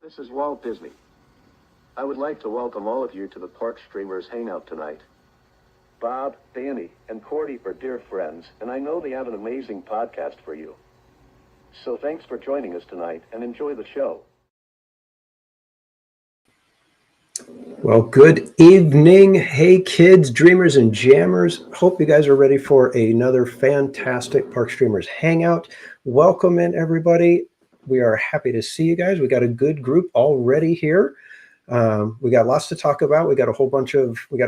This is Walt Disney. I would like to welcome all of you to the Park Streamers Hangout tonight. Bob, Danny, and Cordy are dear friends, and I know they have an amazing podcast for you. So thanks for joining us tonight, and enjoy the show. Well, good evening. Hey, kids, dreamers, and jammers. Hope you guys are ready for another fantastic Park Streamers Hangout. Welcome in, everybody. We are happy to see you guys. We got a good group already here. We got lots to talk about. We got a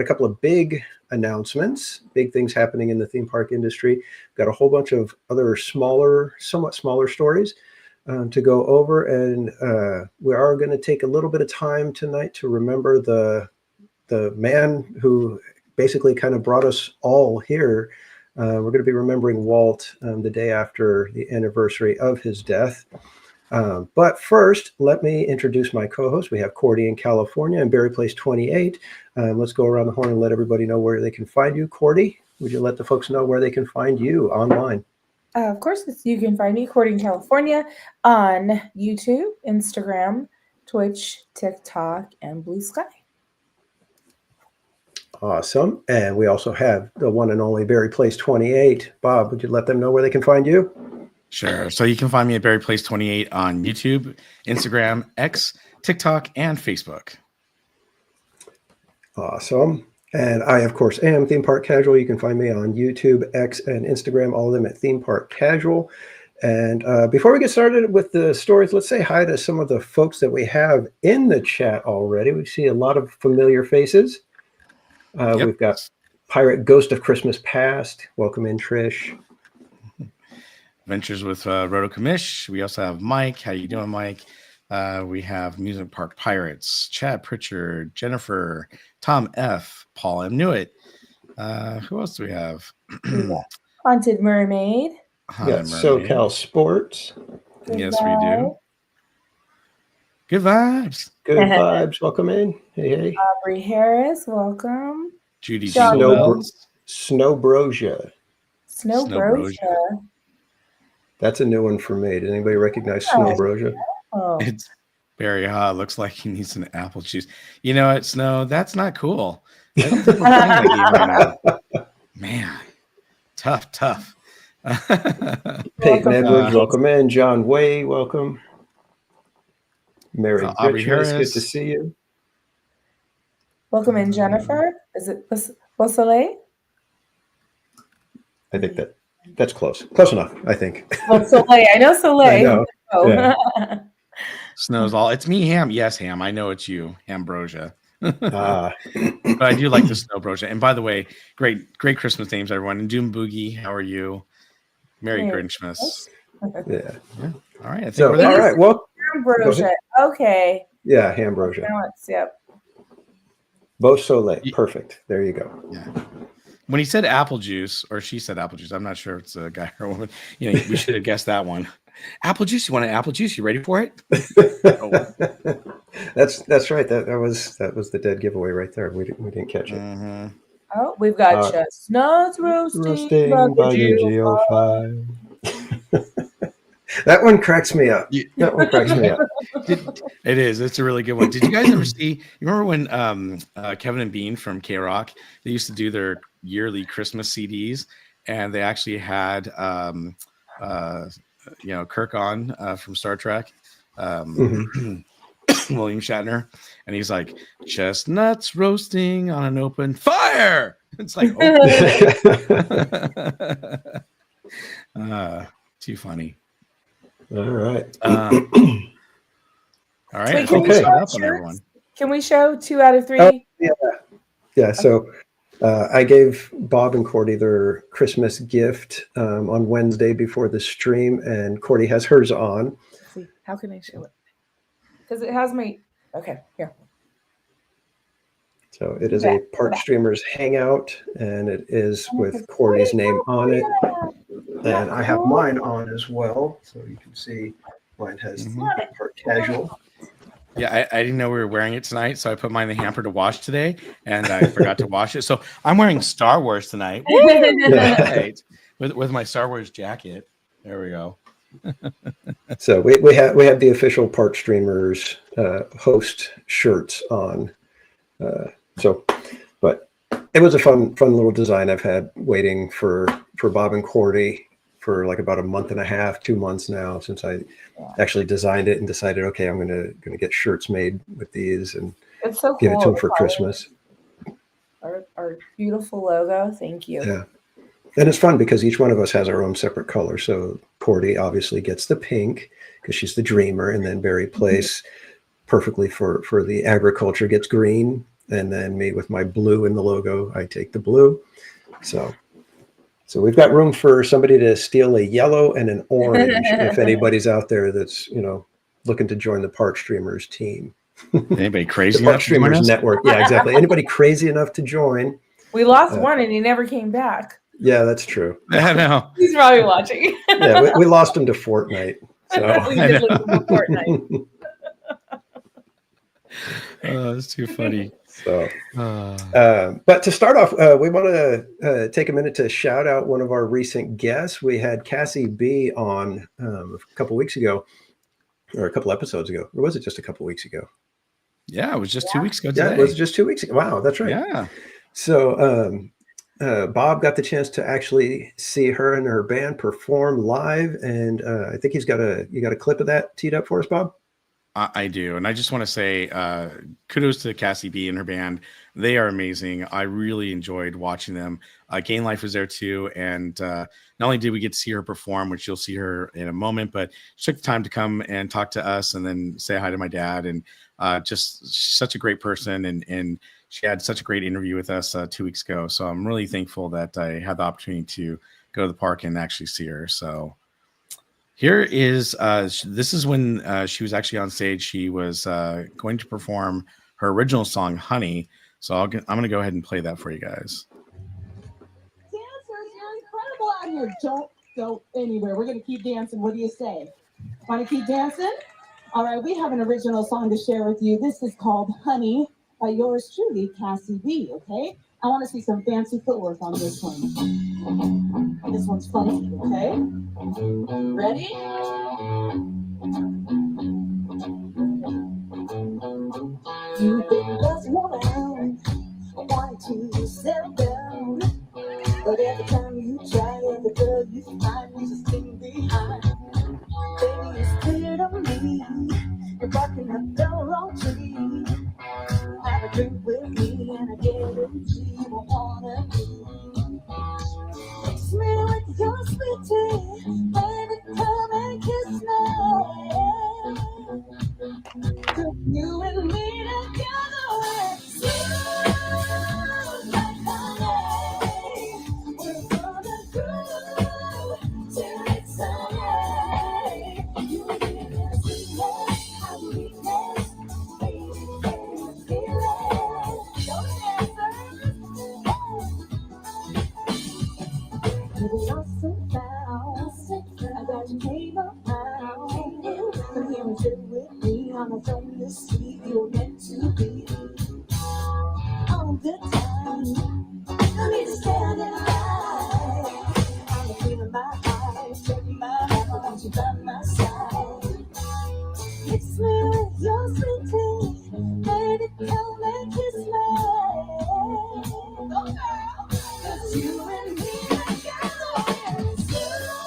couple of big announcements, big things happening in the theme park industry. We've got a whole bunch of other somewhat smaller stories to go over, and we are going to take a little bit of time tonight to remember the man who basically kind of brought us all here. We're going to be remembering Walt the day after the anniversary of his death. But first, let me introduce my co-host. We have Cordy in California and Berry Place 28. Let's go around the horn and let everybody know where they can find you. Cordy, would you let the folks know where they can find you online? Of course, you can find me, Cordy in California, on YouTube, Instagram, Twitch, TikTok, and Blue Sky. Awesome. And we also have the one and only Berry Place 28. Bob, would you let them know where they can find you? Sure. So you can find me at Berry Place 28 on YouTube, Instagram, X, TikTok, and Facebook. Awesome. And I, of course, am Theme Park Casual. You can find me on YouTube, X, and Instagram, all of them at Theme Park Casual. And before we get started with the stories, let's say hi to some of the folks that we have in the chat already. We see a lot of familiar faces. Yep. We've got Pirate Ghost of Christmas Past. Welcome in, Trish. Adventures with Roto Commish. We also have Mike. How you doing, Mike? We have Music Park Pirates, Chad Pritchard, Jennifer, Tom F, Paul M. Newitt. Who else do we have? Haunted Mermaid. SoCal Sports. Yes, we do. Good vibes. Good vibes. Welcome in. Hey. Aubrey Harris, welcome. Judy Snowbrosia. Snowbrosia. That's a new one for me. Did anybody recognize Snowbrosia? Oh. It's very hot. Looks like he needs an apple juice. You know what, Snow? That's not cool. I don't think we're playing that game right now. Man, tough. Peyton Edwards, welcome in. John Way, welcome. Mary Aubrey Harris, Harris. good to see you. Welcome in, Jennifer. Is it Soleil? I think that's close. Close enough, I think. Well, Soleil. I know Soleil. I know. Oh. Yeah. Snow's all. It's me, Ham. Yes, Ham. I know it's you, Ambrosia. But Ah, I do like the Snowbrosia. And by the way, great Christmas names, everyone. And Doom Boogie, how are you? Merry Grinchmas. yeah. All right. I think So, we're there. all right. Well, Ambrosia. Okay. yeah, Ambrosia. Now yep. Beau Soleil. Perfect. There you go. Yeah. When he said apple juice, or she said apple juice, I'm not sure if it's a guy or a woman. You know, we should have guessed that one. Apple juice. You want an apple juice? You ready for it? That's right. That was the dead giveeway right there. We didn't catch it. Mm-hmm. Oh, we've got chestnuts roasting by the geophile. That one cracks me up. That one cracks me up. It is. It's a really good one. Did you guys ever see? You remember when Kevin and Bean from K-Rock, they used to do their yearly Christmas CDs, and they actually had Kirk on from Star Trek, William Shatner, and he's like, chestnuts roasting on an open fire. It's like, too funny. All right. All right. Wait, can we show 2 out of 3? Oh, yeah. So I gave Bob and Cordy their Christmas gift on Wednesday before the stream, and Cordy has hers on. Let's see, how can I show it? Because it has my. Okay, here. So it is a Park Streamers Hangout, and it is with Cordy's name on it. And I have mine on as well, so you can see mine has Park Casual. Yeah, I didn't know we were wearing it tonight, so I put mine in the hamper to wash today, and I forgot to wash it. So I'm wearing Star Wars tonight. Right. With my Star Wars jacket. There we go. So we have the official Park Streamers host shirts on. But it was a fun little design I've had waiting for Bob and Cordy for like about a month and a half, 2 months now since I actually designed it and decided, okay, I'm gonna get shirts made with these and It's so cool. give it to them for Christmas. Our beautiful logo. Thank you. Yeah. And it's fun because each one of us has our own separate color. So Cordy obviously gets the pink because she's the dreamer, and then Barry plays perfectly for the agriculture, gets green, and then me with my blue in the logo, I take the blue. So we've got room for somebody to steal a yellow and an orange if anybody's out there that's, looking to join the Park Streamers team. Anybody crazy? The Park Streamers Network. Yeah, exactly. Anybody crazy enough to join? We lost one and he never came back. Yeah, that's true. I know. He's probably watching. Yeah, we lost him to Fortnite. So. We did lose him to Fortnite. Oh, that's too funny. So, but to start off, we want to take a minute to shout out one of our recent guests. We had Cassie B on a couple weeks ago, or a couple episodes ago, or was it just a couple weeks ago? Yeah, it was just 2 weeks ago today. Yeah, it was just 2 weeks ago. Wow, that's right. Yeah. So Bob got the chance to actually see her and her band perform live, and I think you got a clip of that teed up for us, Bob. I do. And I just want to say kudos to Cassie B and her band. They are amazing. I really enjoyed watching them. Gain Life was there too. And not only did we get to see her perform, which you'll see her in a moment, but she took the time to come and talk to us and then say hi to my dad. And just such a great person. And she had such a great interview with us 2 weeks ago. So I'm really thankful that I had the opportunity to go to the park and actually see her. So here is, this is when she was actually on stage. She was going to perform her original song, Honey. So I'm going to go ahead and play that for you guys. Dancers, you're incredible out here. Don't go anywhere. We're going to keep dancing. What do you say? Want to keep dancing? All right, we have an original song to share with you. This is called Honey by yours truly, Cassie B, okay? I want to see some fancy footwork on this one. This one's funky, okay? Ready? You've been buzzing around, wanting to settle down, but every time you try, every girl you find is just sitting behind. Baby, it's clear to me, you're barking up the wrong tree. Have a drink with me, and I guarantee you won't wanna be. Mix me with your sweet tea, baby, come and kiss me. Put you and me together, smooth like honey. We're gonna groove till it's alright. You give me a sweetness, I weakness, baby, baby, feel it. Don't answer. You're lost and found. I got your name around. Come here and sit with me. I'm a friend you see. You're meant to be. All the time. I need to stand in line. I'm feeling my eyes. Checking my heart. I want you by my side. Mix me with your sweet tea. Baby, come and kiss me. Oh, girl. 'Cause you and me together is smooth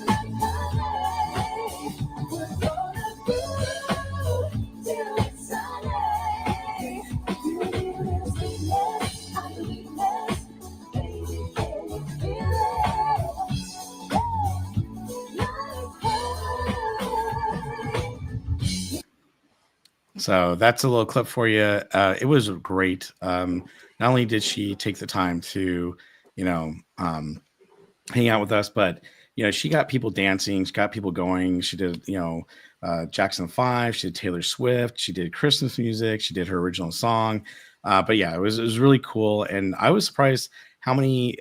like honey. We're gonna groove till it's sunny. You need a little sweetness, I need weakness. Baby, can you feel it? Like honey. So that's a little clip for you. It was great. Not only did she take the time to, hang out with us, but she got people dancing, she got people going. She did, Jackson 5, she did Taylor Swift, she did Christmas music, she did her original song. But yeah, it was really cool, and I was surprised how many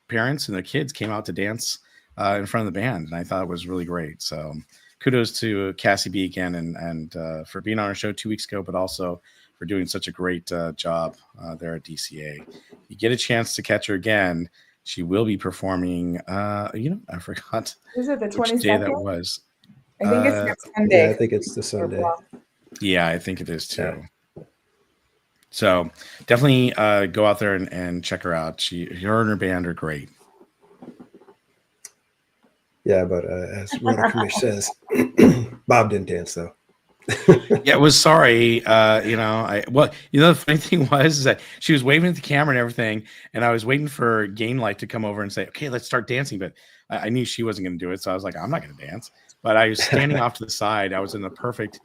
parents and their kids came out to dance in front of the band, and I thought it was really great. So kudos to Cassie B again, and for being on our show 2 weeks ago, but also for doing such a great job there at DCA. You get a chance to catch her again. she will be performing. I forgot Is it the which day that 22nd? was. I think it's next Sunday. Yeah, I think it's the Sunday. Yeah, I think it is too. Yeah. So definitely go out there and check her out. Her and her band are great. Yeah, but as Brother Kamish says, Bob didn't dance though. Yeah, it was sorry. The funny thing was is that she was waving at the camera and everything, and I was waiting for Game Light to come over and say, "Okay, let's start dancing." But I knew she wasn't going to do it, so I was like, "I'm not going to dance." But I was standing off to the side. I was in the perfect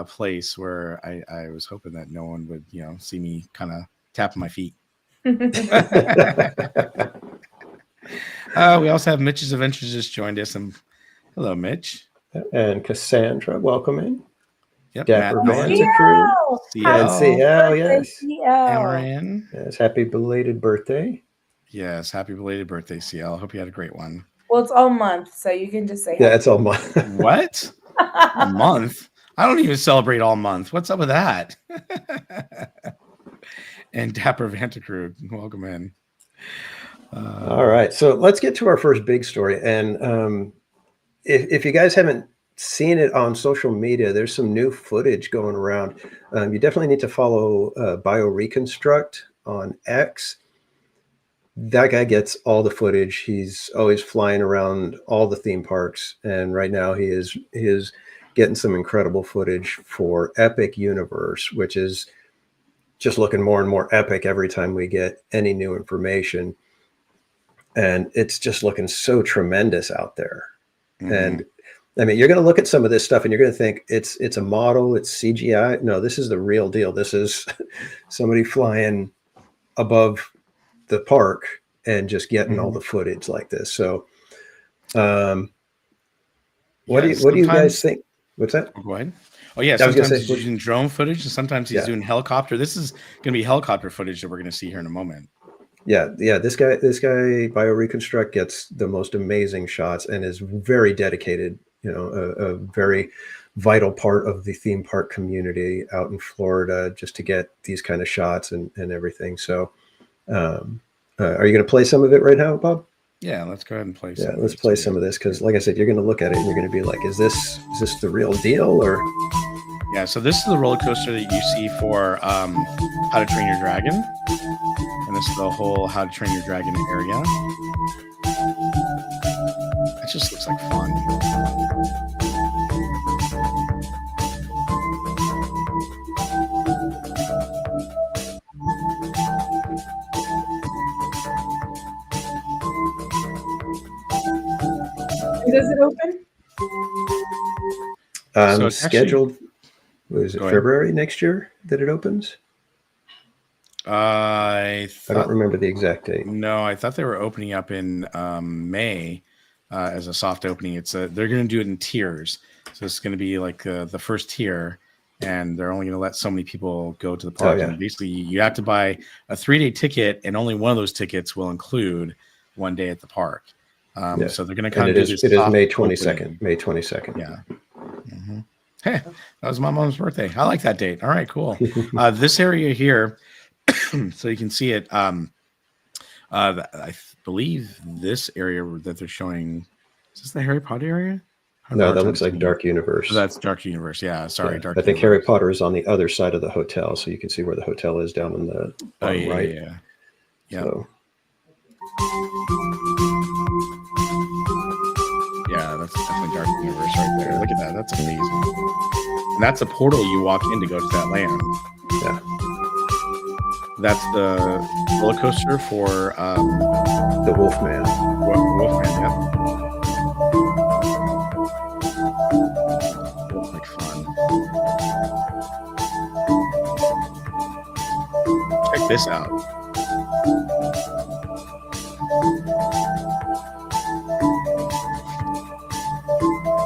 place where I was hoping that no one would, see me kind of tapping my feet. We also have Mitch's Adventures just joined us. And hello, Mitch. And Cassandra, welcome in. Yep. Dapper Matt, Vanzacrew. And CL, yes. Amarin. Yes, happy belated birthday. Yes, happy belated birthday, CL. Hope you had a great one. Well, it's all month, so you can just say yeah, it's all month. What? A month? I don't even celebrate all month. What's up with that? And Dapper Vanzacrew, welcome in. All right, so let's get to our first big story. And if you guys haven't seen it on social media, there's some new footage going around. You definitely need to follow BioReconstruct on X. That guy gets all the footage. He's always flying around all the theme parks, and right now he is getting some incredible footage for Epic Universe, which is just looking more and more epic every time we get any new information. And it's just looking so tremendous out there. Mm-hmm. And I mean, you're going to look at some of this stuff and you're going to think it's a model, it's CGI. No, this is the real deal. This is somebody flying above the park and just getting all the footage like this. So, what do you guys think? What's that? Go ahead. Oh yeah, sometimes he's using drone footage and sometimes he's doing helicopter. This is going to be helicopter footage that we're going to see here in a moment. Yeah. This guy, BioReconstruct gets the most amazing shots and is very dedicated. A very vital part of the theme park community out in Florida, just to get these kind of shots and everything. So, are you going to play some of it right now, Bob? Yeah, let's go ahead and play. Yeah, let's play some of this because, like I said, you're going to look at it and you're going to be like, "Is this the real deal?" Or yeah, so this is the roller coaster that you see for How to Train Your Dragon, and this is the whole How to Train Your Dragon area. It just looks like fun. Does it open? So scheduled. Was it February next year that it opens? I don't remember the exact date. No, I thought they were opening up in May as a soft opening. They're going to do it in tiers, so it's going to be like the first tier, and they're only going to let so many people go to the park. And basically, you have to buy a 3-day ticket, and only one of those tickets will include 1 day at the park. So they're going to kind of do this. It is May 22nd. May 22nd. Yeah. Mm-hmm. Hey, that was my mom's birthday. I like that date. All right, cool. This area here, so you can see it. I believe this area that they're showing, is this the Harry Potter area? No, that looks like Dark Universe. Oh, that's Dark Universe. Yeah, sorry, Dark. I think Harry Potter is on the other side of the hotel, so you can see where the hotel is down on the bottom right. Yeah. So. Yeah, that's definitely Dark Universe right there. Look at that. That's amazing. And that's a portal you walk in to go to that land. Yeah. That's the roller coaster for the Wolfman. Wolfman, yeah. Looks like fun. Check this out.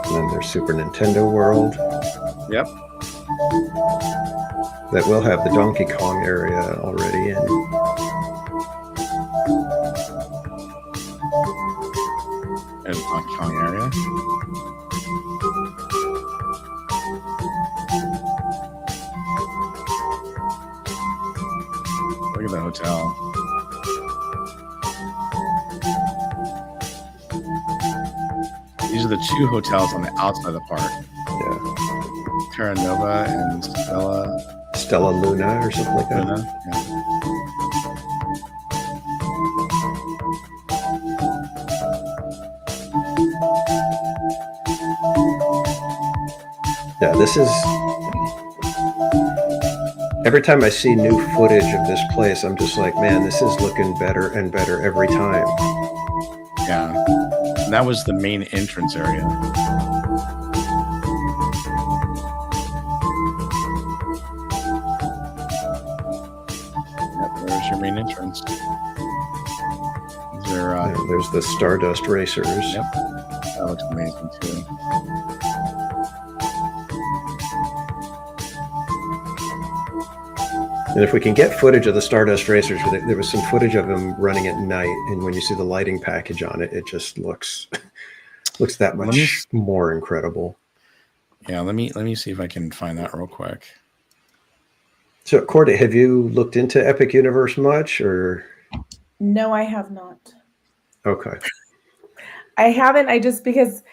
And then there's Super Nintendo World. Yep. That will have the Donkey Kong area already in. And the Donkey Kong area. Look at the hotel. These are the two hotels on the outside of the park. Yeah. Terra Nova and Stella Luna or something like that. Luna. Yeah, this is. Every time I see new footage of this place, I'm just like, man, this is looking better and better every time. Yeah. And that was the main entrance area. Yep, there's your main entrance. There's the Stardust Racers. Yep. That looks amazing too. And if we can get footage of the Stardust Racers, there was some footage of them running at night, and when you see the lighting package on it, it just looks that much more incredible. Yeah, let me see if I can find that real quick. So, Cordy, have you looked into Epic Universe much, or? No, I have not. Okay. I haven't. because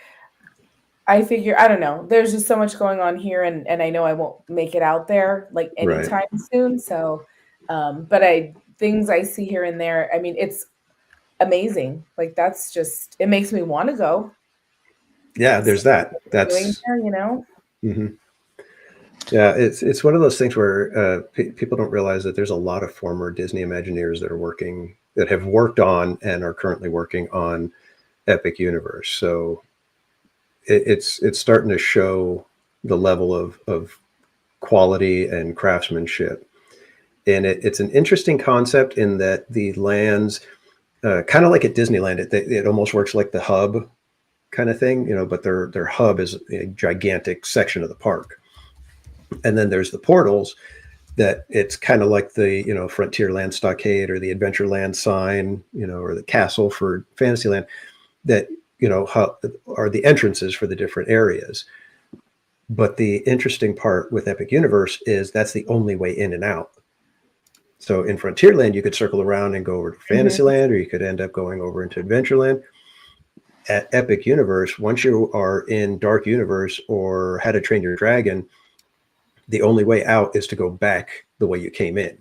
I figure, I don't know. There's just so much going on here, and I know I won't make it out there like anytime soon. So, but things I see here and there. I mean, it's amazing. Like that's just it makes me want to go. Yeah, there's that. That's there, you know. Mm-hmm. Yeah, it's one of those things where people don't realize that there's a lot of former Disney Imagineers that have worked on and are currently working on Epic Universe. So it's starting to show the level of quality and craftsmanship. And it's an interesting concept in that the lands, kind of like at Disneyland, it almost works like the hub kind of thing, but their hub is a gigantic section of the park. And then there's the portals that it's kind of like the, Frontierland Stockade or the Adventureland sign, or the castle for Fantasyland that, are the entrances for the different areas. But the interesting part with Epic Universe is that's the only way in and out. So in Frontierland, you could circle around and go over to Fantasyland, or you could end up going over into Adventureland. At Epic Universe, once you are in Dark Universe or How to Train Your Dragon, the only way out is to go back the way you came in.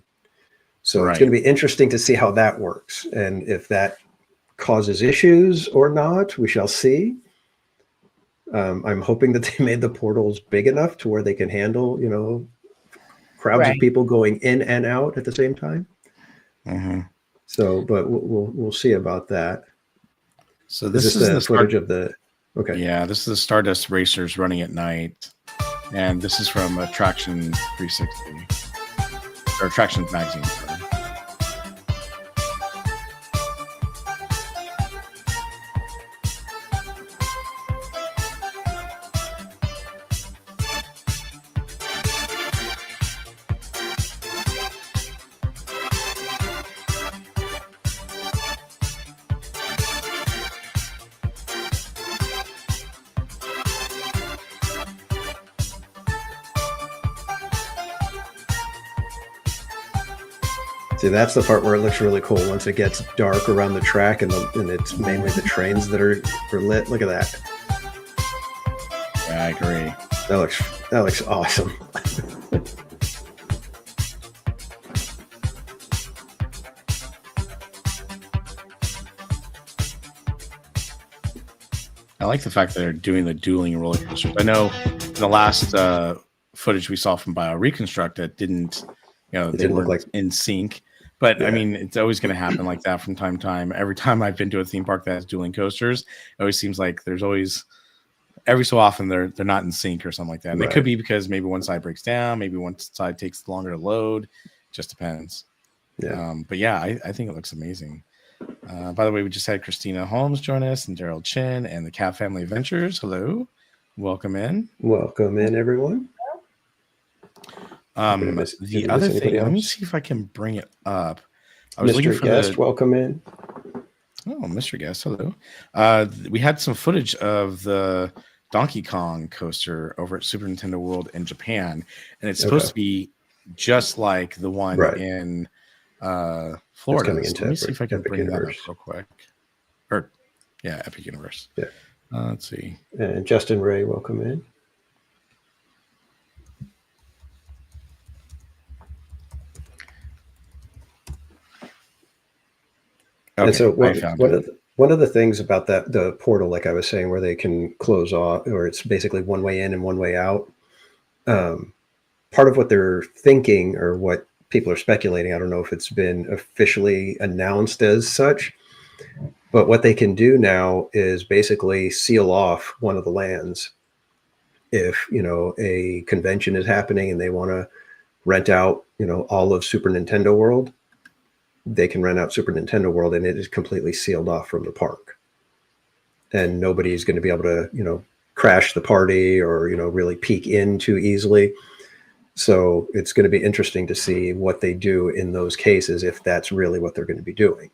So It's going to be interesting to see how that works. And if that causes issues or not, we shall see. I'm hoping that they made the portals big enough to where they can handle, crowds of people going in and out at the same time. Mm-hmm. So, but we'll see about that. So this is the footage of the. Okay. Yeah, this is the Stardust Racers running at night, and this is from Attraction 360 or Attractions Magazine. Sorry. See, that's the part where it looks really cool once it gets dark around the track and it's mainly the trains that are lit. Look at that. Yeah, I agree. That looks awesome. I like the fact that they're doing the dueling roller coasters. I know in the last footage we saw from Bio Reconstruct that didn't, they weren't like in sync. But yeah. I mean, it's always going to happen like that from time to time. Every time I've been to a theme park that has dueling coasters, it always seems like there's always, every so often they're not in sync or something like that. And it could be because maybe one side breaks down, maybe one side takes longer to load. Just depends. Yeah. But yeah, I think it looks amazing. By the way, we just had Christina Holmes join us and Daryl Chin and the Cat Family Adventures. Hello. Welcome in. Welcome in, everyone. The other thing, let me see if I can bring it up. I was Mr. looking for Guest, welcome in. Oh, Mr. Guest, hello. We had some footage of the Donkey Kong coaster over at Super Nintendo World in Japan, and it's supposed to be just like the one in Florida. So let me see if I can bring that up real quick. Epic Universe. Yeah. Let's see. And Justin Ray, welcome in. Okay, and so one of the things about the portal, like I was saying, where they can close off, or it's basically one way in and one way out. Part of what they're thinking, or what people are speculating, I don't know if it's been officially announced as such, but what they can do now is basically seal off one of the lands. If, a convention is happening and they want to rent out, all of Super Nintendo World, they can rent out Super Nintendo World and it is completely sealed off from the park. And nobody's going to be able to, crash the party or, really peek in too easily. So it's going to be interesting to see what they do in those cases, if that's really what they're going to be doing.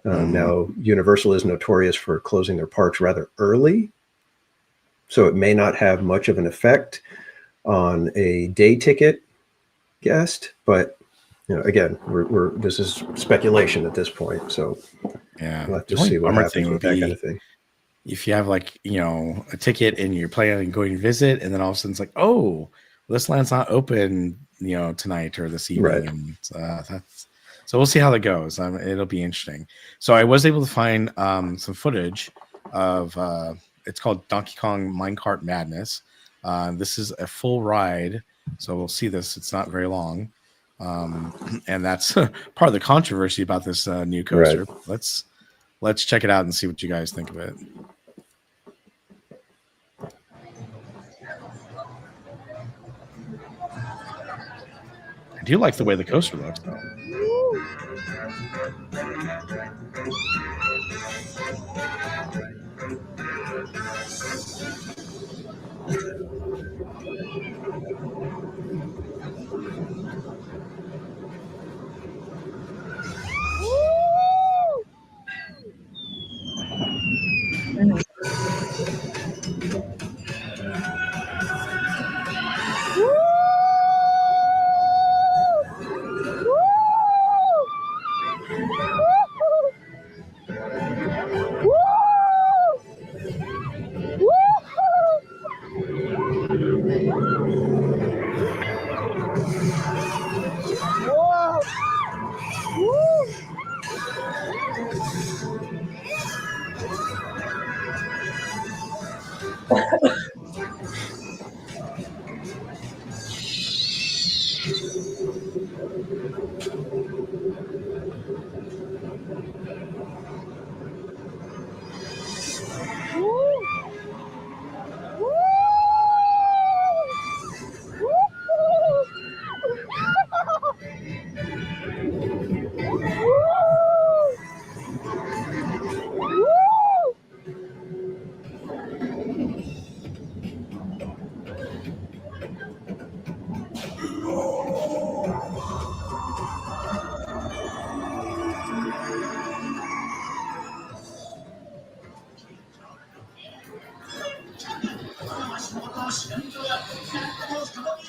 Now, Universal is notorious for closing their parks rather early, so it may not have much of an effect on a day ticket guest. But again, this is speculation at this point, so yeah, we'll have to see what happens with that kind of thing. If you have a ticket and you're planning on going to visit, and then all of a sudden it's like, oh, this land's not open, tonight or this evening. Right. And so we'll see how that goes. It'll be interesting. So I was able to find some footage of it's called Donkey Kong Minecart Madness. This is a full ride, so we'll see this. It's not very long, and that's part of the controversy about this new coaster. Right. Let's check it out and see what you guys think of it. I do like the way the coaster looks, though.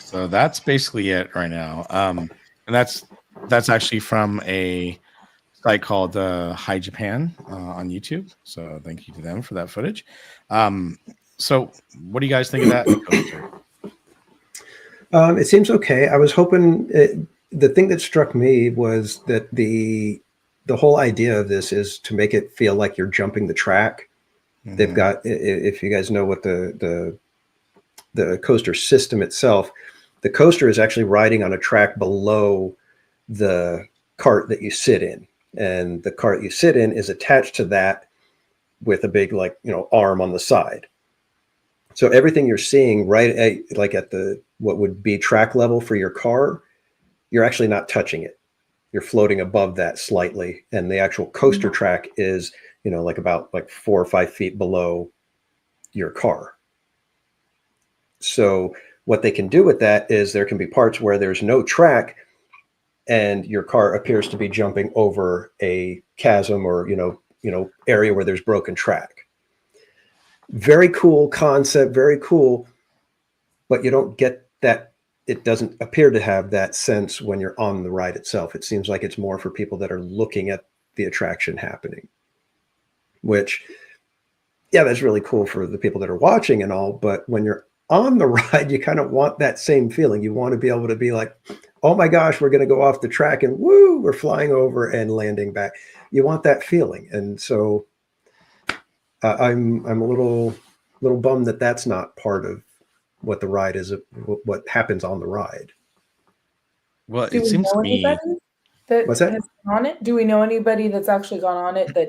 So that's basically it right now. And that's actually from a site called Hi Japan on YouTube. So thank you to them for that footage. So what do you guys think of that coaster? It seems okay. I was hoping the thing that struck me was that the whole idea of this is to make it feel like you're jumping the track. Mm-hmm. They've got, if you guys know what the coaster system itself, the coaster is actually riding on a track below the cart that you sit in. And the cart you sit in is attached to that with a big, arm on the side. So everything you're seeing right at the what would be track level for your car, you're actually not touching it. You're floating above that slightly. And the actual coaster track is, about 4 or 5 feet below your car. So what they can do with that is there can be parts where there's no track and your car appears to be jumping over a chasm or, area where there's broken track. Very cool concept, very cool, but you don't get that. It doesn't appear to have that sense when you're on the ride itself. It seems like it's more for people that are looking at the attraction happening, which yeah, that's really cool for the people that are watching and all. But when you're on the ride, you kind of want that same feeling. You want to be able to be like, oh my gosh, we're going to go off the track and woo, we're flying over and landing back. You want that feeling. And so I'm a little bummed that that's not part of what the ride is, what happens on the ride. Well, Do it we seems know to me. anybody that What's that? has gone on it? Do we know anybody that's actually gone on it that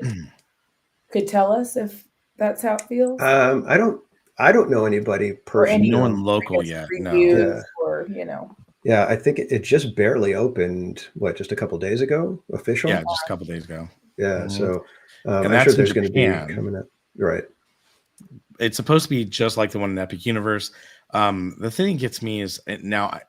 could tell us if that's how it feels? I don't know anybody Or personally. any, No one I local guess, yet. No. reviews Yeah. or, you know. Yeah, I think it just barely opened, just a couple days ago, official? Yeah, just a couple days ago. Yeah, Mhm. so And I'm that's sure in there's going to be Japan. coming up. Right. It's supposed to be just like the one in Epic Universe. The thing that gets me is now,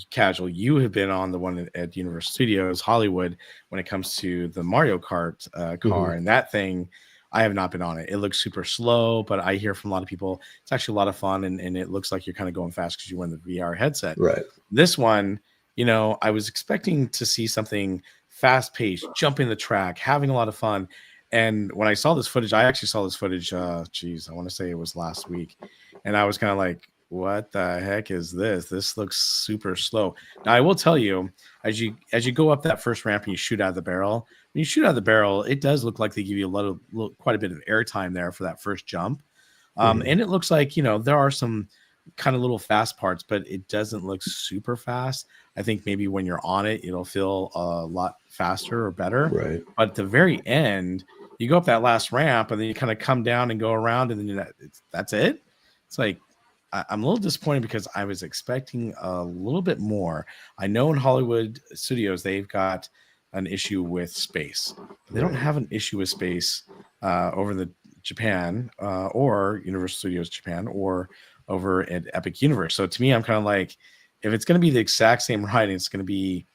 casual, you have been on the one at Universal Studios Hollywood when it comes to the Mario Kart car, and that thing, I have not been on it. It looks super slow, but I hear from a lot of people it's actually a lot of fun, and it looks like you're kind of going fast because you wear the VR headset. Right. This one, I was expecting to see something fast paced, jumping the track, having a lot of fun. And when I saw this footage, I actually saw this footage, I want to say it was last week. And I was kind of like, what the heck is this? This looks super slow. Now, I will tell you, as you go up that first ramp and you shoot out of the barrel, when you shoot out of the barrel, it does look like they give you quite a bit of airtime there for that first jump. And it looks like, there are some kind of little fast parts, but it doesn't look super fast. I think maybe when you're on it, it'll feel a lot faster or better. Right. But at the very end, you go up that last ramp and then you kind of come down and go around, and then that's it. It's like, I'm a little disappointed because I was expecting a little bit more. I know in Hollywood studios, they've got an issue with space. They don't have an issue with space over the Japan or Universal Studios Japan or over at Epic Universe. So to me, I'm kind of like, if it's going to be the exact same ride, it's going to be,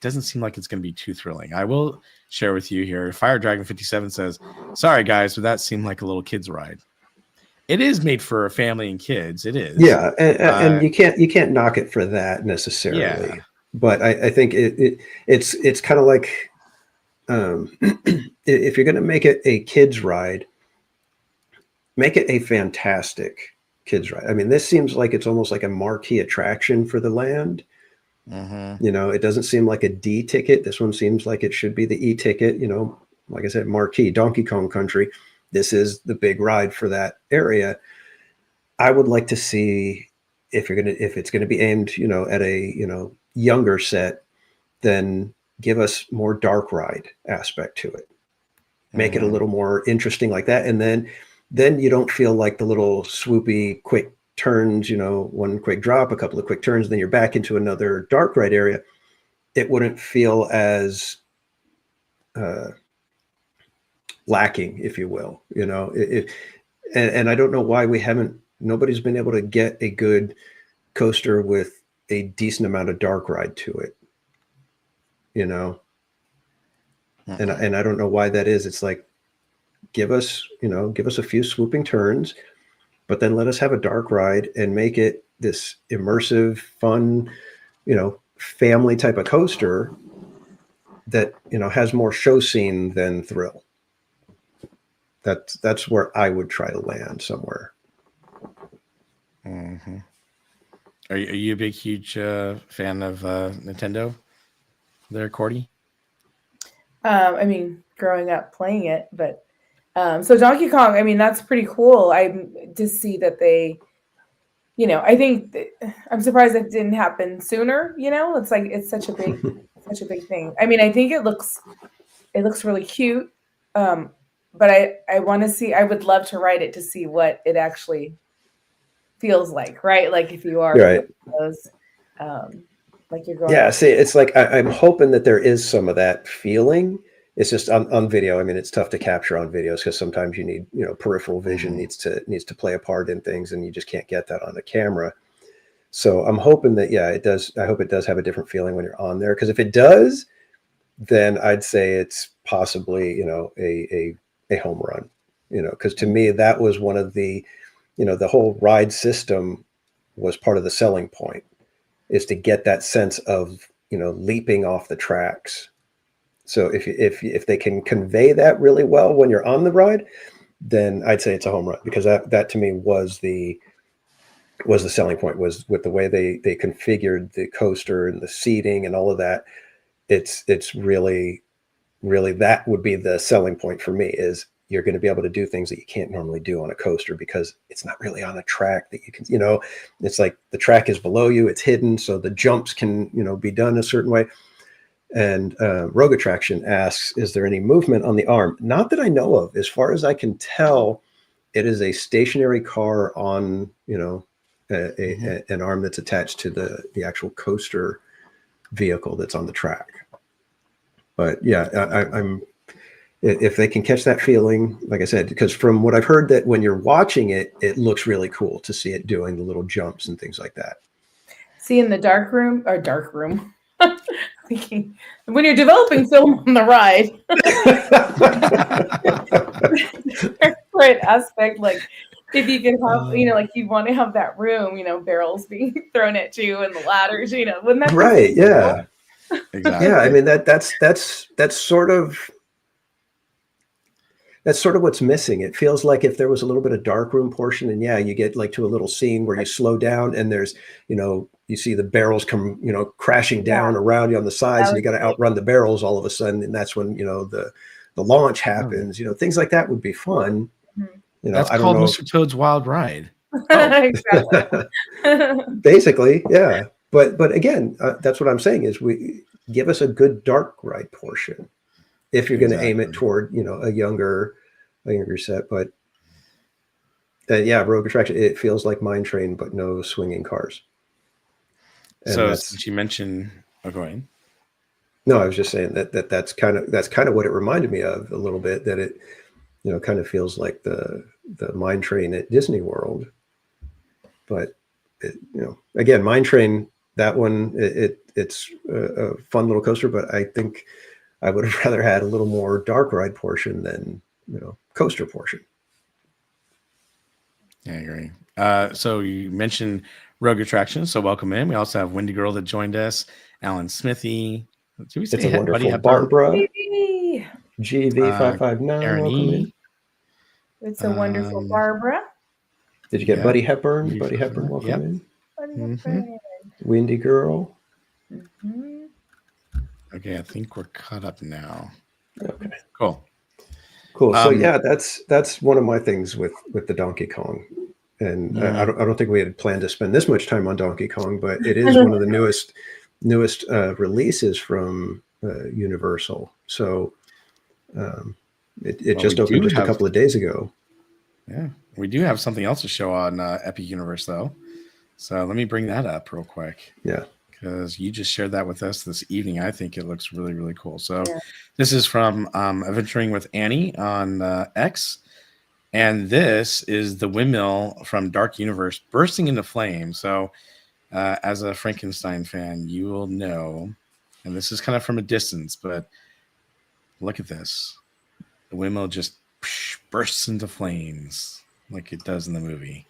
doesn't seem like it's going to be too thrilling. I will share with you here. Fire Dragon 57 says, sorry guys, but that seemed like a little kid's ride. It is made for a family and kids. It is. Yeah. And you can't knock it for that necessarily. Yeah. But I think it's kind of like, if you're going to make it a kid's ride, make it a fantastic kids ride. I mean, this seems like it's almost like a marquee attraction for the land. It doesn't seem like a D ticket. This one seems like it should be the E ticket. Like I said, marquee, Donkey Kong Country. This is the big ride for that area. I would like to see if it's gonna be aimed, at a younger set, then give us more dark ride aspect to it. Make it a little more interesting like that, and then you don't feel like the little swoopy quick turns, one quick drop, a couple of quick turns, then you're back into another dark ride area. It wouldn't feel as lacking, if you will, and I don't know why nobody's been able to get a good coaster with a decent amount of dark ride to it, and I don't know why that is. It's like, give us a few swooping turns, but then let us have a dark ride and make it this immersive, fun, family type of coaster that, has more show scene than thrill. That's where I would try to land somewhere. Are you a big, huge fan of Nintendo there, Cordy? I mean, growing up playing it, but so Donkey Kong, I mean, that's pretty cool. I to see that they, I think I'm surprised it didn't happen sooner. It's like it's such a big thing. I mean, I think it looks really cute, but I want to see. I would love to ride it to see what it actually feels like, right? Like if you are right. Those, like you're going. Yeah, see, it's like I'm hoping that there is some of that feeling. It's just on video. I mean, it's tough to capture on videos because sometimes you need, peripheral vision needs to play a part in things, and you just can't get that on the camera. So I'm hoping that, yeah, it does. I hope it does have a different feeling when you're on there, because if it does, then I'd say it's possibly, a home run, because to me, that was one of the, the whole ride system was part of the selling point, is to get that sense of, leaping off the tracks. So if they can convey that really well when you're on the ride, then I'd say it's a home run, because that to me was the selling point, was with the way they configured the coaster and the seating and all of that. It's really that would be the selling point for me, is you're going to be able to do things that you can't normally do on a coaster, because it's not really on a track that you can, it's like the track is below you, it's hidden, so the jumps can, be done a certain way. And Rogue Attraction asks, is there any movement on the arm? Not that I know of. As far as I can tell, it is a stationary car on, an arm that's attached to the actual coaster vehicle that's on the track. But yeah, I'm if they can catch that feeling, like I said, because from what I've heard, that when you're watching it, it looks really cool to see it doing the little jumps and things like that. See, in the dark room, thinking, when you're developing film on the ride, right aspect, like if you could have, like you want to have that room, barrels being thrown at you and the ladders, wouldn't that be right? Yeah, exactly. Yeah, I mean that's sort of what's missing. It feels like if there was a little bit of dark room portion, and you get like to a little scene where you slow down and there's, you see the barrels come, crashing down around you on the sides, and you got to outrun the barrels all of a sudden. And that's when, the launch happens, things like that would be fun. That's I don't called know. Mr. Toad's Wild Ride. Exactly. Basically. Yeah. But again, that's what I'm saying, is we give us a good dark ride portion, if you're going to aim it toward, a younger set. But Rogue Attraction, it feels like Mine Train, but no swinging cars. And so since you mentioned, go ahead. No, I was just saying that's kind of what it reminded me of a little bit, that it, kind of feels like the Mine Train at Disney World. But it, again, Mine Train, that one, it's a fun little coaster, but I think I would have rather had a little more dark ride portion than, coaster portion. Yeah, I agree. So you mentioned Rogue Attraction, so welcome in. We also have Wendy Girl that joined us, Alan Smithy. Did we say It's a wonderful Buddy Barbara. Baby. GV559. Aaron Welcome E. in. It's a wonderful Barbara. Did you get Buddy Hepburn? Buddy Yep. Hepburn, welcome in. Buddy Mhm. Windy Girl. Mhm. Okay, I think we're caught up now. Okay. Cool. So that's one of my things with the Donkey Kong, and I don't think we had planned to spend this much time on Donkey Kong, but it is one of the newest releases from Universal. So it just opened just a couple of days ago. Yeah, we do have something else to show on Epic Universe, though. So let me bring that up real quick. Yeah. Because you just shared that with us this evening. I think it looks really, really cool. So this is from Adventuring with Annie on X. And this is the windmill from Dark Universe bursting into flame. So as a Frankenstein fan, you will know, and this is kind of from a distance, but look at this. The windmill just bursts into flames like it does in the movie.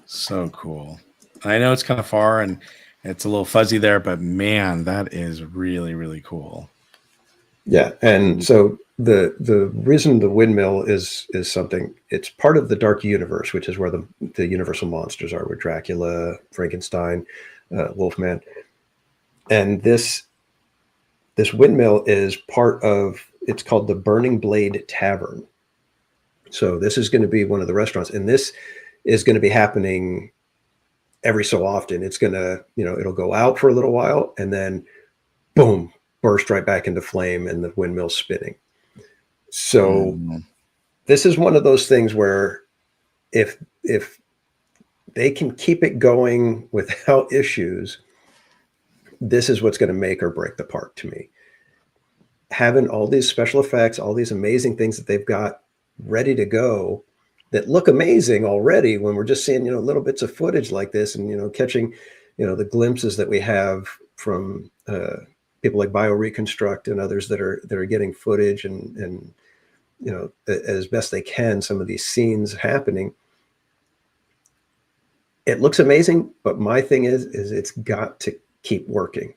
So cool. I know it's kind of far and it's a little fuzzy there, but man, that is really, really cool. Yeah. And so the reason the windmill is something, it's part of the Dark Universe, which is where the Universal monsters are, with Dracula, Frankenstein, Wolfman. And this windmill is part of, it's called the Burning Blade Tavern. So this is going to be one of the restaurants, and this is going to be happening every so often. It's going to, it'll go out for a little while and then boom, burst right back into flame and the windmill's spinning. So this is one of those things where if they can keep it going without issues, this is what's going to make or break the park to me. Having all these special effects, all these amazing things that they've got ready to go, that look amazing already when we're just seeing, little bits of footage like this, and, catching, the glimpses that we have from people like BioReconstruct and others that are getting footage and as best they can, some of these scenes happening. It looks amazing, but my thing is it's got to keep working.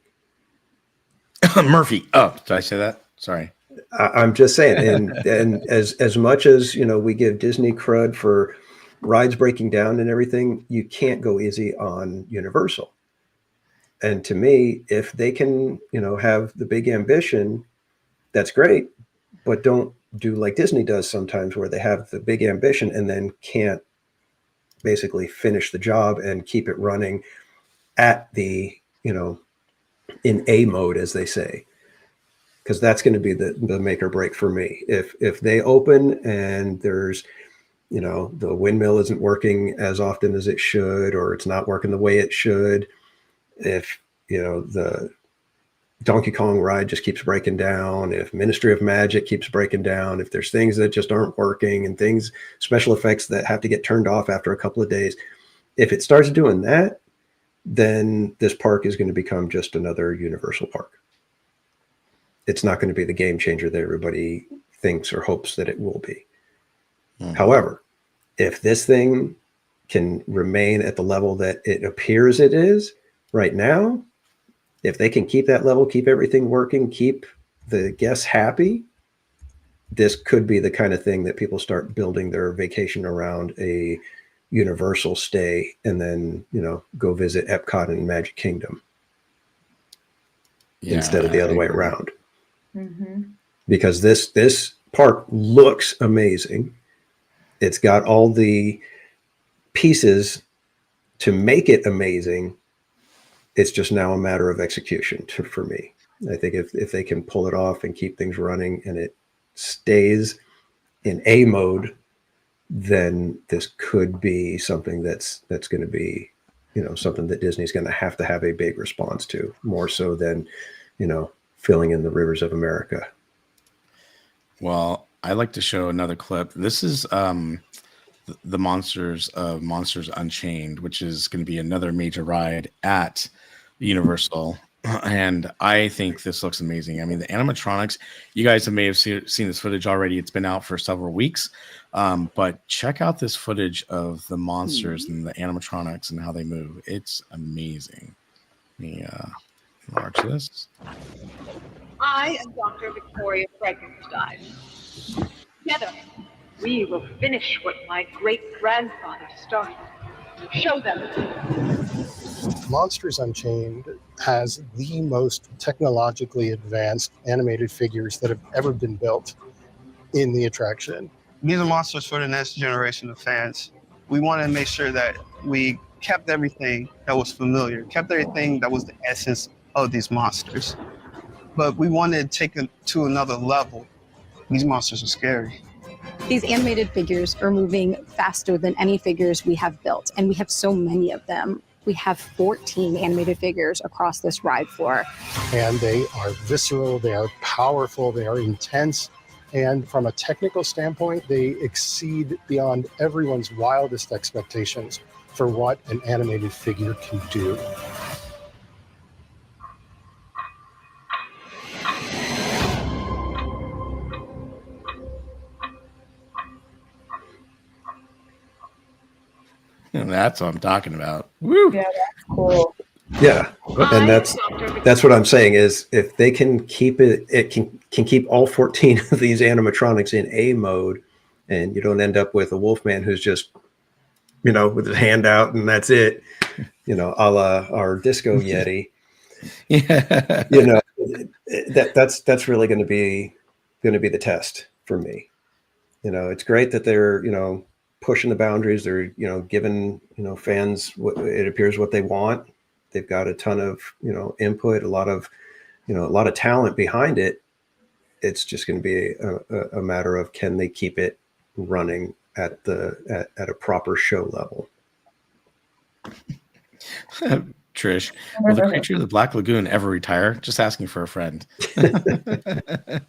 Murphy. Oh, did I say that? Sorry. I'm just saying, and as much as we give Disney crud for rides breaking down and everything, you can't go easy on Universal. And to me, if they can, have the big ambition, that's great, but don't do like Disney does sometimes, where they have the big ambition and then can't basically finish the job and keep it running at the, in A mode, as they say. Because that's going to be the make or break for me. If they open and there's, the windmill isn't working as often as it should, or it's not working the way it should, if, the Donkey Kong ride just keeps breaking down, if Ministry of Magic keeps breaking down, if there's things that just aren't working and things, special effects that have to get turned off after a couple of days, if it starts doing that, then this park is going to become just another Universal park. It's not going to be the game changer that everybody thinks or hopes that it will be. However, if this thing can remain at the level that it appears it is right now, if they can keep that level, keep everything working, keep the guests happy, this could be the kind of thing that people start building their vacation around, a Universal stay, and then, go visit Epcot and Magic Kingdom instead of the other way around. Mm-hmm. Because this park looks amazing. It's got all the pieces to make it amazing. It's just now a matter of execution for me. I think if they can pull it off and keep things running and it stays in A mode, then this could be something that's going to be, something that Disney's going to have a big response to, more so than, filling in the rivers of America. Well, I'd like to show another clip. This is the Monsters of Monsters Unchained, which is going to be another major ride at Universal. And I think this looks amazing. I mean, the animatronics, you guys may have seen this footage already. It's been out for several weeks. But check out this footage of the monsters and the animatronics and how they move. It's amazing. Let me enlarge this. I am Dr. Victoria Frankenstein. Together, we will finish what my great-grandfather started. Show them. Monsters Unchained has the most technologically advanced animated figures that have ever been built in the attraction. These are monsters for the next generation of fans. We wanted to make sure that we kept everything that was familiar, kept everything that was the essence of these monsters. But we wanted to take it to another level. These monsters are scary. These animated figures are moving faster than any figures we have built, and we have so many of them. We have 14 animated figures across this ride floor. And they are visceral, they are powerful, they are intense. And from a technical standpoint, they exceed beyond everyone's wildest expectations for what an animated figure can do. And that's what I'm talking about. Woo! Yeah, that's cool. Yeah, and that's what I'm saying is if they can keep it can keep all 14 of these animatronics in A mode, and you don't end up with a Wolfman who's just, with his hand out and that's it, a la our Disco Yeti. Yeah, that's really going to be the test for me. It's great that they're pushing the boundaries. They're giving fans what it appears what they want. They've got a ton of input, a lot of talent behind it. It's just going to be a matter of can they keep it running at a proper show level. Trish, will the creature of the Black Lagoon ever retire? Just asking for a friend. The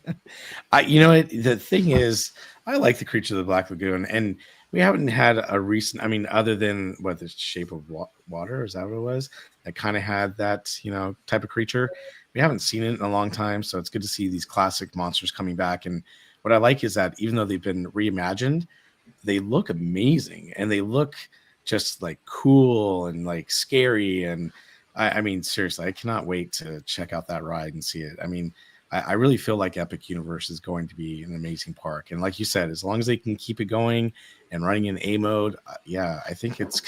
thing is, I like the creature of the Black Lagoon, and we haven't had a recent, other than the Shape of Water, is that what it was? That kind of had that, type of creature. We haven't seen it in a long time, so it's good to see these classic monsters coming back. And what I like is that even though they've been reimagined, they look amazing, and they look just like cool and like scary. And I mean, seriously, I cannot wait to check out that ride and see it. I really feel like Epic Universe is going to be an amazing park. And like you said, as long as they can keep it going and running in A mode, yeah, I think it's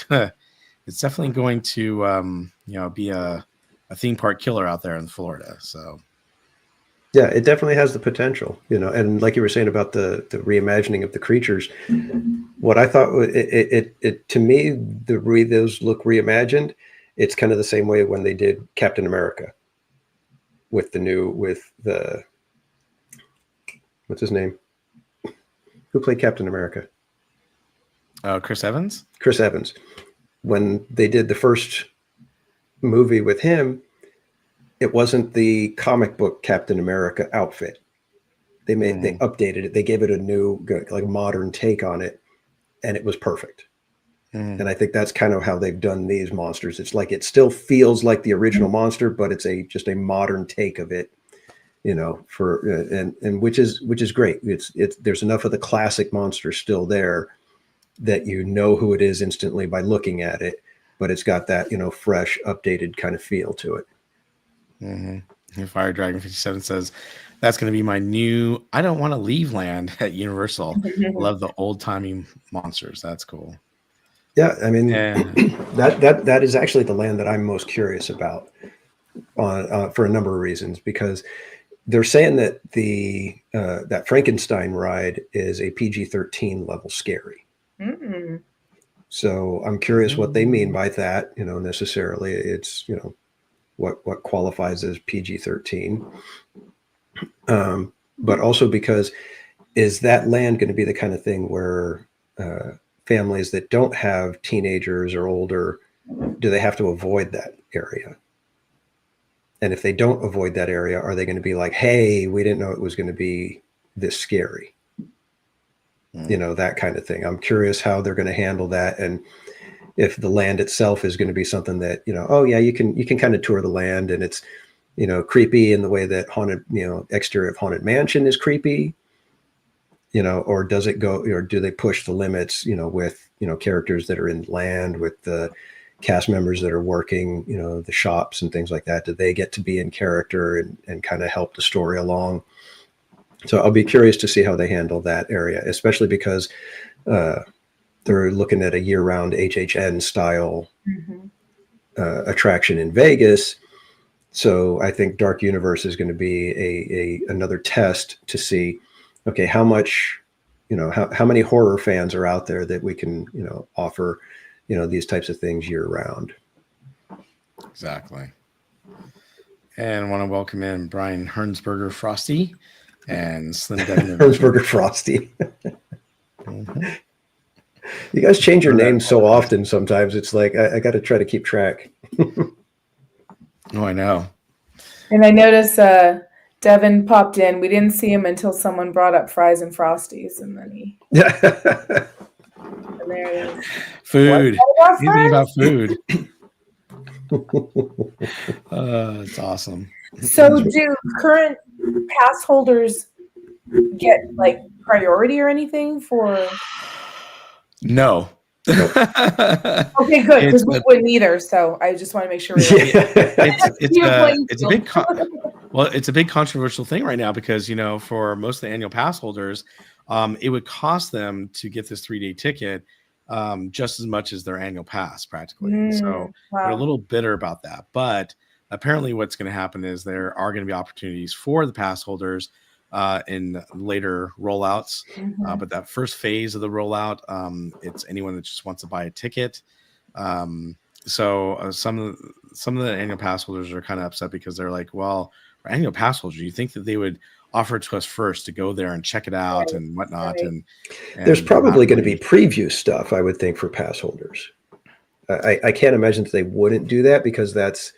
definitely going to be a theme park killer out there in Florida. So yeah, it definitely has the potential, and like you were saying about the reimagining of the creatures, what I thought it to me, the way those look reimagined, it's kind of the same way when they did Captain America with the what's his name? Who played Captain America? Chris Evans? Chris Evans. When they did the first movie with him, it wasn't the comic book Captain America outfit. They updated it. They gave it a new, like, modern take on it, and it was perfect. And I think that's kind of how they've done these monsters. It's like it still feels like the original monster, but it's just a modern take of it, and which is great. There's enough of the classic monster still there that you know who it is instantly by looking at it, but it's got that fresh, updated kind of feel to it. Fire Dragon 57 says that's going to be my new I don't want to leave land at Universal. Love the old timey monsters. That's cool. Yeah, I mean, that is actually the land that I'm most curious about for a number of reasons, because they're saying that that Frankenstein ride is a PG-13 level scary. So I'm curious what they mean by that. Necessarily, it's what qualifies as PG-13, but also because is that land going to be the kind of thing where families that don't have teenagers or older, do they have to avoid that area? And if they don't avoid that area, are they going to be like, hey, we didn't know it was going to be this scary? That kind of thing. I'm curious how they're going to handle that. And if the land itself is going to be something that, oh yeah, you can kind of tour the land and it's, creepy in the way that exterior of Haunted Mansion is creepy. Or does it go, or do they push the limits, with, characters that are in land, with the cast members that are working, the shops and things like that? Do they get to be in character and kind of help the story along? So I'll be curious to see how they handle that area, especially because they're looking at a year-round HHN style attraction in Vegas. So I think Dark Universe is going to be another test to see, okay, how much, how many horror fans are out there that we can, offer, these types of things year round. Exactly. And I want to welcome in Brian Hernsberger Frosty and Slim Devin. Hernsberger Frosty. You guys change your names so often. Sometimes it's like, I got to try to keep track. Oh, I know. And I noticed Devin popped in. We didn't see him until someone brought up fries and Frosties, and then he. And there it is. Food. Anything about food. It's awesome. So, do current pass holders get like priority or anything for? No. Okay, good, because we wouldn't either. So I just want to make sure. It's a big. Well, it's a big controversial thing right now because for most of the annual pass holders, it would cost them to get this 3-day ticket just as much as their annual pass, practically. So they're a little bitter about that. But apparently, what's going to happen is there are going to be opportunities for the pass holders in later rollouts. But that first phase of the rollout, it's anyone that just wants to buy a ticket. So some of the annual pass holders are kind of upset because they're like, well, for annual pass holders, you think that they would offer it to us first to go there and check it out and whatnot. And there's probably going to be preview stuff, I would think, for pass holders. I can't imagine that they wouldn't do that because that's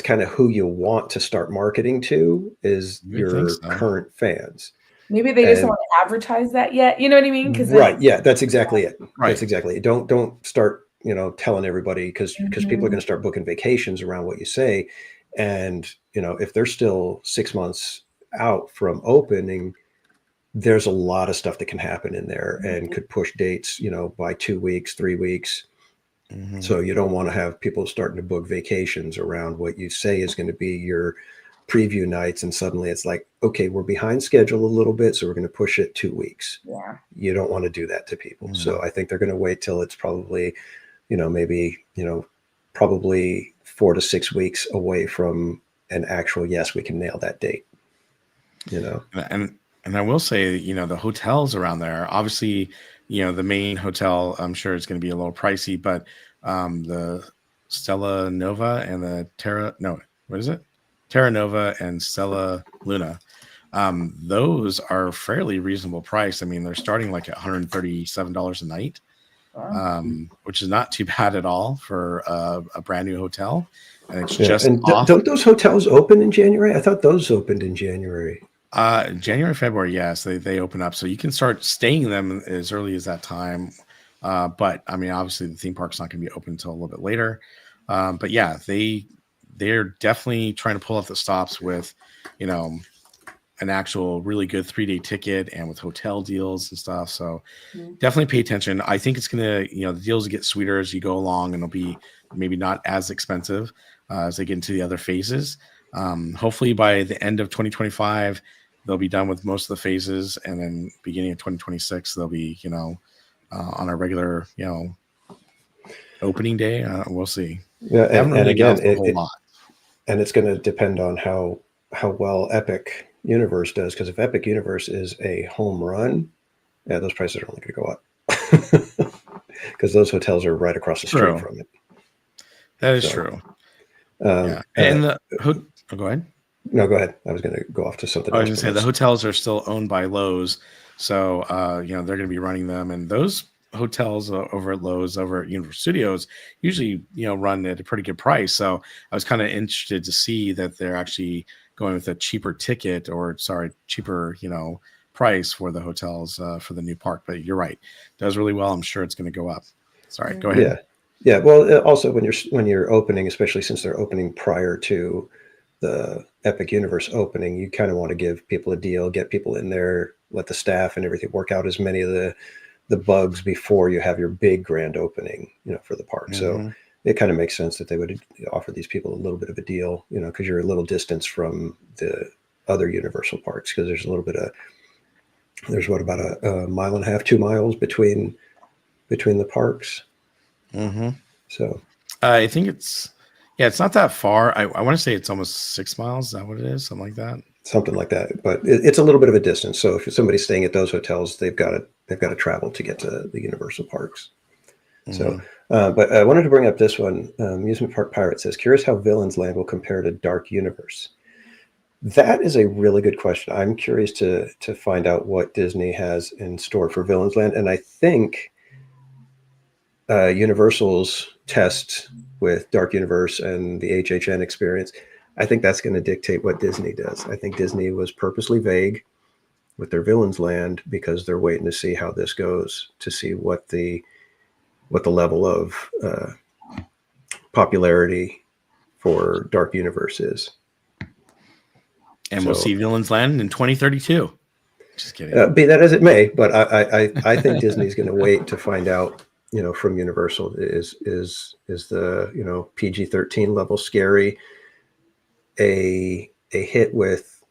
kind of who you want to start marketing to is your current fans. Maybe they just don't want to advertise that yet. You know what I mean? Right. Yeah, that's exactly it. Right. That's exactly it. Don't start, telling everybody because people are going to start booking vacations around what you say. And, if they're still 6 months out from opening, there's a lot of stuff that can happen in there and could push dates, by 2 weeks, 3 weeks. So you don't want to have people starting to book vacations around what you say is going to be your preview nights, and suddenly it's like, okay, we're behind schedule a little bit, so we're going to push it 2 weeks. Yeah. You don't want to do that to people. Mm. So I think they're going to wait till it's probably, maybe, probably 4 to 6 weeks away from an actual, yes, we can nail that date. And I will say, the hotels around there, obviously, the main hotel, I'm sure it's going to be a little pricey, but the Stella Nova and the Terra Nova and Stella Luna, those are fairly reasonable price. I mean, they're starting like at $137 a night, which is not too bad at all for a brand new hotel. And it's just off. Don't those hotels open in January? I thought those opened in January. January, February, yes, they open up, so you can start staying in them as early as that time. But I mean, obviously, the theme park's not going to be open until a little bit later. But yeah, they're definitely trying to pull out the stops with, an actual really good 3-day ticket and with hotel deals and stuff. So definitely pay attention. I think it's gonna, the deals get sweeter as you go along, and it'll be maybe not as expensive as they get into the other phases. Hopefully by the end of 2025. They'll be done with most of the phases, and then beginning of 2026, they'll be, on a regular, opening day. We'll see. Yeah, and really again, a whole lot. And it's going to depend on how well Epic Universe does. Because if Epic Universe is a home run, yeah, those prices are only going to go up. Because those hotels are right across the street from it. That is true. Yeah. And go ahead. No, go ahead. I was going to go off to something else. I was going to say the hotels are still owned by Lowe's, so they're going to be running them, and those hotels over at Lowe's, over at Universal Studios, usually run at a pretty good price. So I was kind of interested to see that they're actually going with a cheaper price for the hotels for the new park. But you're right, it does really well. I'm sure it's going to go up. Sorry, go ahead. Yeah. Well, also when you're opening, especially since they're opening prior to the Epic Universe opening, you kind of want to give people a deal, get people in there, let the staff and everything work out as many of the bugs before you have your big grand opening, for the park. So it kind of makes sense that they would offer these people a little bit of a deal, because you're a little distance from the other Universal parks, because there's a little bit there's about a mile and a half, 2 miles between the parks. So I think it's not that far. I want to say it's almost 6 miles. Is that what it is? Something like that. Something like that. But it's a little bit of a distance. So if somebody's staying at those hotels, they've got to travel to get to the Universal parks. So, but I wanted to bring up this one. Amusement Park Pirate says, curious how Villains Land will compare to Dark Universe. That is a really good question. I'm curious to find out what Disney has in store for Villains Land. And I think Universal's test with Dark Universe and the HHN experience, I think that's going to dictate what Disney does. I think Disney was purposely vague with their Villains Land because they're waiting to see how this goes, to see what the level of popularity for Dark Universe is. And we'll see Villains Land in 2032. Just kidding. Be that as it may, but I think Disney's going to wait to find out, from Universal, is the PG-13 level scary a hit with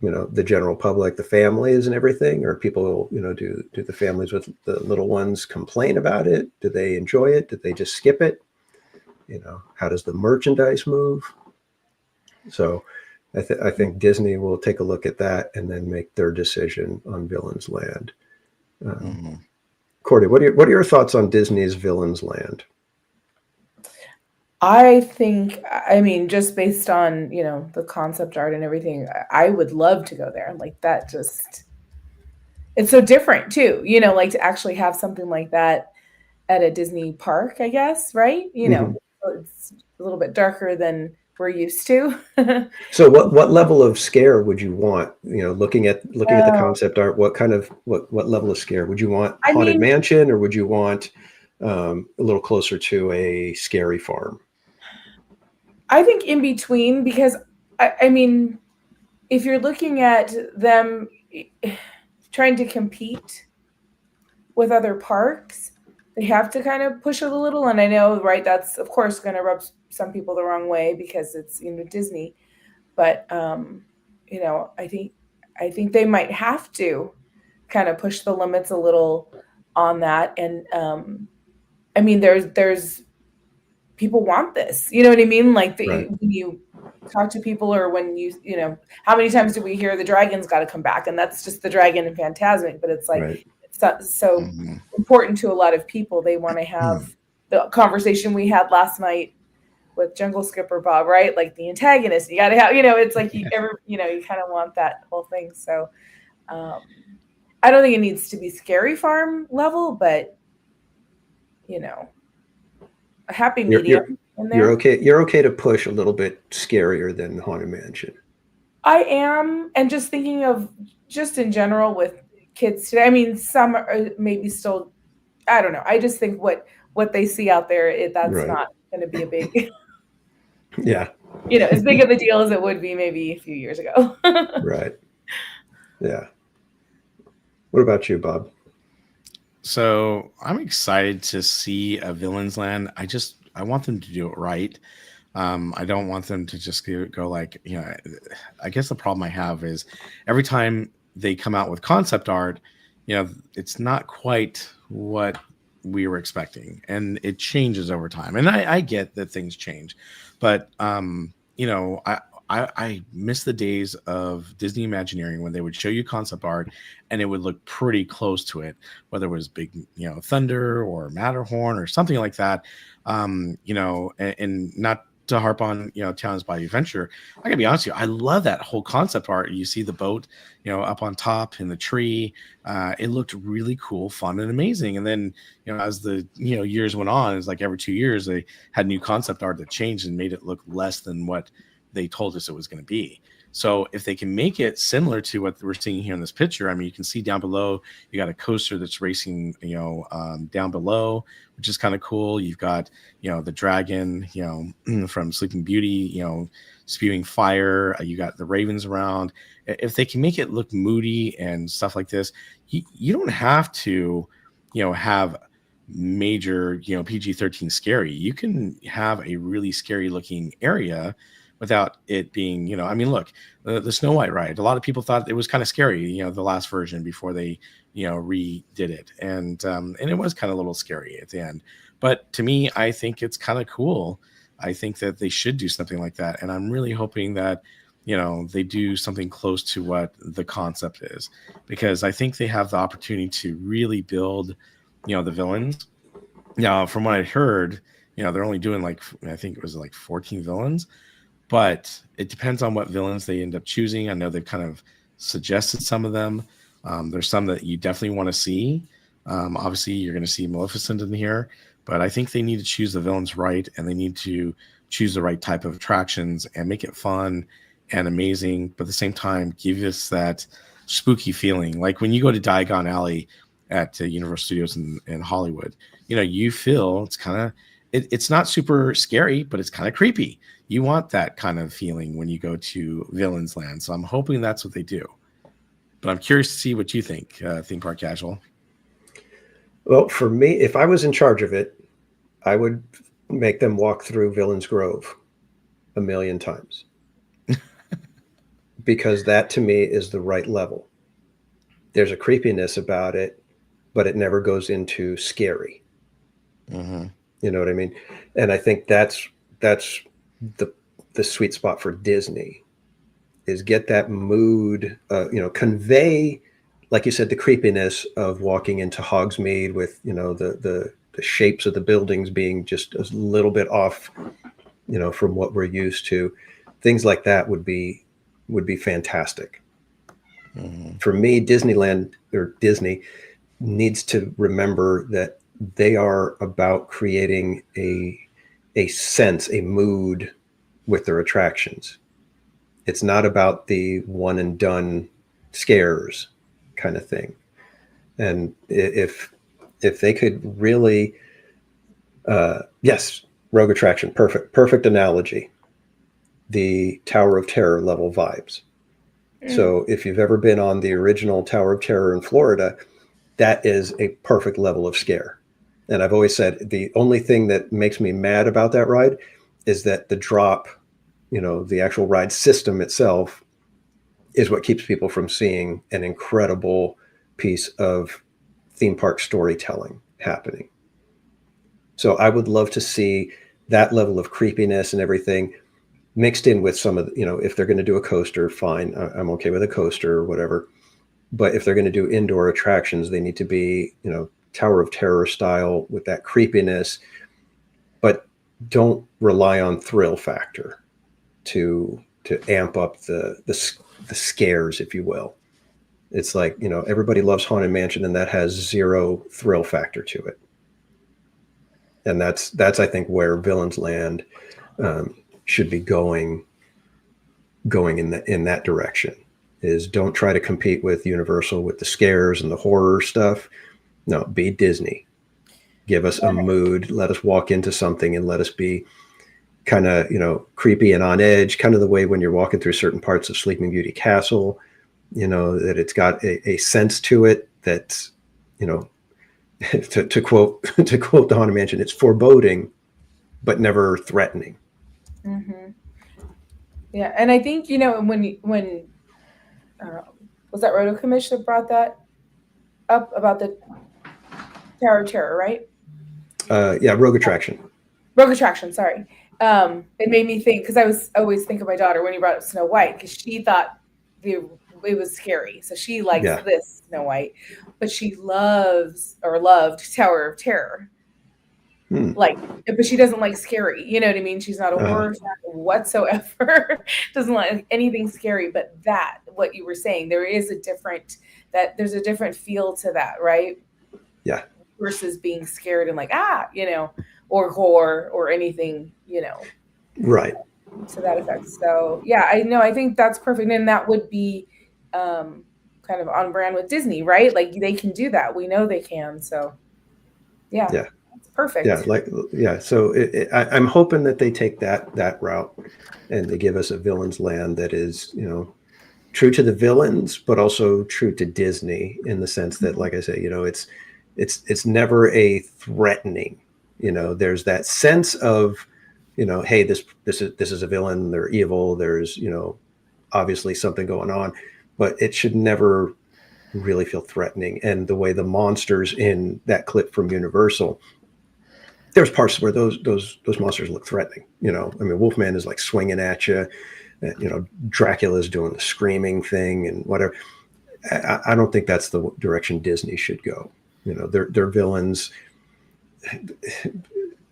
the general public, the families and everything, or people do the families with the little ones complain about it? Do they enjoy it? Do they just skip it? How does the merchandise move? So I think Disney will take a look at that and then make their decision on Villains Land. Cordy, what are your thoughts on Disney's Villains Land? I think, just based on, the concept art and everything, I would love to go there. Like that it's so different too, like to actually have something like that at a Disney park, I guess, right? It's a little bit darker than we're used to. So what level of scare would you want? Looking at the concept art, what level of scare would you want? Haunted Mansion, or would you want a little closer to a Scary Farm? I think in between, because if you're looking at them trying to compete with other parks, they have to kind of push it a little. And I know, right, that's of course going to rub some people the wrong way because it's Disney. but you know, I think they might have to kind of push the limits a little on that. And I mean, there's people want this, you know what I mean? Like when you talk to people, or when you know, how many times do we hear the dragon's got to come back? And that's just the dragon and Phantasmic, but it's like, it's so important to a lot of people. They want to have the conversation we had last night with Jungle Skipper Bob, right? Like the antagonist, you got to have, you know, it's like you kind of want that whole thing. So I don't think it needs to be Scary Farm level, but you know, a happy medium in there. You're okay to push a little bit scarier than Haunted Mansion. I am, and just thinking of just in general with kids today. I mean, some are maybe still. I don't know. I just think what they see out there, that's not going to be a big. Yeah. You know, as big of a deal as it would be maybe a few years ago. Right. Yeah. What about you, Bob? So I'm excited to see a Villain's Land. I want them to do it right. I don't want them to just go like, you know, I guess the problem I have is every time they come out with concept art, you know, it's not quite what we were expecting, and it changes over time. And I get that things change, but you know, I miss the days of Disney Imagineering when they would show you concept art and it would look pretty close to it, whether it was big, you know, Thunder or Matterhorn or something like that. You know, and not to harp on, you know, Towns by Adventure. I gotta be honest with you, I love that whole concept art. You see the boat, you know, up on top in the tree. It looked really cool, fun, and amazing. And then, you know, as the, you know, years went on, it's like every 2 years they had new concept art that changed and made it look less than what they told us it was going to be. So if they can make it similar to what we're seeing here in this picture, I mean, you can see down below, you got a coaster that's racing, you know, down below, which is kind of cool. You've got, you know, the dragon, you know, from Sleeping Beauty, you know, spewing fire. You got the ravens around. If they can make it look moody and stuff like this, you don't have to, you know, have major, you know, PG-13 scary. You can have a really scary looking area without it being, you know, I mean, look, the Snow White ride, a lot of people thought it was kind of scary, you know, the last version before they, you know, redid it. And it was kind of a little scary at the end. But to me, I think it's kind of cool. I think that they should do something like that. And I'm really hoping that, you know, they do something close to what the concept is, because I think they have the opportunity to really build, you know, the villains. Now, from what I heard, you know, they're only doing like, I think it was like 14 villains. But it depends on what villains they end up choosing. I know they've kind of suggested some of them. There's some that you definitely want to see. Obviously, you're going to see Maleficent in here, but I think they need to choose the villains right, and they need to choose the right type of attractions and make it fun and amazing, but at the same time, give us that spooky feeling. Like when you go to Diagon Alley at Universal Studios in Hollywood, you know, you feel it's kind of, it's not super scary, but it's kind of creepy. You want that kind of feeling when you go to Villains Land. So I'm hoping that's what they do. But I'm curious to see what you think, Theme Park Casual. Well, for me, if I was in charge of it, I would make them walk through Villains Grove 1,000,000 times. Because that to me is the right level. There's a creepiness about it, but it never goes into scary. Mm-hmm. You know what I mean? And I think that's the sweet spot for Disney, is get that mood, you know, convey, like you said, the creepiness of walking into Hogsmeade with, you know, the shapes of the buildings being just a little bit off, you know, from what we're used to. Things like that would be fantastic. Mm-hmm. For me, Disneyland, or Disney, needs to remember that they are about creating a sense, a mood with their attractions. It's not about the one and done scares kind of thing. And if they could really, yes, Rogue Attraction, perfect analogy. The Tower of Terror level vibes. So if you've ever been on the original Tower of Terror in Florida, that is a perfect level of scare. And I've always said the only thing that makes me mad about that ride is that the drop, the actual ride system itself is what keeps people from seeing an incredible piece of theme park storytelling happening. So I would love to see that level of creepiness and everything mixed in with some of the, if they're going to do a coaster, fine, I'm okay with a coaster or whatever. But if they're going to do indoor attractions, they need to be, Tower of Terror style with that creepiness, but don't rely on thrill factor to amp up the scares, if you will. It's like, everybody loves Haunted Mansion, and that has zero thrill factor to it. And that's I think where Villains Land should be going in that direction. Is don't try to compete with Universal with the scares and the horror stuff. No, be Disney. Give us a mood. Let us walk into something and let us be kind of, creepy and on edge, kind of the way when you're walking through certain parts of Sleeping Beauty Castle, that it's got a sense to it that's, to quote the Haunted Mansion, it's foreboding, but never threatening. Mm-hmm. Yeah, and I think when was that Roto Commish that brought that up about the Tower of Terror, right? Rogue Attraction. Rogue Attraction, sorry. It made me think, because I always think of my daughter when you brought up Snow White, because she thought it was scary. So she likes this Snow White, but she loved Tower of Terror. But she doesn't like scary. You know what I mean? She's not a horror fan whatsoever. Doesn't like anything scary. But what you were saying, there's a different feel to that, right? Yeah. Versus being scared and or horror or anything, Right. To that effect. So yeah, I think that's perfect. And that would be kind of on brand with Disney, right? Like they can do that. We know they can. So yeah. It's perfect. Yeah. So I'm hoping that they take that route and they give us a Villains Land that is, true to the villains, but also true to Disney in the sense that, like I say, it's never a threatening, there's that sense of, hey, this is a villain, they're evil, there's, obviously something going on, but it should never really feel threatening. And the way the monsters in that clip from Universal, there's parts where those monsters look threatening. Wolfman is like swinging at you, Dracula's doing the screaming thing and whatever. I don't think that's the direction Disney should go. Their villains,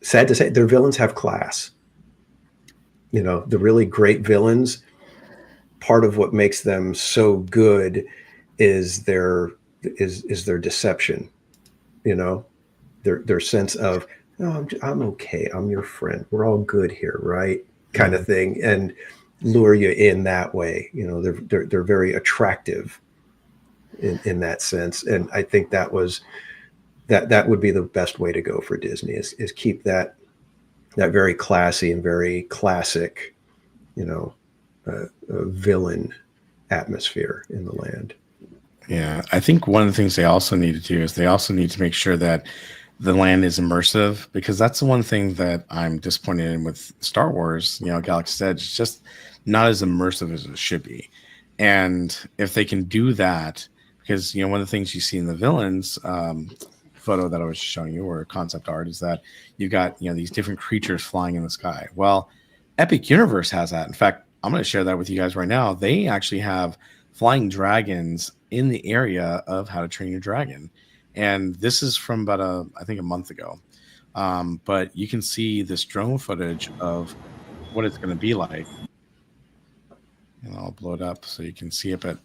sad to say, their villains have class. The really great villains, part of what makes them so good is their deception. Their sense of, no, I'm okay, I'm your friend, we're all good here, right? Kind of thing, and lure you in that way. They're very attractive in that sense, and I think that would be the best way to go for Disney is keep that very classy and very classic, villain atmosphere in the land. Yeah, I think one of the things they also need to do is they also need to make sure that the land is immersive, because that's the one thing that I'm disappointed in with Star Wars, Galaxy's Edge. It's just not as immersive as it should be. And if they can do that, because, one of the things you see in the villains photo that I was showing you, or concept art, is that you've got, these different creatures flying in the sky. Well, Epic Universe has that. In fact, I'm going to share that with you guys right now. They actually have flying dragons in the area of How to Train Your Dragon. And this is from about I think a month ago. But you can see this drone footage of what it's going to be like. And I'll blow it up so you can see it. But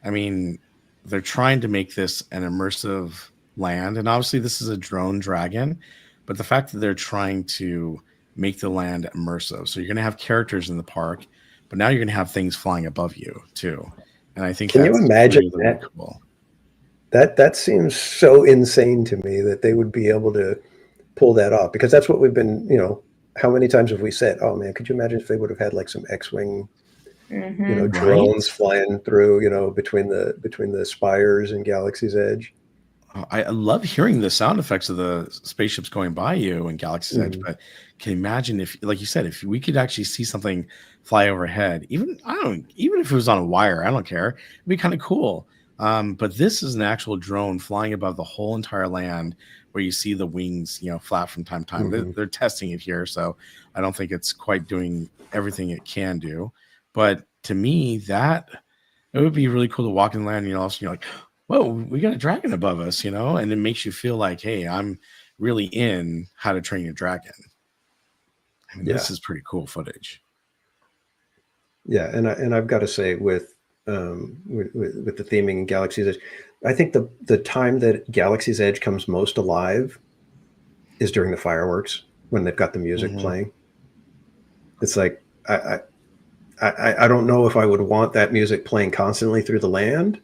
I mean, they're trying to make this an immersive land. And obviously this is a drone dragon, but the fact that they're trying to make the land immersive. So you're going to have characters in the park, but now you're going to have things flying above you too. And I think can you imagine really cool. That seems so insane to me that they would be able to pull that off, because that's what we've been, how many times have we said, oh man, could you imagine if they would have had like some X-Wing, drones flying through, between the spires and Galaxy's Edge? I love hearing the sound effects of the spaceships going by you in Galaxy's Edge, but can you imagine if, like you said, if we could actually see something fly overhead, even if it was on a wire, I don't care. It'd be kind of cool. But this is an actual drone flying above the whole entire land, where you see the wings, flap from time to time. They're testing it here, so I don't think it's quite doing everything it can do. But to me, it would be really cool to walk in land, also you're like, whoa, we got a dragon above us, and it makes you feel like, hey, I'm really in How to Train Your Dragon. I mean, this is pretty cool footage. Yeah, and I've got to say with the theming in Galaxy's Edge, I think the time that Galaxy's Edge comes most alive is during the fireworks, when they've got the music playing. It's like I don't know if I would want that music playing constantly through the land,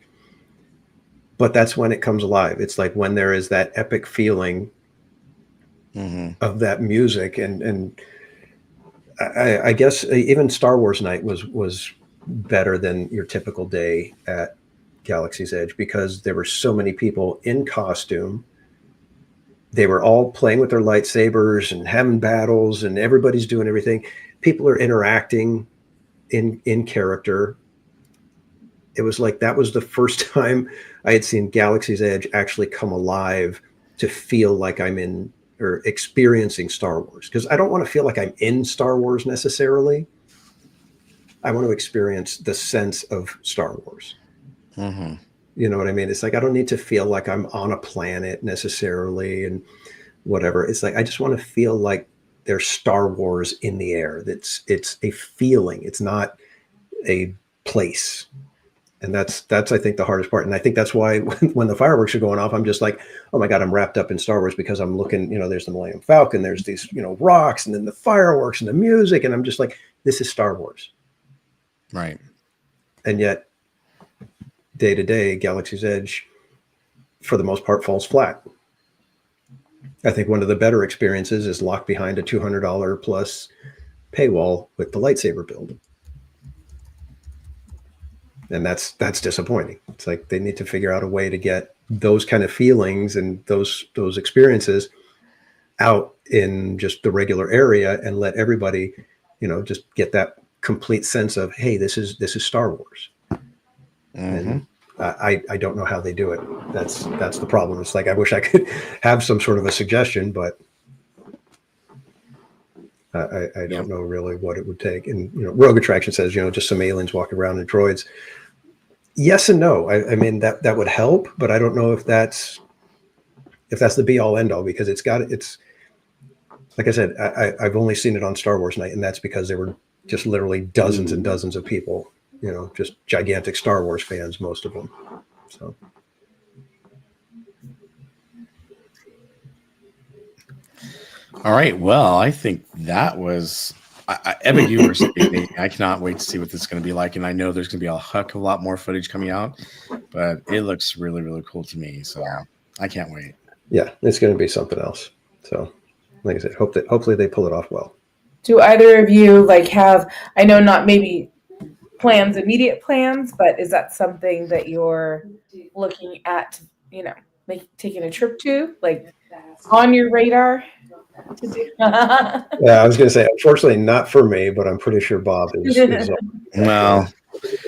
but that's when it comes alive. It's like when there is that epic feeling of that music, and I guess even Star Wars night was better than your typical day at Galaxy's Edge, because there were so many people in costume. They were all playing with their lightsabers and having battles, and everybody's doing everything. People are interacting in character. It was like that was the first time I had seen Galaxy's Edge actually come alive to feel like I'm in or experiencing Star Wars. Because I don't want to feel like I'm in Star Wars necessarily. I want to experience the sense of Star Wars. You know what I mean? It's like I don't need to feel like I'm on a planet necessarily and whatever. It's like I just want to feel like there's Star Wars in the air. It's a feeling. It's not a place. And that's I think the hardest part. And I think that's why when the fireworks are going off, I'm just like, oh my God, I'm wrapped up in Star Wars, because I'm looking, there's the Millennium Falcon, there's these, rocks, and then the fireworks and the music. And I'm just like, this is Star Wars. Right. And yet day to day, Galaxy's Edge, for the most part, falls flat. I think one of the better experiences is locked behind a $200 plus paywall with the lightsaber build. And that's disappointing. It's like they need to figure out a way to get those kind of feelings and those experiences out in just the regular area and let everybody, just get that complete sense of, hey, this is Star Wars. And I don't know how they do it. That's the problem. It's like I wish I could have some sort of a suggestion, but I don't know really what it would take. And Rogue Attraction says, just some aliens walking around in droids. Yes and no. I mean that would help, but I don't know if that's the be all end all, because it's like I said, I've only seen it on Star Wars night, and that's because there were just literally dozens and dozens of people, just gigantic Star Wars fans, most of them. So. All right. Well, I think that was Evan, you were speaking. I cannot wait to see what this is going to be like. And I know there's going to be a heck of a lot more footage coming out, but it looks really, really cool to me. So I can't wait. Yeah, it's going to be something else. So like I said, hopefully they pull it off well. Do either of you have, I know not maybe immediate plans, but is that something that you're looking at, taking a trip to, on your radar to do? Yeah, I was going to say, unfortunately not for me, but I'm pretty sure Bob is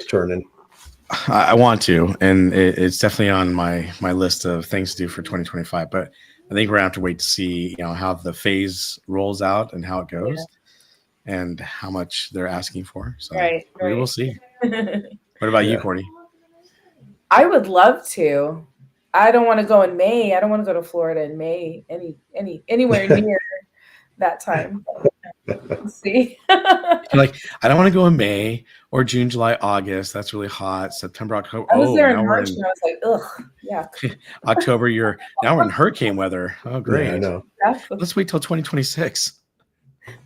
turning. I want to, and it's definitely on my list of things to do for 2025, but I think we're going to have to wait to see, how the phase rolls out and how it goes. And how much they're asking for. So we will see. What about you, Cordy? I would love to. I don't want to go in May. I don't want to go to Florida in May. Anywhere near that time. Let's see. I don't want to go in May or June, July, August. That's really hot. September, October. I was there in March and I was like, ugh, yeah. October, now we're in hurricane weather. Oh, great. Yeah, I know. Let's wait till 2026.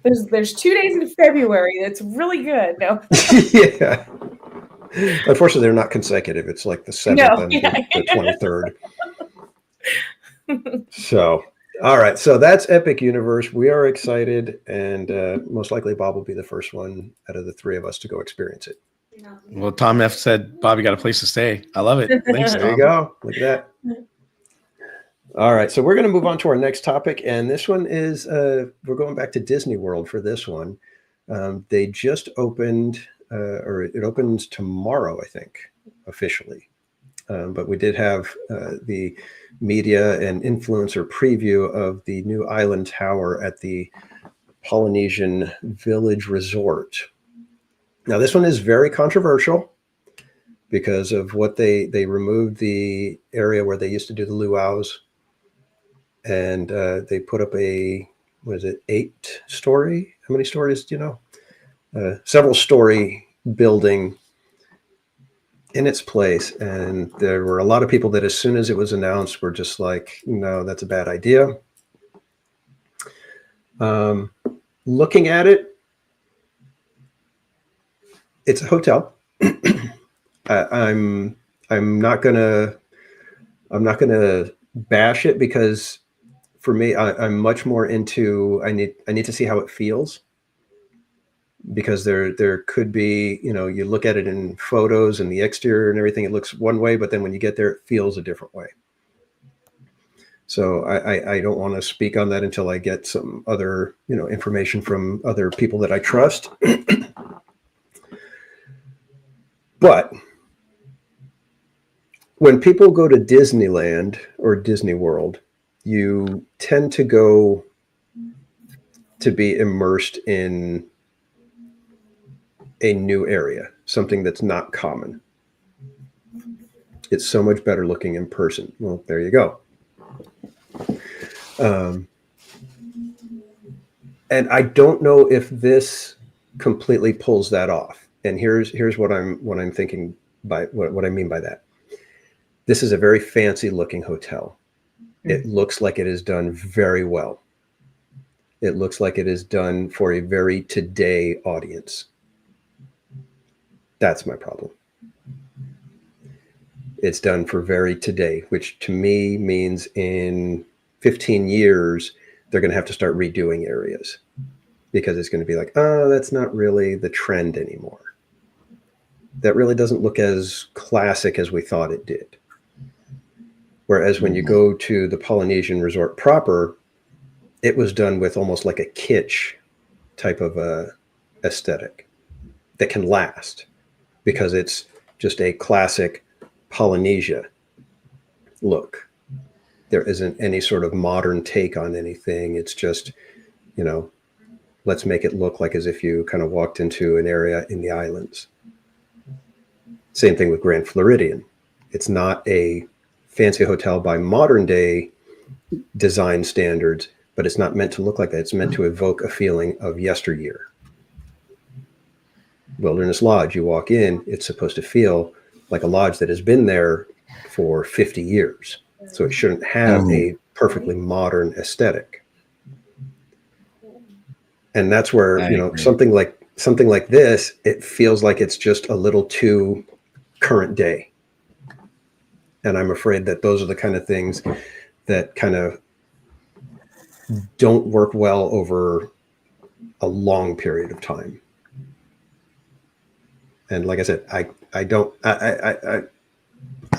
There's 2 days in February that's really good. No. Yeah. Unfortunately, they're not consecutive. It's like the 7th and the 23rd. So, all right. So that's Epic Universe. We are excited, and most likely Bob will be the first one out of the three of us to go experience it. Well, Tom F said, Bob, you got a place to stay. I love it. Thanks, There you go. Look at that. All right, so we're going to move on to our next topic, and this one is we're going back to Disney World for this one. They just opened, or it opens tomorrow, I think, officially. But we did have the media and influencer preview of the new island tower at the Polynesian Village Resort. Now, this one is very controversial because of what they removed the area where they used to do the luau's, and they put up a, what is it, 8-story? How many stories do you know? Several story building in its place. And there were a lot of people that as soon as it was announced were just like, no, that's a bad idea. Looking at it, it's a hotel. I'm not gonna bash it because for me, I'm much more into, I need to see how it feels, because there could be, you look at it in photos and the exterior and everything, it looks one way, but then when you get there, it feels a different way. So I don't want to speak on that until I get some other, information from other people that I trust. But when people go to Disneyland or Disney World, you tend to go to be immersed in a new area, something that's not common. It's so much better looking in person. Well, there you go. And I don't know if this completely pulls that off. And here's what I'm thinking by what I mean by that. This is a very fancy looking hotel. It looks like it is done very well. It looks like it is done for a very today audience. That's my problem. It's done for very today, which to me means in 15 years, they're going to have to start redoing areas, because it's going to be like, oh, that's not really the trend anymore. That really doesn't look as classic as we thought it did. Whereas when you go to the Polynesian Resort proper, it was done with almost like a kitsch type of a aesthetic that can last, because it's just a classic Polynesia look. There isn't any sort of modern take on anything. It's just, let's make it look like as if you kind of walked into an area in the islands. Same thing with Grand Floridian. It's not a fancy hotel by modern day design standards, but it's not meant to look like that. It's meant to evoke a feeling of yesteryear. Wilderness Lodge, you walk in, it's supposed to feel like a lodge that has been there for 50 years. So it shouldn't have a perfectly modern aesthetic. And that's where, something like this, it feels like it's just a little too current day. And I'm afraid that those are the kind of things that kind of don't work well over a long period of time. And like I said, I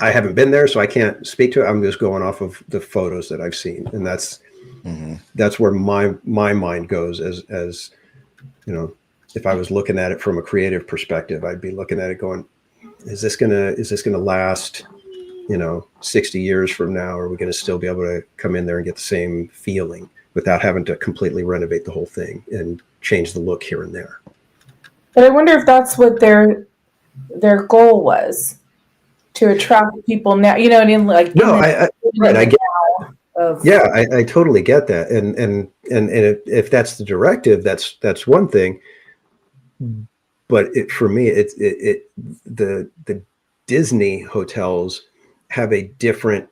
haven't been there, so I can't speak to it. I'm just going off of the photos that I've seen. And that's where my mind goes as if I was looking at it from a creative perspective, I'd be looking at it going, is this gonna last, 60 years from now? Are we going to still be able to come in there and get the same feeling without having to completely renovate the whole thing and change the look here and there? But I wonder if that's what their goal was, to attract people now. I totally get that, and if that's the directive, that's one thing. But for me, the Disney hotels have a different.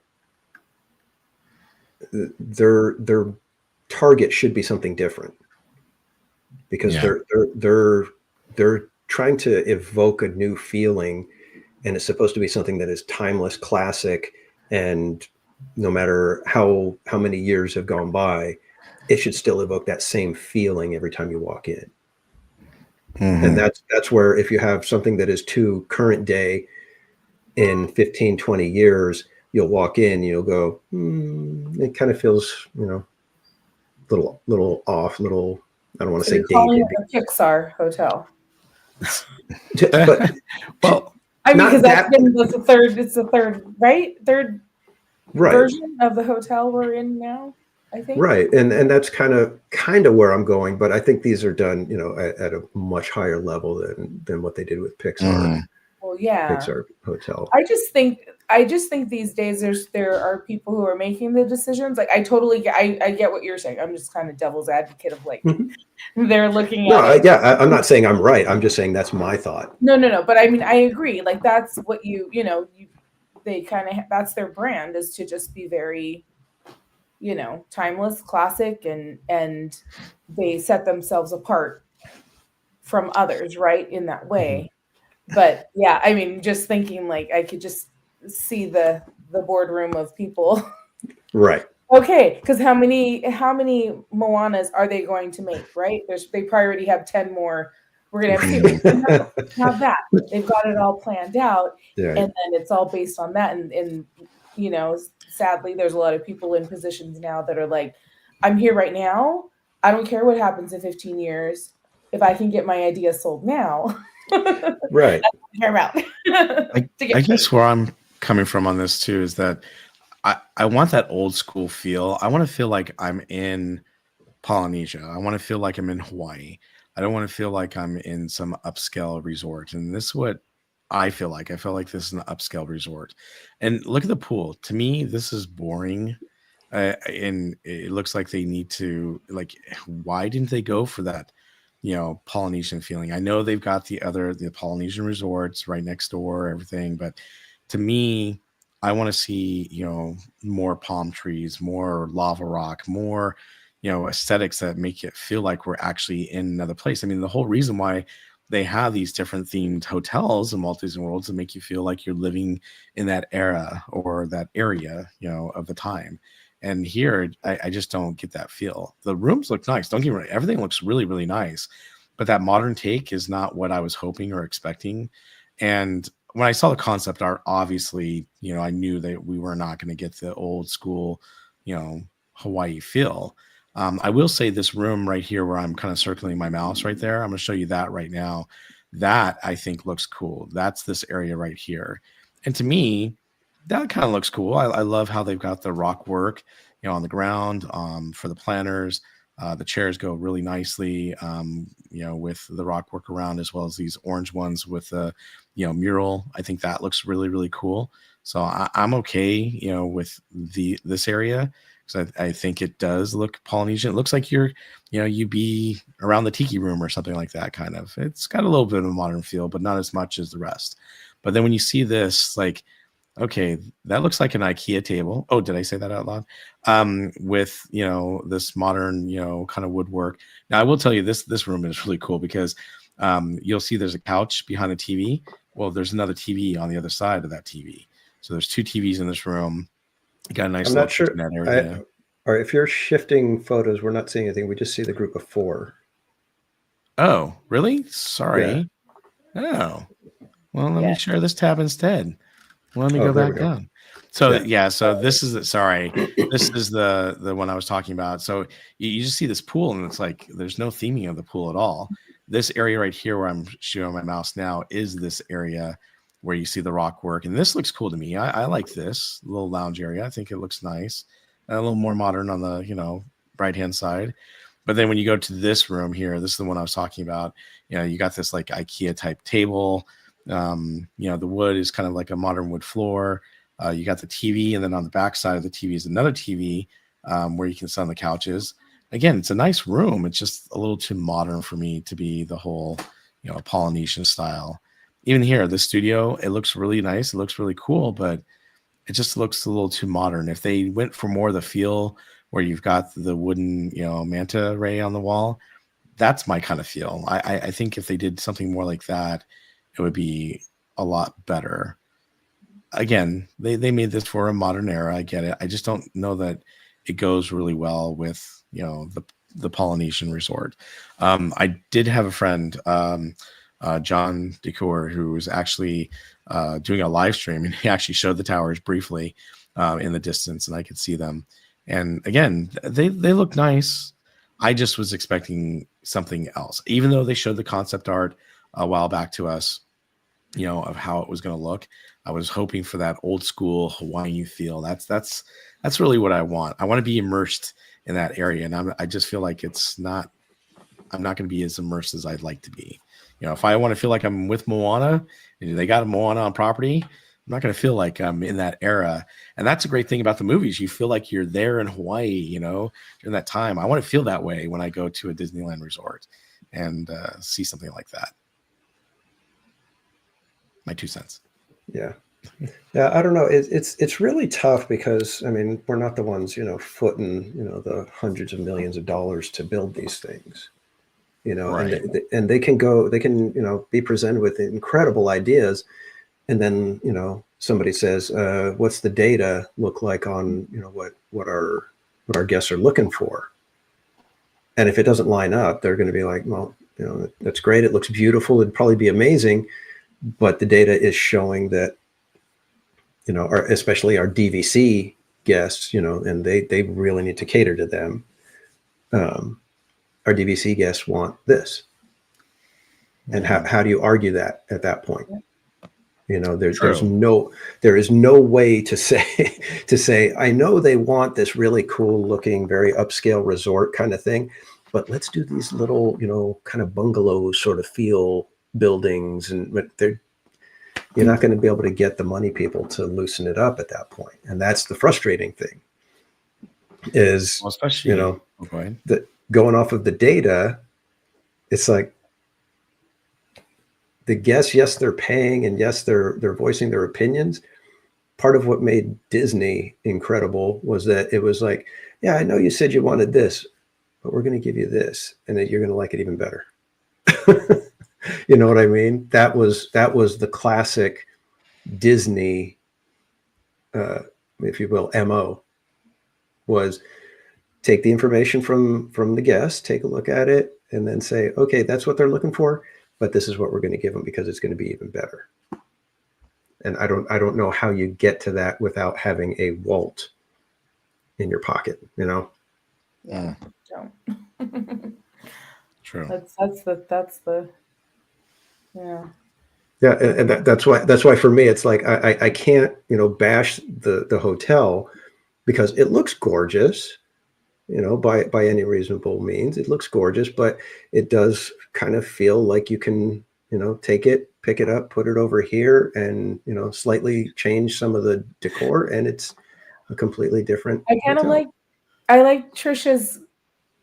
Their target should be something different, because they're trying to evoke a new feeling, and it's supposed to be something that is timeless, classic, and no matter how many years have gone by, it should still evoke that same feeling every time you walk in. And that's where, if you have something that is too current day in 15, 20 years, you'll walk in, you'll go, it kind of feels, little off, little, I don't want to So say you're calling dated. it a Pixar hotel. But Well, I mean, not because that, it's the third, right? Third right. version of the hotel we're in now, I think. Right. And that's kind of where I'm going, but I think these are done, at a much higher level than what they did with Pixar. Well, yeah. Pixar Hotel. I just think these days there are people who are making the decisions. Like I get what you're saying. I'm just kind of devil's advocate of like they're looking at it. I'm not saying I'm right. I'm just saying that's my thought. No. But I mean, I agree. Like that's what they kind of that's their brand, is to just be very, timeless, classic, and they set themselves apart from others, right, in that way. But yeah, I mean, just thinking like I could just see the boardroom of people. Right. Okay, because how many Moanas are they going to make? Right? They probably already have 10 more. We're gonna have 2. Have that. They've got it all planned out, Yeah. and then it's all based on that. And sadly, there's a lot of people in positions now that are like, I'm here right now. I don't care what happens in 15 years. If I can get my idea sold now. Right. Care about. I guess where I'm coming from on this too is that I want that old school feel. I want to feel like I'm in Polynesia. I want to feel like I'm in Hawaii. I don't want to feel like I'm in some upscale resort. And this is what I feel like. I feel like this is an upscale resort. And look at the pool. To me, this is boring. And it looks like they need to, like, why didn't they go for that? Polynesian feeling. I know they've got the Polynesian resorts right next door, everything, but to me, I want to see, more palm trees, more lava rock, more, aesthetics that make it feel like we're actually in another place. I mean, the whole reason why they have these different themed hotels in Walt Disney World is to make you feel like you're living in that era or that area, of the time. And here, I just don't get that feel. The rooms look nice. Don't get me wrong. Everything looks really, really nice. But that modern take is not what I was hoping or expecting. And when I saw the concept art, obviously, I knew that we were not going to get the old school, Hawaii feel. I will say this room right here where I'm kind of circling my mouse right there. I'm going to show you that right now. That I think looks cool. That's this area right here. And to me, that kind of looks cool. I love how they've got the rock work, on the ground for the planters. The chairs go really nicely, with the rock work around, as well as these orange ones with the, mural. I think that looks really, really cool. So I'm okay, with this area, because I think it does look Polynesian. It looks like you'd be around the tiki room or something like that. Kind of. It's got a little bit of a modern feel, but not as much as the rest. But then when you see this, like, okay, that looks like an IKEA table. Oh, did I say that out loud? With, this modern, kind of woodwork. Now, I will tell you this room is really cool because you'll see there's a couch behind the TV. Well, there's another TV on the other side of that TV. So there's 2 TVs in this room. You got a nice little kitchenette area. All right, if you're shifting photos, we're not seeing anything. We just see the group of 4. Oh, really? Sorry. Yeah. Oh, well, let me share this tab instead. Let me go back down. So so this is this is the one I was talking about. So you just see this pool, and it's like there's no theming of the pool at all. This area right here where I'm showing my mouse now is this area where you see the rock work, and this looks cool to me. I like this little lounge area. I think it looks nice, a little more modern on the right hand side. But then when you go to this room here, this is the one I was talking about. You got this like IKEA type table. The wood is kind of like a modern wood floor. You got the TV, and then on the back side of the TV is another TV where you can sit on the couches. Again, it's a nice room. It's just a little too modern for me to be the whole, Polynesian style. Even here, the studio, it looks really nice. It looks really cool, but it just looks a little too modern. If they went for more of the feel where you've got the wooden, manta ray on the wall, that's my kind of feel. I think if they did something more like that, it would be a lot better. Again, they made this for a modern era. I get it. I just don't know that it goes really well with, the Polynesian resort. I did have a friend, John DeCour, who was actually doing a live stream, and he actually showed the towers briefly. in the distance, and I could see them. And again, they look nice. I just was expecting something else, even though they showed the concept art a while back to us, of how it was going to look. I was hoping for that old school Hawaiian feel. That's really what I want. I want to be immersed in that area, and I just feel like I'm not going to be as immersed as I'd like to be. If I want to feel like I'm with Moana, and they got a Moana on property, I'm not going to feel like I'm in that era. And that's a great thing about the movies. You feel like you're there in Hawaii, during that time. I want to feel that way when I go to a Disneyland resort and see something like that. My 2 cents. Yeah. Yeah. I don't know. It's really tough because, we're not the ones, footing, the hundreds of millions of dollars to build these things, Right. and they can, be presented with incredible ideas. And then, somebody says, what's the data look like on, what our guests are looking for? And if it doesn't line up, they're going to be like, well, that's great. It looks beautiful. It'd probably be amazing. But the data is showing that, especially our DVC guests, and they really need to cater to them. Our DVC guests want this. And how do you argue that at that point? There is no way to say, I know they want this really cool looking, very upscale resort kind of thing, but let's do these little, kind of bungalow sort of feel buildings, and you're not going to be able to get the money people to loosen it up at that point. And that's the frustrating thing is, especially, that going off of the data, it's like, the guests, yes, they're paying, and yes, they're voicing their opinions. Part of what made Disney incredible was that it was like, yeah, I know you said you wanted this, but we're going to give you this, and that you're going to like it even better. You know what I mean? That was the classic Disney, if you will, MO, was take the information from the guests, take a look at it, and then say, okay, that's what they're looking for, but this is what we're going to give them because it's going to be even better. And I don't know how you get to that without having a Walt in your pocket, Yeah. True. That's the yeah. Yeah, and that's why for me it's like I can't bash the hotel because it looks gorgeous, by any reasonable means. It looks gorgeous, but it does kind of feel like you can take it, pick it up, put it over here, and slightly change some of the decor, and it's a completely different. I like Trisha's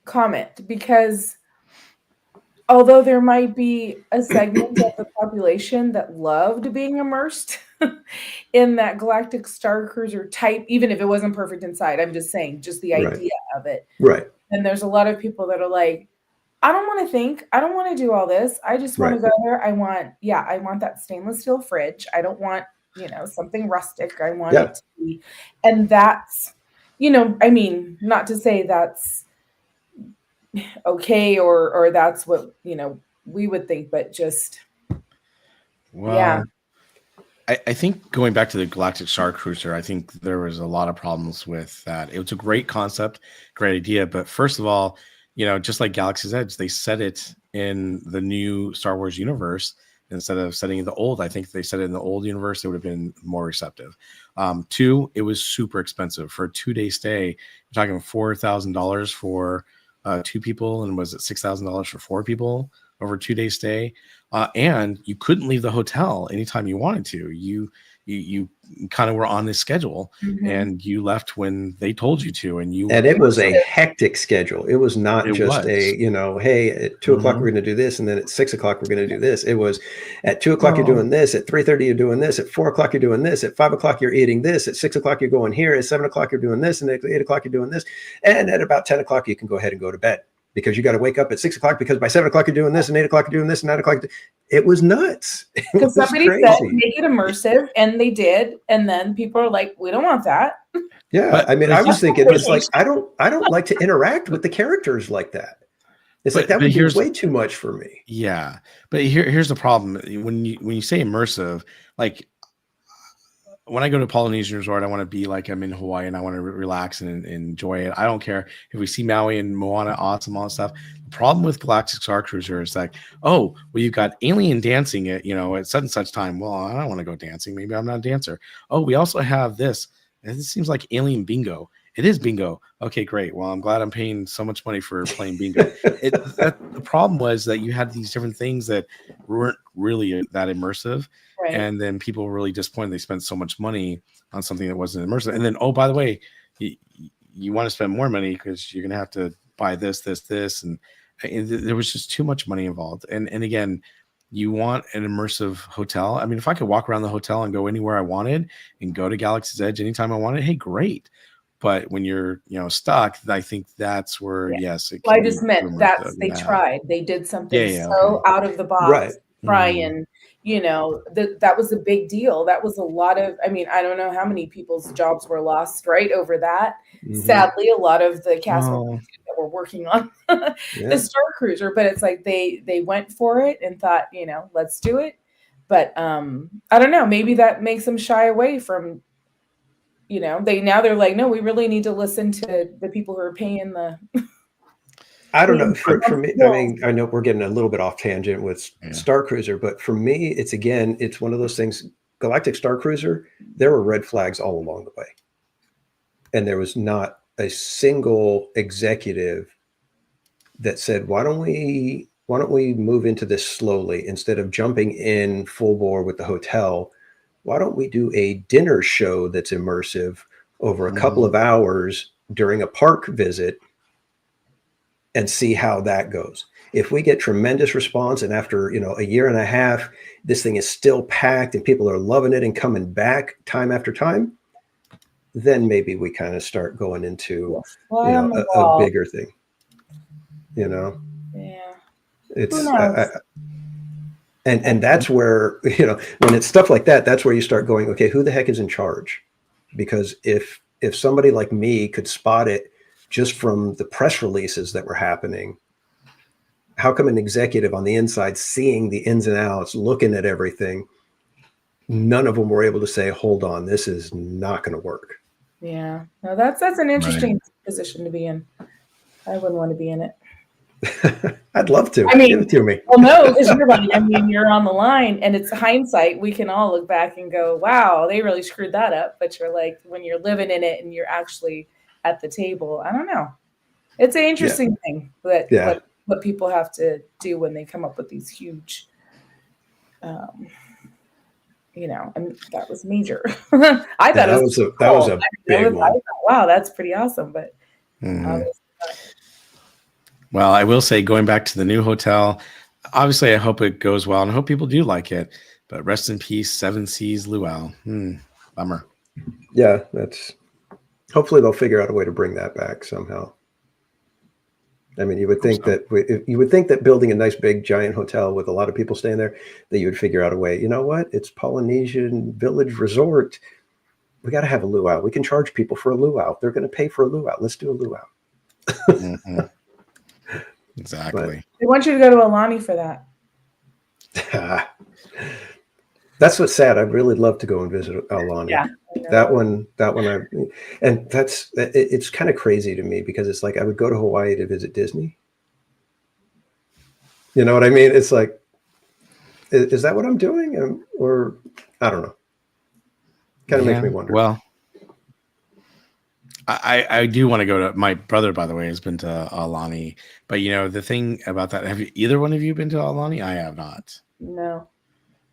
comment because although there might be a segment of the population that loved being immersed in that Galactic Star Cruiser type, even if it wasn't perfect inside, I'm just saying, just the idea of it. Right. And there's a lot of people that are like, I don't want to think. I don't want to do all this. I just want to go there. I want that stainless steel fridge. I don't want, something rustic. I want it to be. And that's, not to say that's okay or that's what we would think, but just I think going back to the Galactic Star Cruiser, I think there was a lot of problems with that. It was a great concept, great idea, but first of all, just like Galaxy's Edge, they set it in the new Star Wars universe instead of setting in the old. I think if they set it in the old universe, it would have been more receptive. 2, it was super expensive for a 2-day stay. You're talking $4,000 for 2 people, and was it $6,000 for 4 people over a 2-day stay? And you couldn't leave the hotel anytime you wanted to. You kind of were on this schedule, and you left when they told you to, and it was a hectic schedule. It was not hey, at 2 o'clock we're going to do this, and then at 6 o'clock we're going to do this. It was at 2 o'clock you're doing this, at 3:30 you're doing this, at 4 o'clock you're doing this, at 5 o'clock you're eating this, at 6 o'clock you're going here, at 7 o'clock you're doing this, and at 8 o'clock you're doing this, and at about 10 o'clock you can go ahead and go to bed. Because you got to wake up at 6 o'clock because by 7 o'clock you're doing this, and 8 o'clock you're doing this, and 9 o'clock. It was nuts. Because somebody said make it immersive, and they did, and then people are like, "We don't want that." Yeah, but, I was thinking it's like I don't like to interact with the characters like that. It's like that would be way too much for me. Yeah, but here's the problem when you say immersive, like when I go to Polynesian Resort, I want to be like I'm in Hawaii and I want to relax and enjoy it. I don't care if we see Maui and Moana, awesome, all that stuff. The problem with Galactic Star Cruiser is like, oh, well, you've got alien dancing at, at such and such time. Well, I don't want to go dancing. Maybe I'm not a dancer. Oh, we also have this. And it seems like alien bingo. It is bingo. Okay, great. Well, I'm glad I'm paying so much money for playing bingo. The problem was that you had these different things that weren't really that immersive. Right. And then people were really disappointed they spent so much money on something that wasn't immersive. And then, oh, by the way, you want to spend more money because you're going to have to buy this. And there was just too much money involved. And again, you want an immersive hotel. I mean, if I could walk around the hotel and go anywhere I wanted and go to Galaxy's Edge anytime I wanted, hey, great. But when you're, stuck, I think that's where, yes. Well, I just meant they tried. They did something out of the box. Right. Try and, that was a big deal. That was a lot of, I mean, I don't know how many people's jobs were lost right over that. Mm-hmm. Sadly, a lot of the cast members that were working on the Star Cruiser, but it's like they went for it and thought, let's do it. But I don't know, maybe that makes them shy away from, they're like, no, we really need to listen to the people who are paying the I don't know. For me, I mean, I know we're getting a little bit off tangent with Star Cruiser, but for me, it's one of those things. Galactic Star Cruiser, there were red flags all along the way. And there was not a single executive that said, why don't we move into this slowly instead of jumping in full bore with the hotel? Why don't we do a dinner show that's immersive over a couple of hours during a park visit and see how that goes? If we get tremendous response and after, a year and a half, this thing is still packed and people are loving it and coming back time after time, then maybe we kind of start going into a bigger thing, Yeah. It's and that's where, when it's stuff like that, that's where you start going, okay, who the heck is in charge? Because if somebody like me could spot it just from the press releases that were happening, how come an executive on the inside seeing the ins and outs, looking at everything, none of them were able to say, hold on, this is not going to work? Yeah, no, that's an interesting position to be in. I wouldn't want to be in it. I'd love to. I mean, give it to me. Well, no, because you're on the line, and it's hindsight. We can all look back and go, "Wow, they really screwed that up." But you're like, when you're living in it and you're actually at the table, I don't know. It's an interesting thing that what people have to do when they come up with these huge, and that was major. I thought it was that was a big one. I thought, wow, that's pretty awesome. But well, I will say, going back to the new hotel, obviously I hope it goes well and I hope people do like it. But rest in peace, Seven Seas Luau. Bummer. Yeah, hopefully they'll figure out a way to bring that back somehow. I mean, you would think that building a nice big giant hotel with a lot of people staying there, that you would figure out a way. You know what? It's Polynesian Village Resort. We got to have a luau. We can charge people for a luau. They're going to pay for a luau. Let's do a luau. Exactly. They want you to go to Alani for that. That's what's sad. I'd really love to go and visit Alani. Yeah, that one. And it's kind of crazy to me because it's like I would go to Hawaii to visit Disney. You know what I mean? It's like, is that what I'm doing? Or I don't know. Kind of makes me wonder. Well, I do want to go to, my brother, by the way, has been to Alani, but the thing about that, have either one of you been to Alani? I have not. No.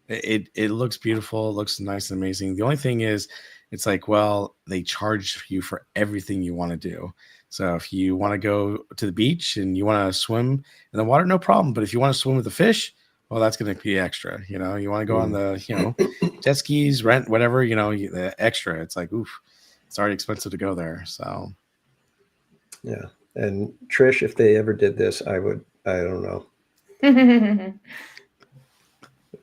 It looks beautiful. It looks nice and amazing. The only thing is, it's like, well, they charge you for everything you want to do. So if you want to go to the beach and you want to swim in the water, no problem. But if you want to swim with the fish, well, that's going to be extra. You want to go on the, jet skis, rent, whatever, the extra. It's like, oof. It's already expensive to go there. So, yeah. And Trish, if they ever did this, I don't know.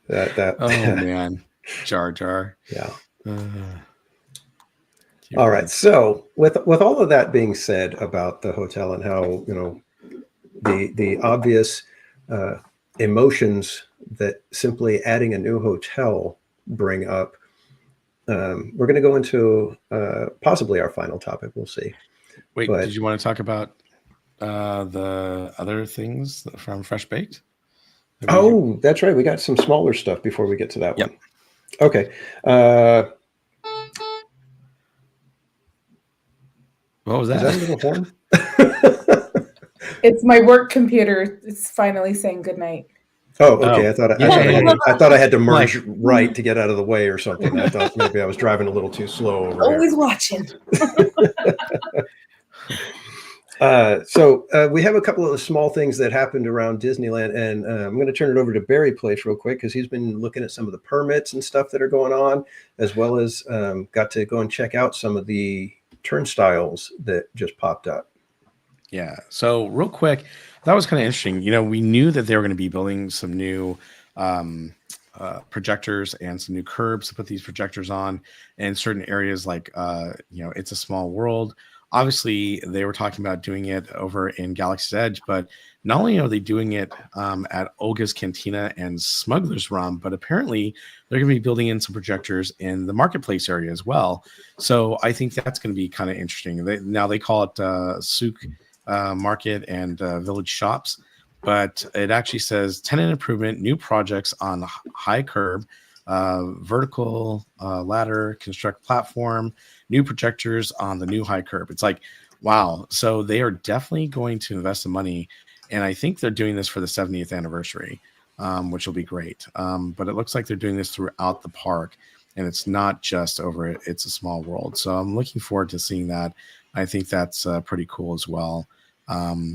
that. Oh man, Jar Jar. Yeah. All right. So with all of that being said about the hotel and how the obvious emotions that simply adding a new hotel bring up, we're going to go into possibly our final topic. We'll see. Wait, But- did you want to talk about the other things from Fresh Baked? Oh, that's right. We got some smaller stuff before we get to that Yep. one. Okay. What was Is that? that a little horn? It's my work computer. It's finally saying goodnight. Oh, okay. Oh. I thought Yeah. I thought I had to merge right to get out of the way or something. I thought maybe I was driving a little too slow over here. Always watching. So we have a couple of the small things that happened around Disneyland, and I'm going to turn it over to Barry Place real quick because he's been looking at some of the permits and stuff that are going on, as well as got to go and check out some of the turnstiles that just popped up. Yeah. So real quick, that was kind of interesting. You know, we knew that they were going to be building some new projectors and some new curbs to put these projectors on in certain areas like, It's a Small World. Obviously, they were talking about doing it over in Galaxy's Edge, but not only are they doing it at Olga's Cantina and Smuggler's Run, but apparently they're going to be building in some projectors in the marketplace area as well. So I think that's going to be kind of interesting. They call it Souk Market and Village Shops, but it actually says tenant improvement, new projects on high curb, vertical ladder, construct platform, new projectors on the new high curb. It's like, wow. So they are definitely going to invest the money. And I think they're doing this for the 70th anniversary, which will be great. But it looks like they're doing this throughout the park, and it's not just over it. It's a Small World. So I'm looking forward to seeing that. I think that's pretty cool as well.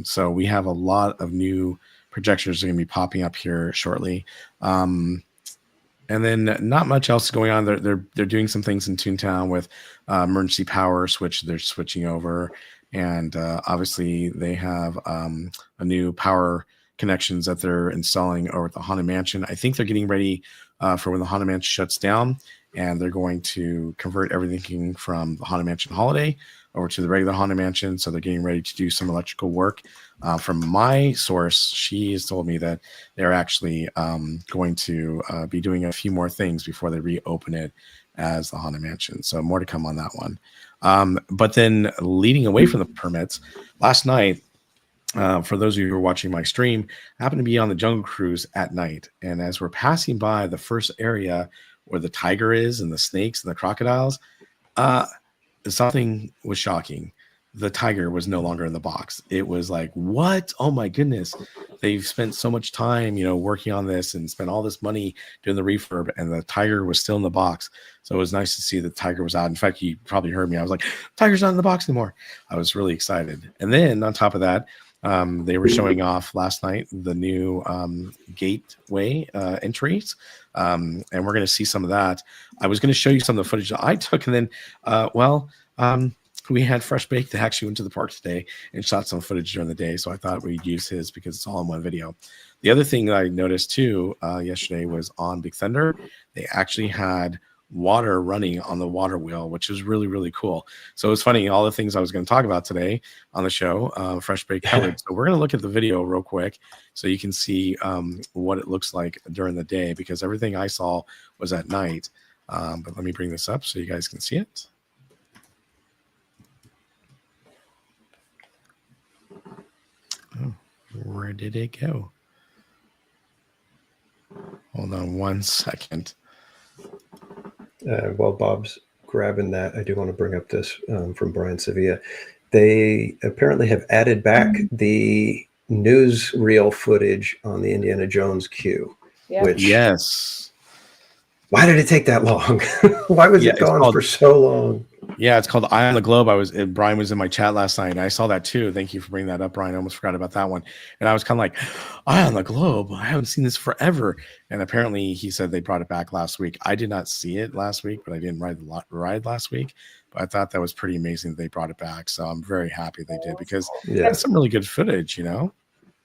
So we have a lot of new projectors that are going to be popping up here shortly. And then not much else going on. They're doing some things in Toontown with emergency power switch. They're switching over, and obviously they have a new power connections that they're installing over at the Haunted Mansion. I think they're getting ready for when the Haunted Mansion shuts down, and they're going to convert everything from the Haunted Mansion Holiday over to the regular Haunted Mansion. So they're getting ready to do some electrical work. From my source, she has told me that they're actually going to be doing a few more things before they reopen it as the Haunted Mansion. So more to come on that one. But then leading away from the permits, last night, for those of you who are watching my stream, I happened to be on the Jungle Cruise at night. And as we're passing by the first area where the tiger is and the snakes and the crocodiles, something was shocking. The tiger was no longer in the box. It was like, what? Oh my goodness. They've spent so much time, working on this and spent all this money doing the refurb, and the tiger was still in the box. So it was nice to see the tiger was out. In fact, you probably heard me. I was like, tiger's not in the box anymore. I was really excited. And then on top of that, they were showing off last night the new gateway entries, and we're going to see some of that. I was going to show you some of the footage that I took, and then, we had Fresh Bake that actually went to the park today and shot some footage during the day, so I thought we'd use his because it's all in one video. The other thing that I noticed too yesterday was on Big Thunder, they actually had water running on the water wheel, which is really, really cool. So it was funny, all the things I was going to talk about today on the show, Fresh Bake covered. So we're going to look at the video real quick so you can see what it looks like during the day, because everything I saw was at night. But let me bring this up so you guys can see it. Oh, where did it go? Hold on one second. While Bob's grabbing that, I do want to bring up this from Brian Sevilla. They apparently have added back the newsreel footage on the Indiana Jones queue. Yeah. Which, Yes. Why did it take that long? Why was it gone for so long? Yeah, it's called Eye on the Globe. Brian was in my chat last night, and I saw that too. Thank you for bringing that up, Brian. I almost forgot about that one. And I was kind of like, Eye on the Globe? I haven't seen this forever. And apparently he said they brought it back last week. I did not see it last week, but I didn't ride last week. But I thought that was pretty amazing that they brought it back. So I'm very happy they did, because that's some really good footage, Yeah,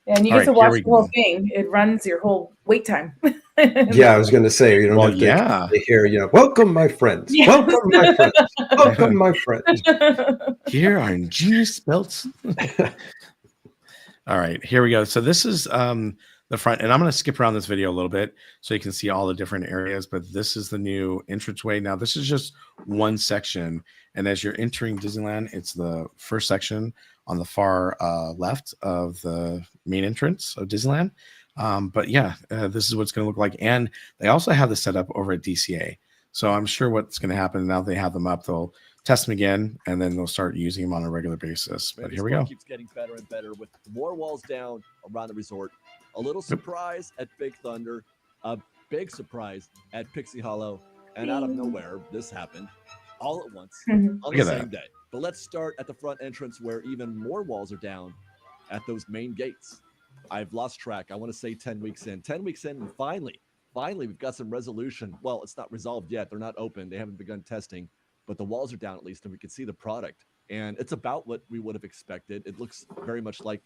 and you get to watch the whole thing. It runs your whole wait time. Yeah, I was going to say, you don't have to hear, welcome, my friends. Yeah. Welcome, my friends. Welcome, my friends. Here are ingenious belts. All right, here we go. So this is the front. And I'm going to skip around this video a little bit so you can see all the different areas. But this is the new entranceway. Now, this is just one section. And as you're entering Disneyland, it's the first section on the far left of the main entrance of Disneyland. But yeah, this is what it's going to look like. And they also have the setup over at DCA. So I'm sure what's going to happen now they have them up, they'll test them again, and then they'll start using them on a regular basis. But here we go. Keeps getting better and better with more walls down around the resort. A little surprise at Big Thunder, a big surprise at Pixie Hollow, and out of nowhere, this happened all at once on the same day. But let's start at the front entrance where even more walls are down at those main gates. I've lost track. I want to say 10 weeks in. 10 weeks in, and finally, we've got some resolution. Well, it's not resolved yet. They're not open. They haven't begun testing, but the walls are down at least, and we can see the product. And it's about what we would have expected. It looks very much like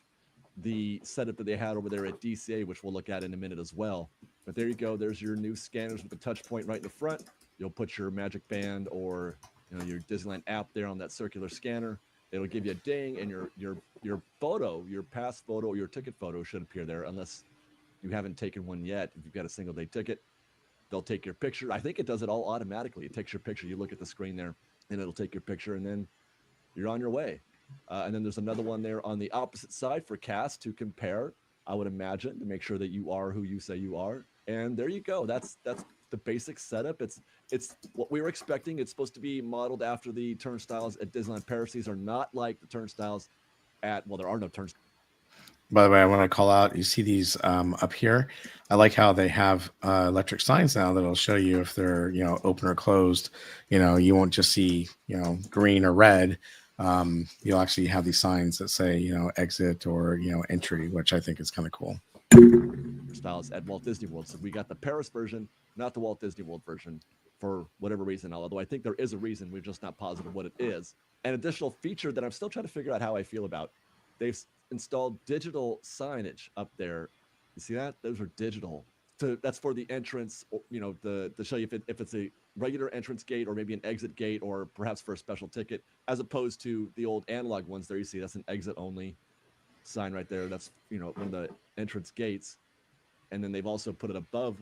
the setup that they had over there at DCA, which we'll look at in a minute as well. But there you go. There's your new scanners with the touch point right in the front. You'll put your Magic Band or your Disneyland app there on that circular scanner. It'll give you a ding, and your photo, your pass photo, or your ticket photo should appear there, unless you haven't taken one yet. If you've got a single day ticket, they'll take your picture. I think it does it all automatically. It takes your picture. You look at the screen there, and it'll take your picture, and then you're on your way. And then there's another one there on the opposite side for cast to compare, I would imagine, to make sure that you are who you say you are. And there you go. That's the basic setup. It's what we were expecting. It's supposed to be modeled after the turnstiles at Disneyland Paris. These are not like the turnstiles at, well, there are no turnstiles. By the way, I want to call out, you see these up here. I like how they have electric signs now that'll show you if they're, open or closed. You won't just see, green or red. You'll actually have these signs that say, exit or, entry, which I think is kind of cool. Styles at Walt Disney World. So we got the Paris version, not the Walt Disney World version, for whatever reason. Although I think there is a reason, we're just not positive what it is. An additional feature that I'm still trying to figure out how I feel about. They've installed digital signage up there. You see that? Those are digital. That's for the entrance, to show you if it's a regular entrance gate or maybe an exit gate or perhaps for a special ticket, as opposed to the old analog ones there. You see that's an exit only sign right there. That's, one of the entrance gates. And then they've also put it above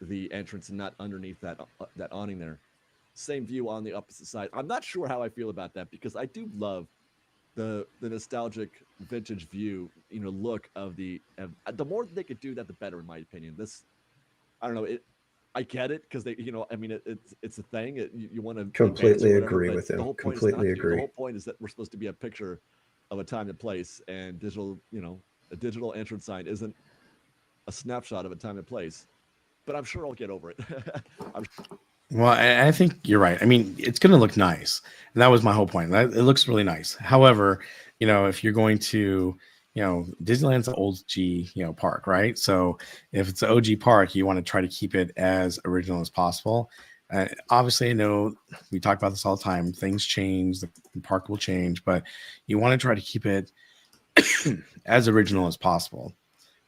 the entrance and not underneath that awning there. Same view on the opposite side. I'm not sure how I feel about that because I do love the nostalgic vintage view, look of the more they could do that, the better, in my opinion. This, I don't know, I get it because they, it's a thing. You want to completely agree with him. Completely agree. The whole point is that we're supposed to be a picture of a time and place, and digital, a digital entrance sign isn't a snapshot of a time and place. But I'm sure I'll get over it. Well, I think you're right. I mean, it's going to look nice. And that was my whole point. It looks really nice. However, if you're going to, Disneyland's an old G, park, right? So if it's an OG park, you want to try to keep it as original as possible. Obviously, I know we talk about this all the time. Things change, the park will change, but you want to try to keep it as original as possible.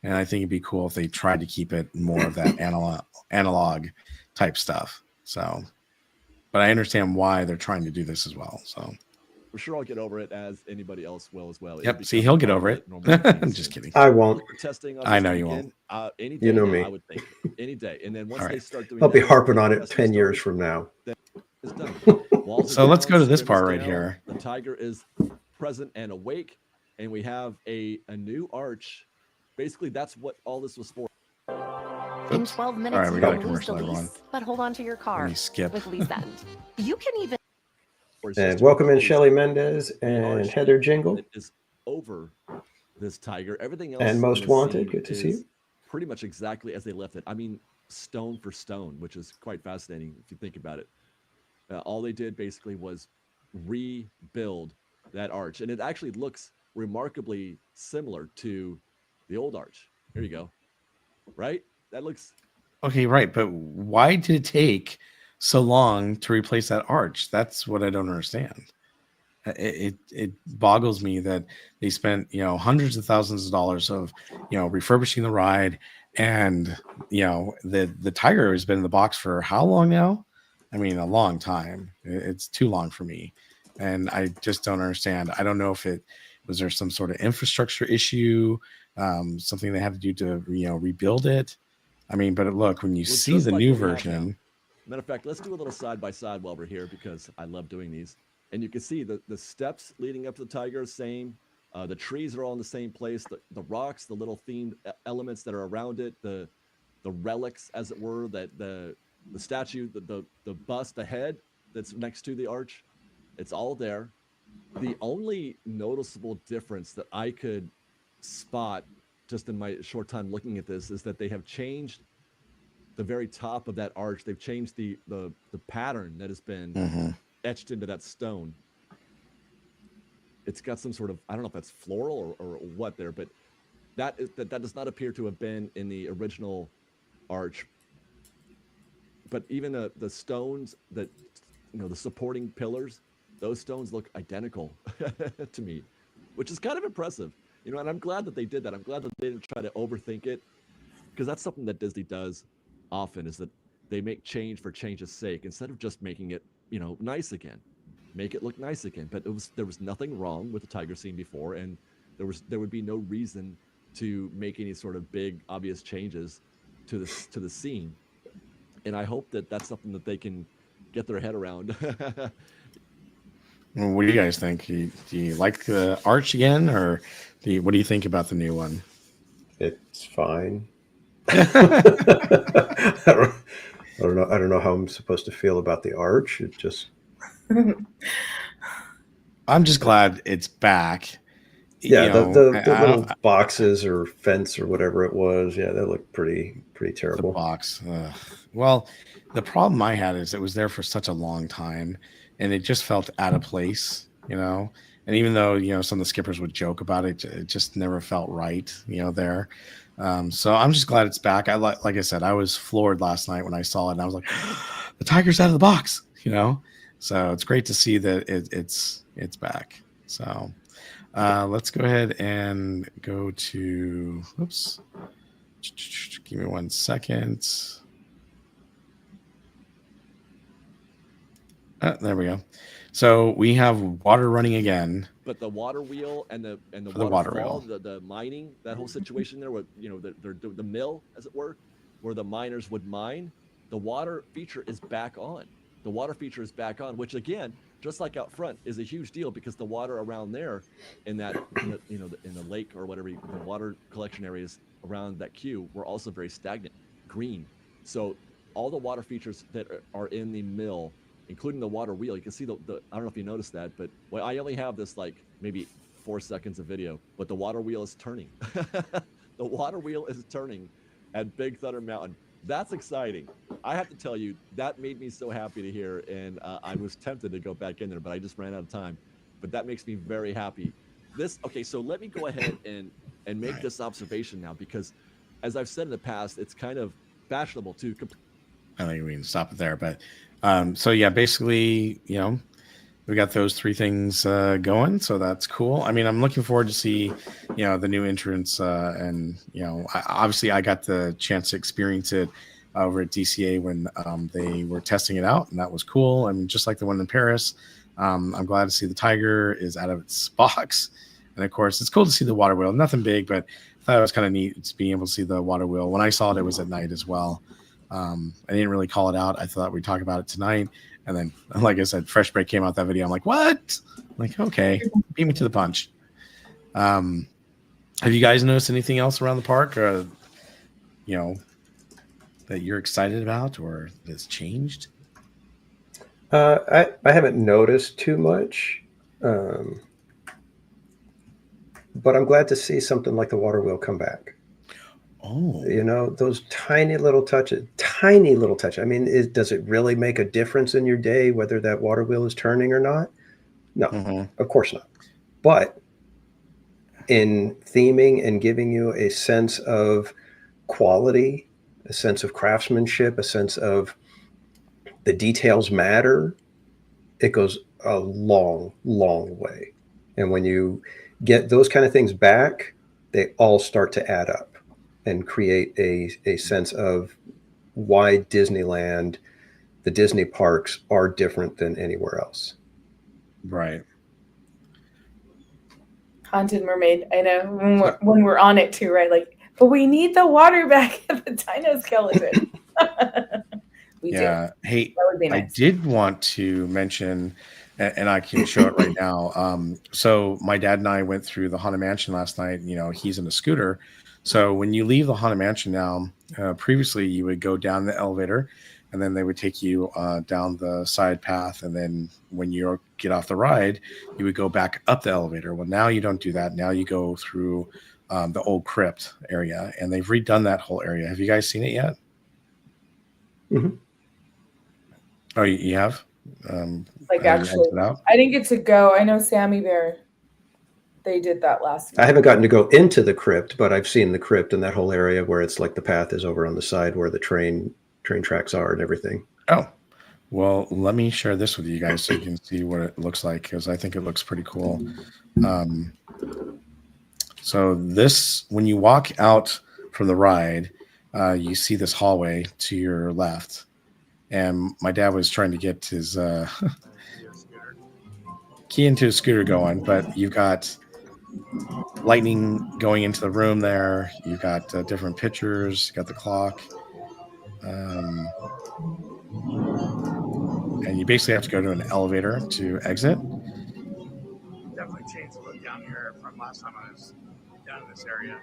And I think it'd be cool if they tried to keep it more of that analog type stuff. So, but I understand why they're trying to do this as well. So, for sure, I'll get over it as anybody else will as well. Yep. See, he'll get over it. I'm just kidding. I won't. Testing. I know you won't. Any day, you know me. I would think any day. And then once they start doing, I'll be harping on it 10 years from now. It's done. So let's go to this part right here. The tiger is present and awake, and we have a new arch. Basically, that's what all this was for. In 12 minutes, All right, we you got a will lose the commercial, lease, but hold on to your car skip. with Lease End. You can even... And welcome in Shelly Mendez and Heather Jingle. Is over this tiger. Everything else and Most Wanted. Good to see you. Pretty much exactly as they left it. I mean, stone for stone, which is quite fascinating if you think about it. All they did basically was rebuild that arch, and it actually looks remarkably similar to the old arch. Here you go. Right? That looks okay, right? But why did it take so long to replace that arch? That's what I don't understand. It boggles me that they spent hundreds of thousands of dollars of refurbishing the ride, and the tiger has been in the box for how long now? I mean, a long time. It's too long for me, and I just don't understand. I don't know if was there some sort of infrastructure issue something they had to do to rebuild it. I mean, but look, when you see just the like new what we have version. now. Matter of fact, let's do a little side by side while we're here because I love doing these. And you can see the steps leading up to the tiger are same. The trees are all in the same place. The rocks, the little themed elements that are around it, the relics, as it were, that the statue, the bust, the head that's next to the arch, it's all there. The only noticeable difference that I could spot just in my short time looking at this is that they have changed the very top of that arch. They've changed the pattern that has been etched into that stone. It's got some sort of, I don't know if that's floral or what there, but that does not appear to have been in the original arch. But even the stones that, the supporting pillars, those stones look identical to me, which is kind of impressive. And I'm glad that they did that. I'm glad that they didn't try to overthink it, because that's something that Disney does often, is that they make change for change's sake instead of just making it, nice again. Make it look nice again. But there was nothing wrong with the tiger scene before, and there would be no reason to make any sort of big obvious changes to the scene. And I hope that that's something that they can get their head around. What do you guys think? Do you like the arch again, or what do you think about the new one? It's fine. I don't know how I'm supposed to feel about the arch. It just. I'm just glad it's back. Yeah, the little boxes or fence or whatever it was. Yeah, that looked pretty terrible. The box. Well, the problem I had is it was there for such a long time, and it just felt out of place, And even though some of the skippers would joke about it, it just never felt right, there. So I'm just glad it's back. Like I said, I was floored last night when I saw it, and I was like, the tiger's out of the box, So it's great to see that it's back. So let's go ahead and go to. Oops. Give me 1 second. There we go. So we have water running again. But the water wheel and the waterfall, the mining, that whole situation there, with the mill, as it were, where the miners would mine, the water feature is back on. The water feature is back on, which again, just like out front, is a huge deal, because the water around there, in the lake or whatever, the water collection areas around that queue were also very stagnant, green. So all the water features that are in the mill, including the water wheel, you can see the I don't know if you noticed that, but I only have this like maybe 4 seconds of video, but the water wheel is turning. The water wheel is turning at Big Thunder Mountain. That's exciting. I have to tell you, that made me so happy to hear, and I was tempted to go back in there, but I just ran out of time. But that makes me very happy. Okay, so let me go ahead and make this observation now, because as I've said in the past, it's kind of fashionable to. I think we can stop it there, but so yeah, basically, we got those 3 things going, so that's cool. I mean, I'm looking forward to see, the new entrance, and obviously I got the chance to experience it over at DCA when they were testing it out, and that was cool. I mean, just like the one in Paris, I'm glad to see the tiger is out of its box, and of course, it's cool to see the water wheel. Nothing big, but I thought it was kind of neat to be able to see the water wheel. When I saw it, it was at night as well. I didn't really call it out. I thought we'd talk about it tonight. And then, like I said, Fresh Break came out that video. I'm like, what? I'm like, okay, beat me to the punch. Have you guys noticed anything else around the park, that you're excited about or that's changed? I haven't noticed too much, but I'm glad to see something like the water wheel come back. Oh, those tiny little touches. I mean, does it really make a difference in your day whether that water wheel is turning or not? No, Of course not. But in theming and giving you a sense of quality, a sense of craftsmanship, a sense of the details matter, it goes a long, long way. And when you get those kind of things back, they all start to add up and create a sense of why Disneyland, the Disney parks, are different than anywhere else. Right. Haunted Mermaid. I know when we're on it too, right? Like, but we need the water back at the dino skeleton. We Yeah. do. Hey, That would be I nice. did want to mention, and I can show it right now. So my dad and I went through the Haunted Mansion last night. You know, he's in a scooter. So when you leave the Haunted Mansion now, previously you would go down the elevator, and then they would take you down the side path. And then when you get off the ride, you would go back up the elevator. Well, now you don't do that. Now you go through the old crypt area, and they've redone that whole area. Have you guys seen it yet? Mhm. Oh, you have? Like, have you actually, exited out? I didn't get to go. I know Sammy Bear, they did that last week. I haven't gotten to go into the crypt, but I've seen the crypt and that whole area where it's like the path is over on the side where the train tracks are and everything. Oh, well, let me share this with you guys so you can see what it looks like, because I think it looks pretty cool. So this, when you walk out from the ride, you see this hallway to your left. And my dad was trying to get his key into his scooter going, but you've got lightning going into the room there. You've got different pictures. You got the clock. And you basically have to go to an elevator to exit. Definitely changed the look down here from last time I was down in this area.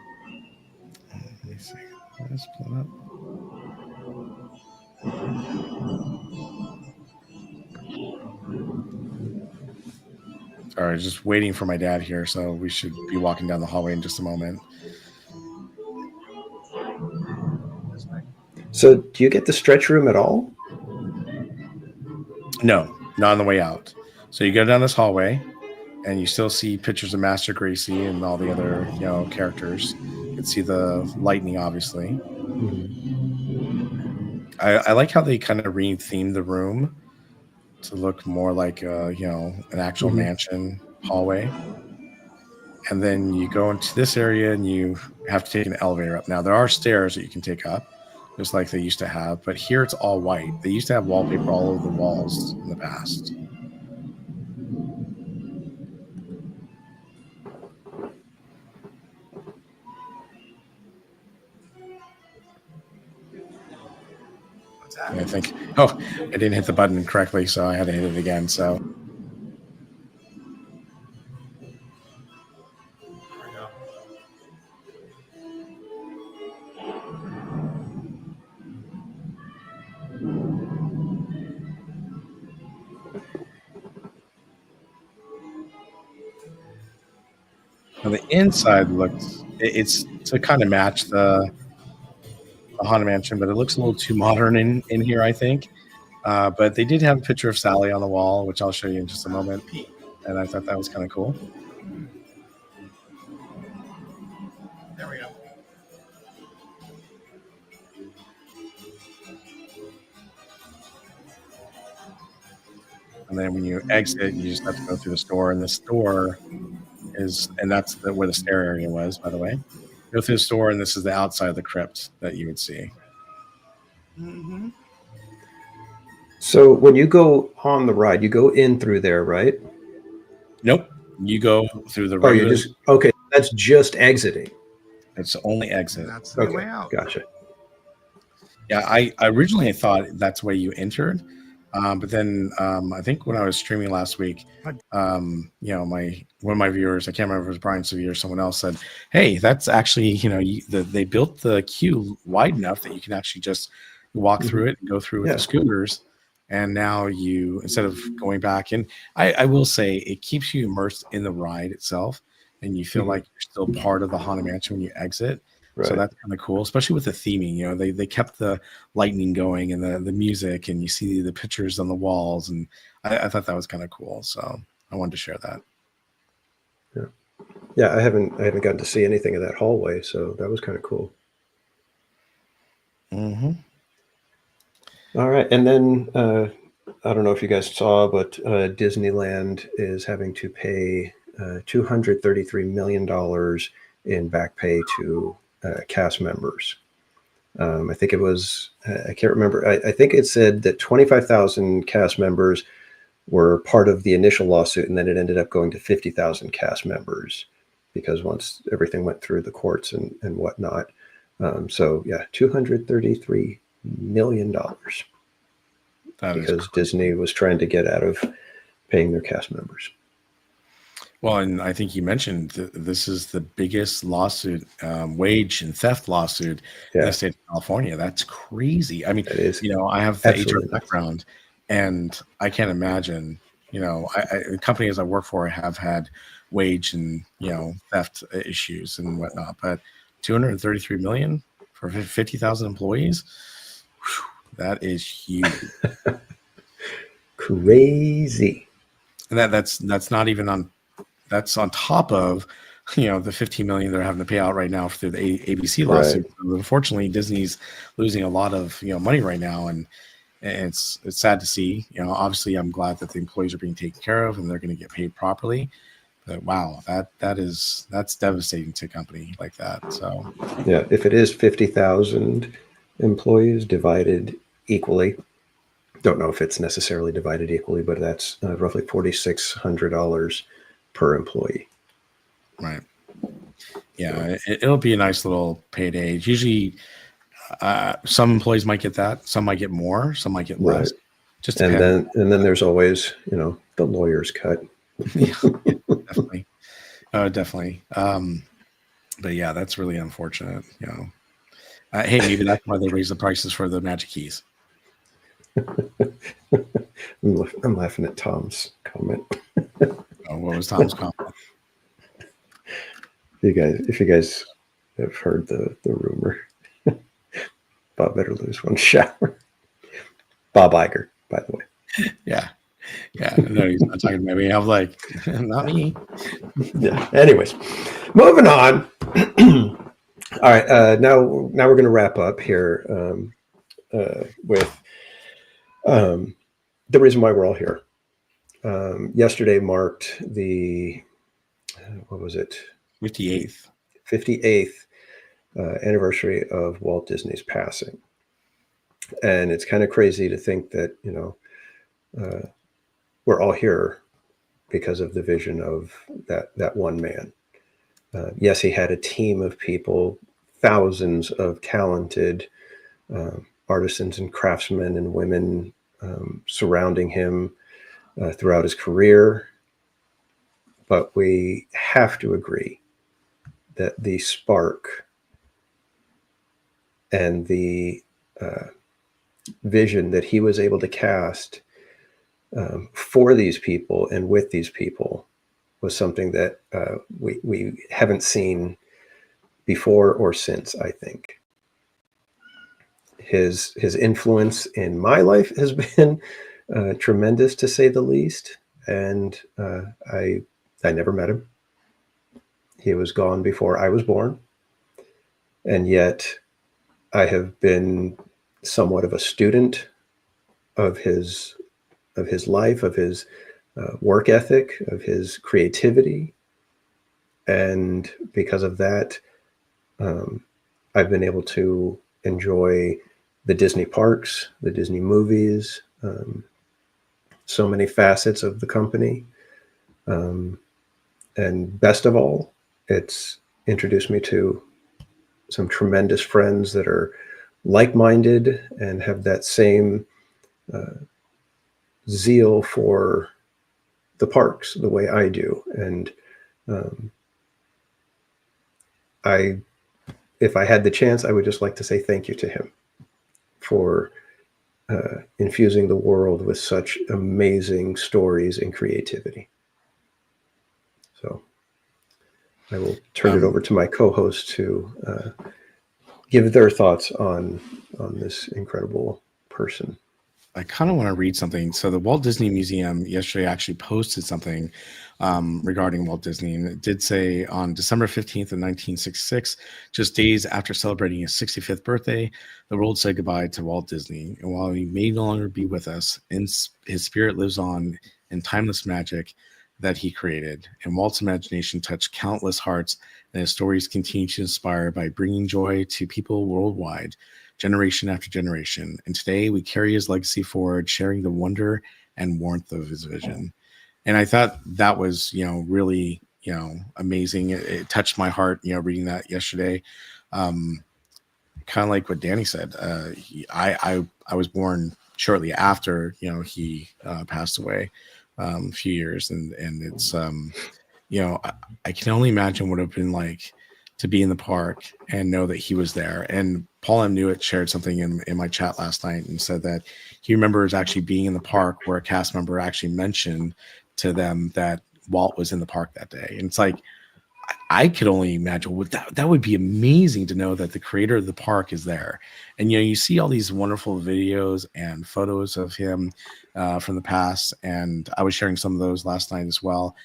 Let me see. Let's pull it up. All right, just waiting for my dad here, so we should be walking down the hallway in just a moment. So do you get the stretch room at all? No, not on the way out. So you go down this hallway, and you still see pictures of Master Gracie and all the other, characters. You can see the lightning, obviously. I like how they kind of re-themed the room to look more like an actual mansion hallway. And then you go into this area and you have to take an elevator up. Now there are stairs that you can take up, just like they used to have, but here it's all white. They used to have wallpaper all over the walls in the past. And I think, I didn't hit the button correctly, so I had to hit it again. So now the inside looks, it's to kind of match the Haunted Mansion, but it looks a little too modern in here, I think. But they did have a picture of Sally on the wall, which I'll show you in just a moment. And I thought that was kind of cool. There we go. And then when you exit, you just have to go through the store. And the store is, and that's where the stair area was, by the way. Go through the store, and this is the outside of the crypt that you would see. Mm-hmm. So when you go on the ride, you go in through there, right? Nope. You go through the regular. Oh, you just, okay. That's just exiting. It's only exit. That's the way out. Gotcha. Yeah, I originally thought that's the way you entered. But then I think when I was streaming last week, one of my viewers, I can't remember if it was Brian Severe or someone else, said, "Hey, that's actually they built the queue wide enough that you can actually just walk through it and go through with the scooters, and now you instead of going back." And I will say it keeps you immersed in the ride itself, and you feel like you're still part of the Haunted Mansion when you exit. Right. So that's kind of cool, especially with the theming. They kept the lightning going and the music, and you see the pictures on the walls, and I thought that was kind of cool. So I wanted to share that. Yeah, I haven't gotten to see anything of that hallway, so that was kind of cool. Mm-hmm. All right, and then I don't know if you guys saw, but Disneyland is having to pay $233 million in back pay to cast members. I think it was, I can't remember. I think it said that 25,000 cast members were part of the initial lawsuit, and then it ended up going to 50,000 cast members. because once everything went through the courts and whatnot. So yeah, $233 million because Disney was trying to get out of paying their cast members. Well, and I think you mentioned this is the biggest lawsuit, wage and theft lawsuit in the state of California. That's crazy. I mean, I have the HR background, and I can't imagine, the companies I work for have had wage and, theft issues and whatnot, but 233 million for 50,000 employees, that is huge. Crazy. And that's not even on. That's on top of, the $15 million they're having to pay out right now through the ABC lawsuit. Right. So unfortunately, Disney's losing a lot of money right now, and it's sad to see. Obviously, I'm glad that the employees are being taken care of and they're going to get paid properly. But wow, that's devastating to a company like that. So yeah, if it is 50,000 employees divided equally. Don't know if it's necessarily divided equally, but that's roughly $4,600 per employee. Right. Yeah, it'll be a nice little payday. Usually, some employees might get that, some might get more, some might get less. Right. Just and then there's always the lawyer's cut. Yeah, definitely. Definitely. But yeah, that's really unfortunate. Hey, maybe that's why they raised the prices for the Magic Keys. I'm laughing at Tom's comment. Oh, what was Tom's comment? If you guys have heard the rumor, Bob better lose one shower. Bob Iger, by the way. Yeah. No, he's not talking about me. I'm like, not me. Yeah. Anyways, moving on. All right. Now we're going to wrap up here with the reason why we're all here. Yesterday marked the 58th anniversary of Walt Disney's passing, and it's kind of crazy to think that we're all here because of the vision of that one man. Yes, he had a team of people, thousands of talented artisans and craftsmen and women surrounding him throughout his career. But we have to agree that the spark and the vision that he was able to cast for these people and with these people was something that we haven't seen before or since, I think. His influence in my life has been tremendous, to say the least. And I never met him. He was gone before I was born. And yet I have been somewhat of a student of his life, of his work ethic, of his creativity. And because of that, I've been able to enjoy the Disney parks, the Disney movies, so many facets of the company. And best of all, it's introduced me to some tremendous friends that are like-minded and have that same zeal for the parks the way I do. And if I had the chance, I would just like to say thank you to him for infusing the world with such amazing stories and creativity. So I will turn it over to my co-host to give their thoughts on this incredible person. I kind of want to read something. So the Walt Disney Museum yesterday actually posted something regarding Walt Disney. And it did say on December 15th of 1966, just days after celebrating his 65th birthday, the world said goodbye to Walt Disney. And while he may no longer be with us, his spirit lives on in timeless magic that he created. And Walt's imagination touched countless hearts, and his stories continue to inspire by bringing joy to people worldwide, generation after generation. And today we carry his legacy forward, sharing the wonder and warmth of his vision. And I thought that was, really, amazing. It touched my heart, reading that yesterday. Kind of like what Danny said. I was born shortly after, he passed away, a few years, and it's I can only imagine what it would have been like to be in the park and know that he was there. And Paul M. Newitt shared something in my chat last night and said that he remembers actually being in the park where a cast member actually mentioned to them that Walt was in the park that day. And it's like, I could only imagine that would be amazing to know that the creator of the park is there. And, you see all these wonderful videos and photos of him from the past. And I was sharing some of those last night as well.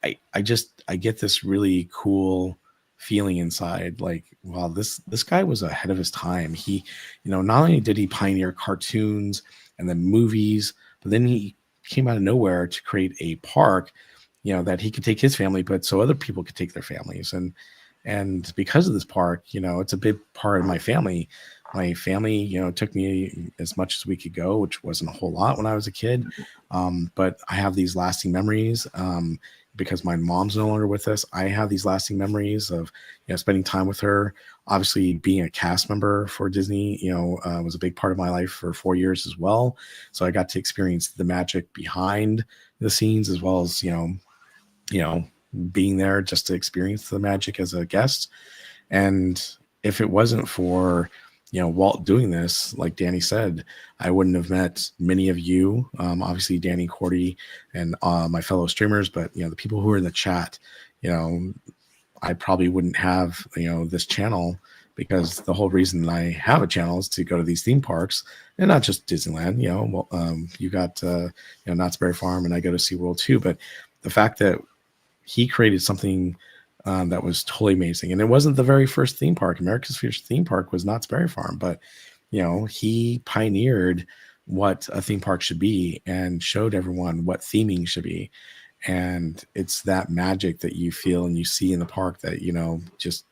I get this really cool feeling inside, like, wow, this guy was ahead of his time. He, not only did he pioneer cartoons and then movies, but then he came out of nowhere to create a park, that he could take his family, but so other people could take their families. And because of this park, it's a big part of my family. My family, took me as much as we could go, which wasn't a whole lot when I was a kid. But I have these lasting memories. Because my mom's no longer with us, I have these lasting memories of, spending time with her. Obviously, being a cast member for Disney, was a big part of my life for 4 years as well. So I got to experience the magic behind the scenes, as well as, being there just to experience the magic as a guest. And if it wasn't for, Walt doing this, like Danny said, I wouldn't have met many of you. Obviously, Danny, Cordy, and my fellow streamers, but the people who are in the chat, I probably wouldn't have this channel, because the whole reason I have a channel is to go to these theme parks, and not just Disneyland. You got Knott's Berry Farm, and I go to SeaWorld too. But the fact that he created something that was totally amazing. And it wasn't the very first theme park. America's first theme park was Knott's Berry Farm, but he pioneered what a theme park should be and showed everyone what theming should be. And it's that magic that you feel and you see in the park that just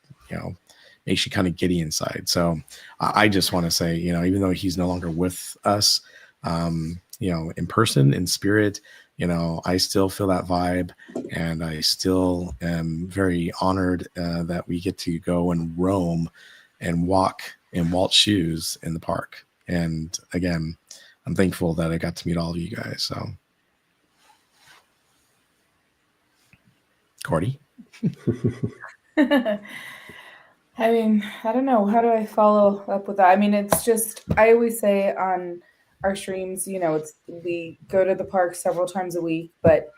makes you kind of giddy inside. So I just want to say, even though he's no longer with us, in person, in spirit, I still feel that vibe, and I still am very honored that we get to go and roam and walk in Walt's shoes in the park. And again, I'm thankful that I got to meet all of you guys. So, Cordy? I mean, I don't know. How do I follow up with that? I mean, it's just, I always say on our streams, we go to the park several times a week, but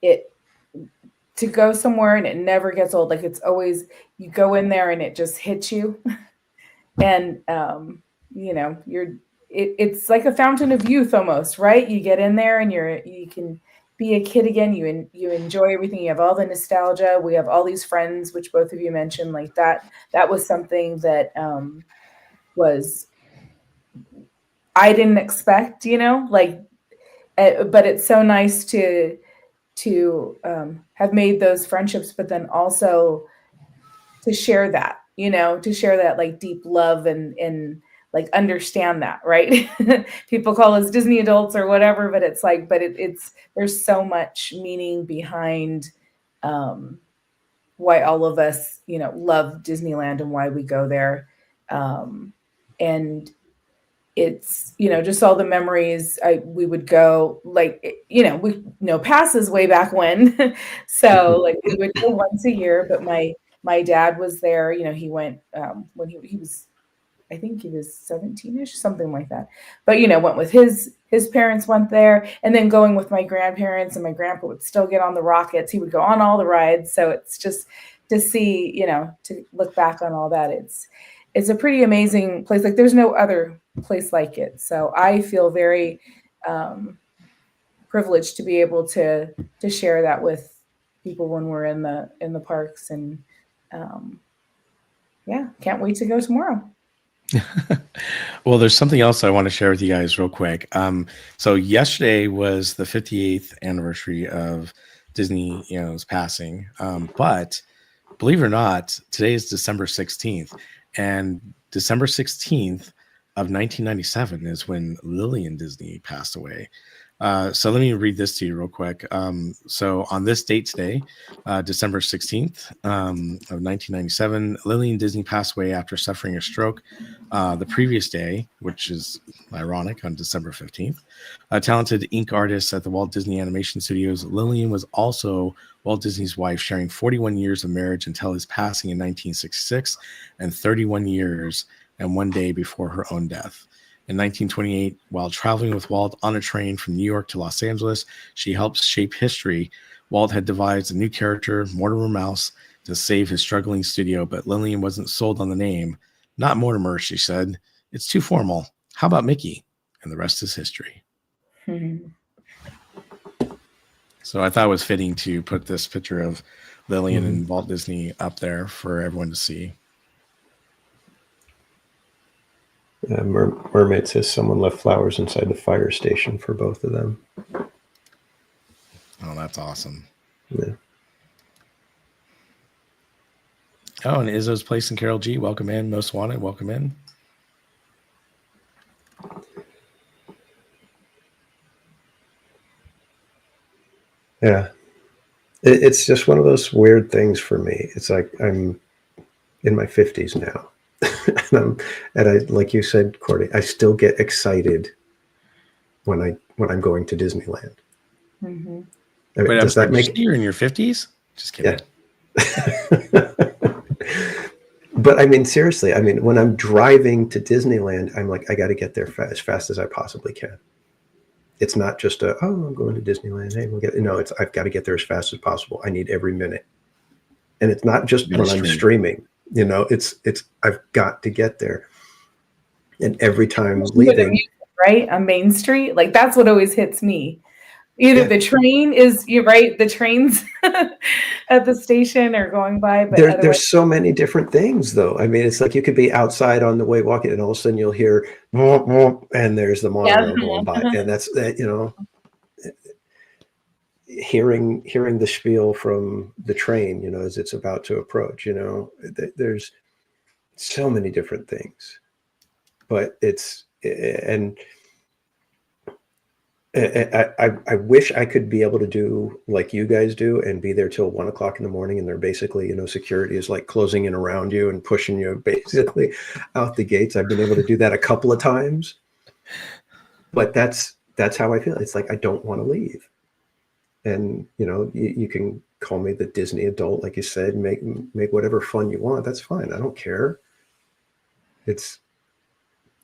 to go somewhere and it never gets old. Like, it's always, you go in there and it just hits you. And, it's like a fountain of youth almost, right? You get in there and you can be a kid again. You enjoy everything. You have all the nostalgia. We have all these friends, which both of you mentioned, like that was something that I didn't expect, but it's so nice to have made those friendships, but then also to share that, like deep love and like understand that, right? People call us Disney adults or whatever, but it's like, it's there's so much meaning behind why all of us, love Disneyland and why we go there. And it's, just all the memories. We would go, like, we know passes way back when. So like we would go once a year, but my dad was there, he went when he was, I think he was 17-ish, something like that. But, went with his parents went there, and then going with my grandparents, and my grandpa would still get on the rockets. He would go on all the rides. So it's just to see, to look back on all that. It's a pretty amazing place. Like, there's no other place like it. So I feel very privileged to be able to share that with people when we're in the parks. And can't wait to go tomorrow. Well, there's something else I want to share with you guys real quick. So yesterday was the 58th anniversary of Disney's passing. But believe it or not, today is December 16th. And December 16th of 1997 is when Lillian Disney passed away. So let me read this to you real quick. So on this date today, December 16th of 1997, Lillian Disney passed away after suffering a stroke. The previous day, which is ironic, on December 15th, a talented ink artist at the Walt Disney Animation Studios, Lillian was also Walt Disney's wife, sharing 41 years of marriage until his passing in 1966 and 31 years and 1 day before her own death. In 1928, while traveling with Walt on a train from New York to Los Angeles, she helped shape history. Walt had devised a new character, Mortimer Mouse, to save his struggling studio, but Lillian wasn't sold on the name. Not Mortimer, she said. It's too formal. How about Mickey? And the rest is history. So I thought it was fitting to put this picture of Lillian and Walt Disney up there for everyone to see. Mermaid says someone left flowers inside the fire station for both of them. Oh, that's awesome. Yeah. Oh, and Izzo's Place and Carol G. Welcome in. Most Wanted. Welcome in. Yeah. It's just one of those weird things for me. It's like I'm in my 50s now. and I, like you said, Cordy, I still get excited when I'm going to Disneyland. Mm-hmm. I mean, does that make you're in your 50s? Just kidding. Yeah. But I mean, seriously, I mean, when I'm driving to Disneyland, I'm like, I got to get there as fast as I possibly can. It's not just I'm going to Disneyland. Hey, we'll get, it's, I've got to get there as fast as possible. I need every minute. And it's not just when I'm streaming, it's, I've got to get there. And every time leaving, right on Main Street, like that's what always hits me. Either the train is, you're right, the trains at the station are going by. But there's so many different things, though. I mean, it's like you could be outside on the way walking, and all of a sudden you'll hear, whoop, whoop, and there's the monorail going by, and that's hearing the spiel from the train, as it's about to approach. There's so many different things, but I wish I could be able to do like you guys do and be there till 1 o'clock in the morning. And they're basically, security is like closing in around you and pushing you basically out the gates. I've been able to do that a couple of times, but that's how I feel. It's like, I don't want to leave. And, you can call me the Disney adult, like you said, make whatever fun you want. That's fine. I don't care.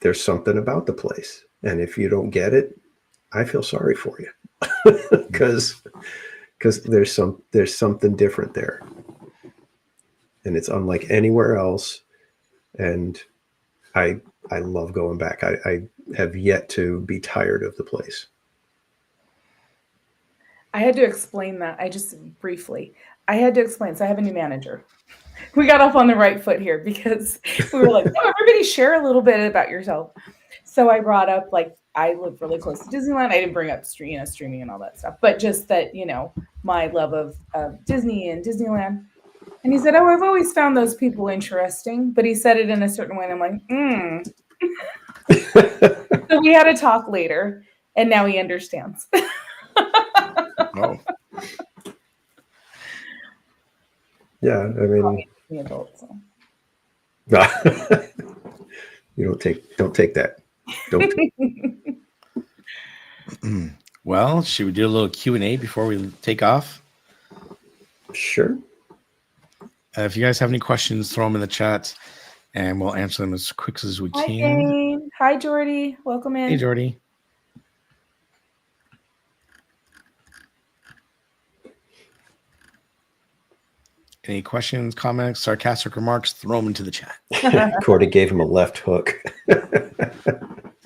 There's something about the place. And if you don't get it, I feel sorry for you because there's something different there, and it's unlike anywhere else. And I love going back. I have yet to be tired of the place. I had to explain that. I had to explain. So I have a new manager. We got off on the right foot here because we were like, oh, everybody share a little bit about yourself. So I brought up, like, I live really close to Disneyland. I didn't bring up streaming and all that stuff, but just that, my love of Disney and Disneyland. And he said, oh, I've always found those people interesting, but he said it in a certain way. And I'm like, So we had a talk later, and now he understands. Oh. Yeah, I mean, the adult, so. You don't take that. Well, should we do a little Q&A before we take off? Sure. If you guys have any questions, throw them in the chat, and we'll answer them as quick as we Hi, can. Jane. Hi, Jordy. Welcome in. Hey, Jordy. Any questions, comments, sarcastic remarks, throw them into the chat. Cordy gave him a left hook.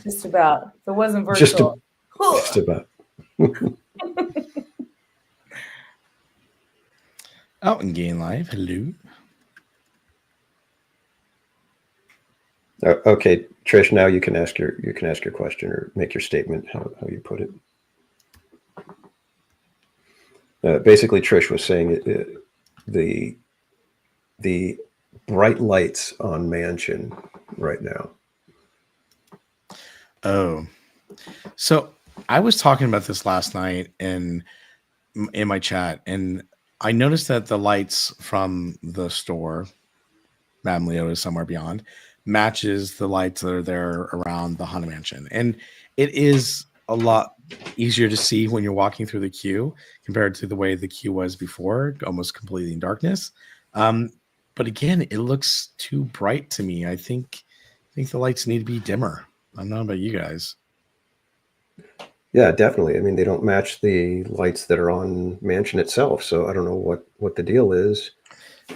Just about. If it wasn't virtual. Just about. Out and Gain Live. Hello. Okay, Trish. Now you can ask your question or make your statement. How you put it. Basically, Trish was saying the bright lights on Mansion right now. Oh, so I was talking about this last night in my chat, and I noticed that the lights from the store, Madame Leota's Somewhere Beyond, matches the lights that are there around the Haunted Mansion. And it is a lot easier to see when you're walking through the queue compared to the way the queue was before, almost completely in darkness. But again, it looks too bright to me. I think the lights need to be dimmer. I don't know about you guys. Yeah, definitely. I mean, they don't match the lights that are on Mansion itself, so I don't know what the deal is.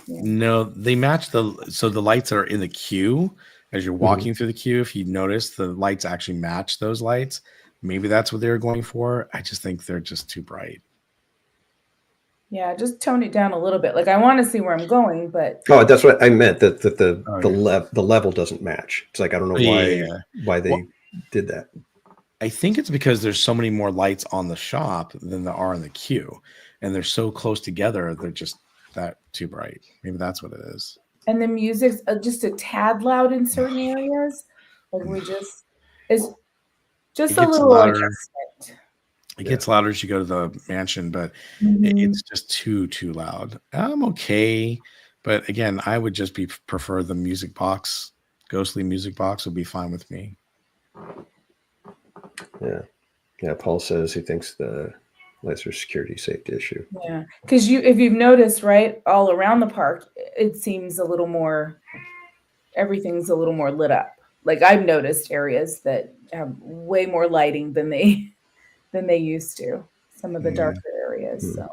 No, they match the lights that are in the queue as you're walking through the queue. If you notice, the lights actually match those lights. Maybe that's what they were going for. I just think they're just too bright. Yeah, just tone it down a little bit. Like I want to see where I'm going, but That's what I meant. That the level doesn't match. It's like I don't know why they did that. I think it's because there's so many more lights on the shop than there are in the queue, and they're so close together. They're just that too bright. Maybe that's what it is. and the music's just a tad loud in certain areas. Like it's just a little adjustment. It gets louder as you go to the mansion, but it's just too loud. I'm okay, but again, I would just prefer the music box. Ghostly music box would be fine with me. Yeah. Paul says he thinks the lights are a security safety issue. Yeah, because if you've noticed, right, all around the park, it seems everything's a little more lit up. Like I've noticed areas that have way more lighting than they used to. Some of the darker areas. So.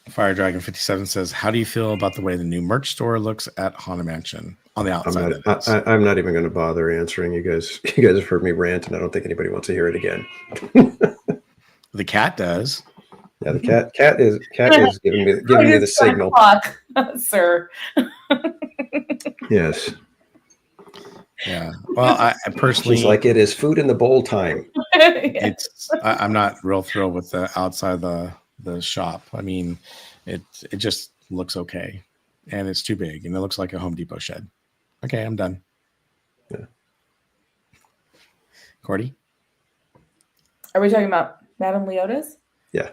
Fire Dragon 57 says, "How do you feel about the way the new merch store looks at Haunted Mansion on the outside?" I'm not even going to bother answering. You guys have heard me rant, and I don't think anybody wants to hear it again. The cat does. Yeah, the cat is giving me the signal, sir. Yes. Yeah. Well, I personally, she's like, it is food in the bowl time. I'm not real thrilled with the outside the shop. I mean, it just looks okay, and it's too big, and it looks like a Home Depot shed. Okay, I'm done. Yeah. Cordy, are we talking about Madame Leota's? Yeah.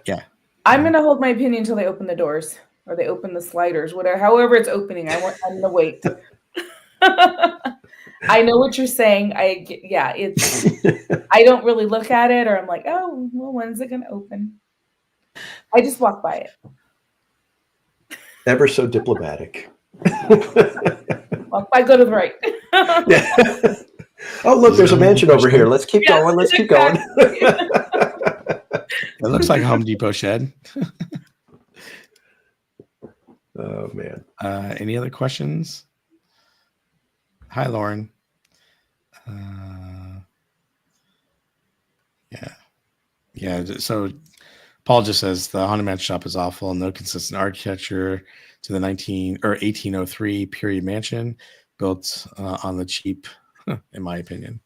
I'm going to hold my opinion until they open the doors or they open the sliders, whatever. However, it's opening. I'm going to wait. I know what you're saying. It's. I don't really look at it, or I'm like, oh, well, when's it going to open? I just walk by it. Ever so diplomatic. Walk by, go to the right. Yeah. Oh, look, there's a mansion over here. Let's keep going. Let's keep going. It looks like a Home Depot shed. Oh man. Any other questions? Hi, Lauren. Yeah. So Paul just says the Haunted Mansion shop is awful. No consistent architecture to the 1803 period mansion built on the cheap, in my opinion.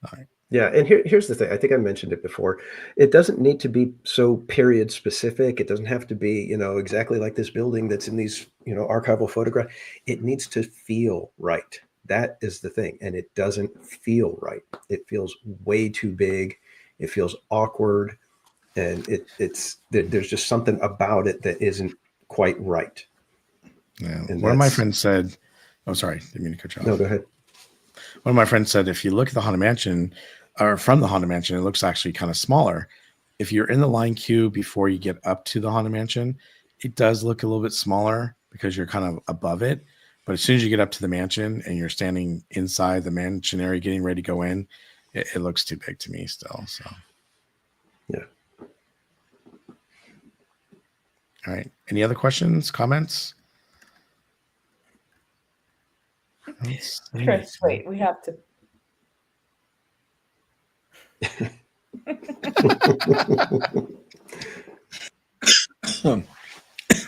All right. Yeah, and here's the thing. I think I mentioned it before. It doesn't need to be so period specific. It doesn't have to be, exactly like this building that's in these, archival photographs. It needs to feel right. That is the thing. And it doesn't feel right. It feels way too big. It feels awkward. And there's just something about it that isn't quite right. Yeah. One of my friends said, oh, sorry, didn't mean to cut you off. No, go ahead. One of my friends said, if you look at the Haunted Mansion, or from the Haunted Mansion, it looks actually kind of smaller. If you're in the line queue before you get up to the Haunted Mansion, it does look a little bit smaller because you're kind of above it. But as soon as you get up to the mansion and you're standing inside the mansion area getting ready to go in, it looks too big to me still. So, yeah. All right. Any other questions, comments? Chris, wait, we have to.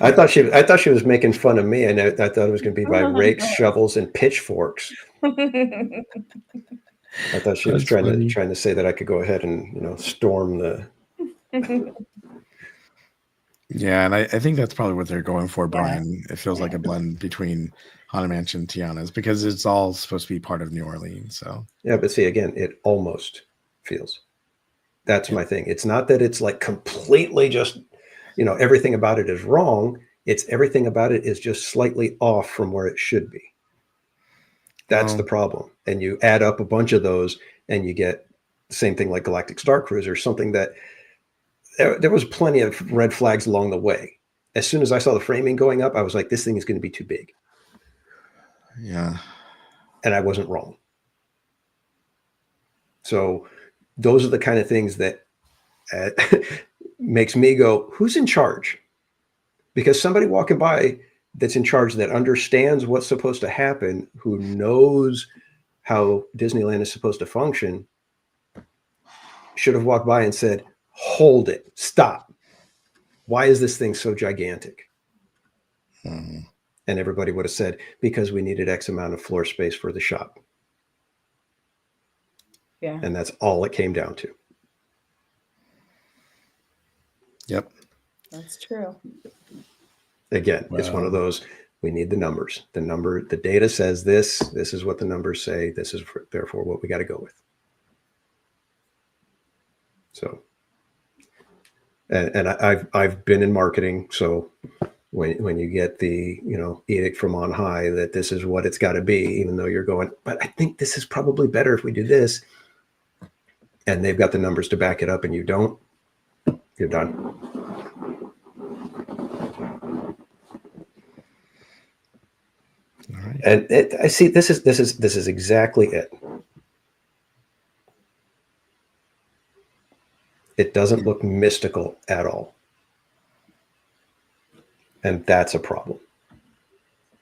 I thought she was making fun of me, and I thought it was going to be by rakes, shovels, and pitchforks. I thought she was trying to say that I could go ahead and storm the. Yeah, and I think that's probably what they're going for, Brian. It feels like a blend between Haunted Mansion and Tiana's because it's all supposed to be part of New Orleans. So yeah, but see, again, it almost feels. That's my thing. It's not that it's like completely just, everything about it is wrong. It's everything about it is just slightly off from where it should be. That's the problem. And you add up a bunch of those and you get the same thing like Galactic Star Cruiser, something that there was plenty of red flags along the way. As soon as I saw the framing going up, I was like, this thing is going to be too big. Yeah. And I wasn't wrong. So those are the kind of things that makes me go, who's in charge? Because somebody walking by that's in charge, that understands what's supposed to happen, who knows how Disneyland is supposed to function, should have walked by and said, hold it, stop. Why is this thing so gigantic? And everybody would have said, because we needed X amount of floor space for the shop. Yeah. And that's all it came down to. Yep. That's true. Again, it's one of those, we need the numbers. The data says this is what the numbers say. This is therefore what we got to go with. So, and I've been in marketing. So when you get the, edict from on high that this is what it's got to be, even though you're going, but I think this is probably better if we do this. And they've got the numbers to back it up and you don't, you're done. All right. And I see this is exactly it. It doesn't look mystical at all. And that's a problem.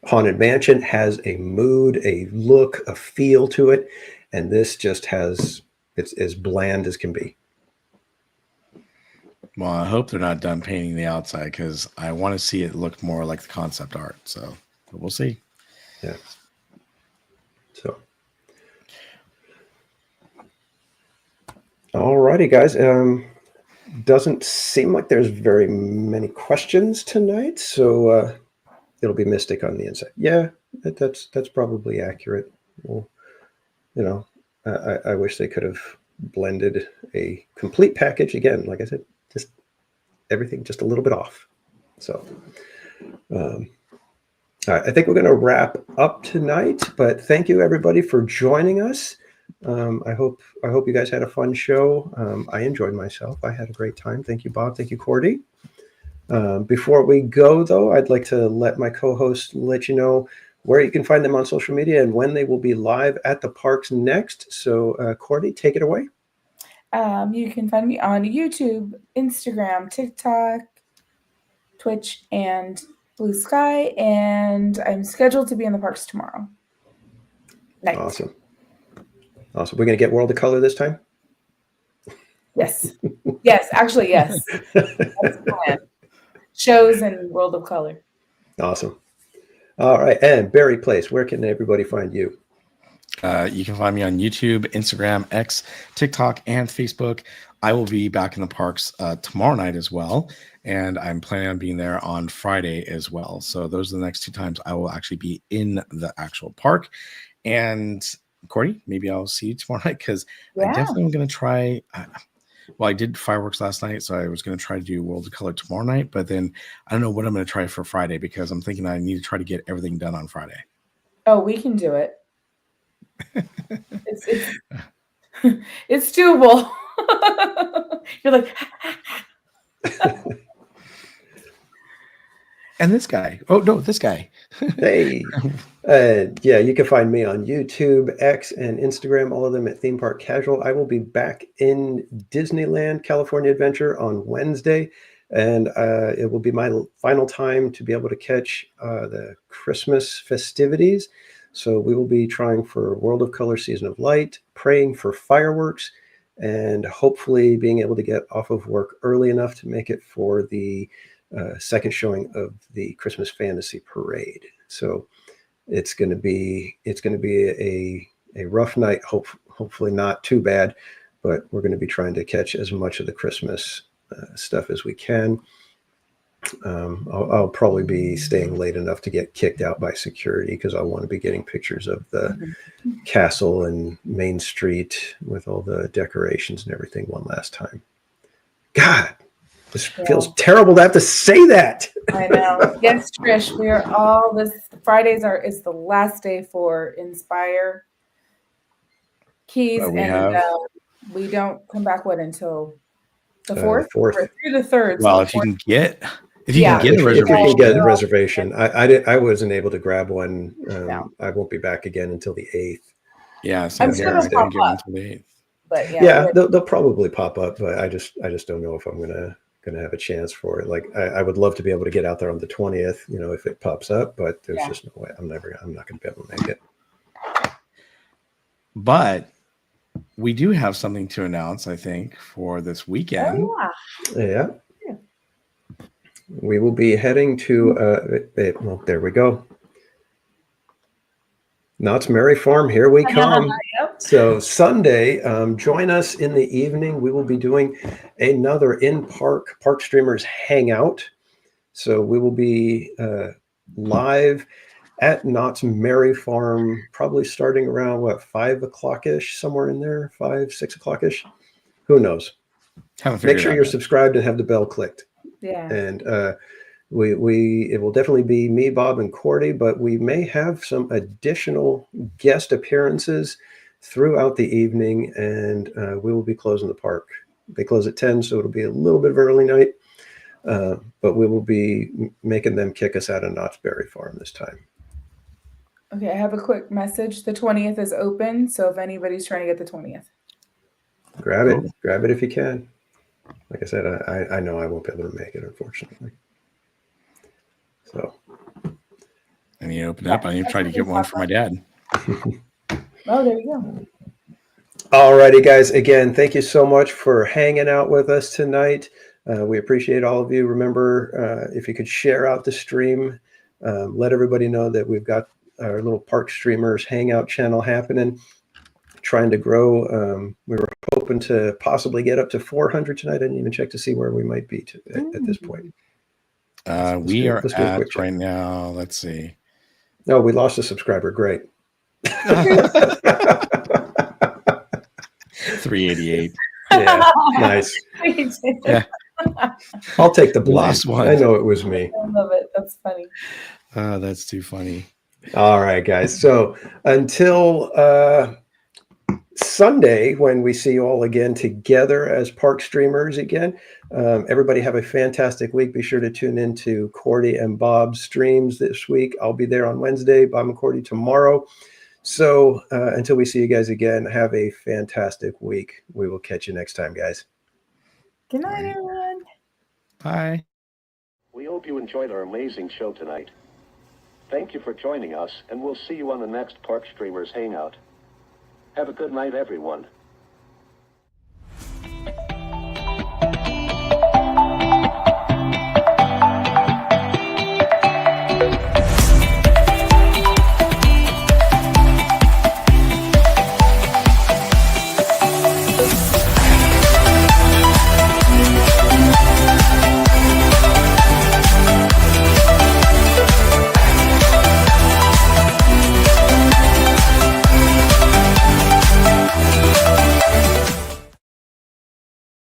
Haunted Mansion has a mood, a look, a feel to it. And this just has, it's as bland as can be. Well, I hope they're not done painting the outside because I want to see it look more like the concept art. So but we'll see. Yeah. So. All righty, guys. Doesn't seem like there's very many questions tonight, so it'll be Mystic on the inside. Yeah, that's probably accurate. Well, I wish they could have blended a complete package again. Like I said, just everything just a little bit off. So, all right, I think we're going to wrap up tonight. But thank you everybody for joining us. I hope you guys had a fun show. I enjoyed myself. I had a great time. Thank you, Bob. Thank you, Cordy. Before we go, though, I'd like to let my co-host let you know where you can find them on social media and when they will be live at the parks next. So, Cordy, take it away. You can find me on YouTube, Instagram, TikTok, Twitch, and Blue Sky. And I'm scheduled to be in the parks tomorrow night. Awesome. We're going to get World of Color this time? Yes. Yes, actually, yes. That's the plan. Shows and World of Color. Awesome. All right. And Barry Place, where can everybody find you? You can find me on YouTube, Instagram, X, TikTok, and Facebook. I will be back in the parks tomorrow night as well. And I'm planning on being there on Friday as well. So those are the next two times I will actually be in the actual park. And Cordy, maybe I'll see you tomorrow night because I definitely am going to try. Well, I did fireworks last night, so I was going to try to do World of Color tomorrow night. But then I don't know what I'm going to try for Friday because I'm thinking I need to try to get everything done on Friday. Oh, we can do it. It's doable. You're like, and this guy. Oh no, this guy. Hey, yeah, you can find me on YouTube, X, and Instagram. All of them at Theme Park Casual. I will be back in Disneyland California Adventure on Wednesday, and it will be my final time to be able to catch the Christmas festivities. So we will be trying for World of Color Season of Light, praying for fireworks, and hopefully being able to get off of work early enough to make it for the second showing of the Christmas Fantasy Parade. So it's going to be a rough night. Hopefully not too bad, but we're going to be trying to catch as much of the Christmas stuff as we can. I'll probably be staying late enough to get kicked out by security because I want to be getting pictures of the castle and Main Street with all the decorations and everything one last time. God, this feels terrible to have to say that. I know. Yes, Trish, we are all this. Fridays is the last day for Inspire Keys, and we don't come back until the 4th? Fourth. We're through the 3rd. Well, so if you can get a reservation. If you can get a reservation, I wasn't able to grab one. I won't be back again until the 8th. Yeah, I'm sure they'll pop up. But they'll probably pop up, but I just don't know if I'm gonna have a chance for it. Like I would love to be able to get out there on the 20th, if it pops up, but there's just no way. I'm not gonna be able to make it. But we do have something to announce, I think, for this weekend. Yeah. We will be heading to well, there we go. Knott's Merry Farm, here we come. So Sunday, join us in the evening. We will be doing another in-park Park Streamers Hangout. So we will be live at Knott's Merry Farm, probably starting around 5 o'clock-ish, somewhere in there, 5, 6 o'clock-ish. Who knows? Make sure you're subscribed and have the bell clicked. Yeah. And it will definitely be me, Bob, and Cordy, but we may have some additional guest appearances throughout the evening, and we will be closing the park. They close at 10, so it'll be a little bit of early night, but we will be making them kick us out of Knott's Berry Farm this time. Okay, I have a quick message. The 20th is open, so if anybody's trying to get the 20th. Grab it if you can. Like I said, I know I won't be able to make it, unfortunately. So, I need to open up. I need to try to get one for my dad. Oh, there you go. All righty, guys. Again, thank you so much for hanging out with us tonight. We appreciate all of you. Remember, if you could share out the stream, let everybody know that we've got our little Park Streamers Hangout channel happening. Trying to grow. We were hoping to possibly get up to 400 tonight. I didn't even check to see where we might be at this point. We are at right now. Let's see. No, we lost a subscriber. Great. 388. Yeah, nice. Yeah. I'll take the blame. Last one. I know it was me. I love it. That's funny. Oh, that's too funny. All right, guys. So until Sunday, when we see you all again together as Park Streamers again, everybody have a fantastic week. Be sure to tune into Cordy and Bob's streams this week. I'll be there on Wednesday, Bob and Cordy tomorrow. So until we see you guys again, have a fantastic week. We will catch you next time, guys. Good night, everyone. Bye. We hope you enjoyed our amazing show tonight. Thank you for joining us, and we'll see you on the next Park Streamers Hangout. Have a good night, everyone.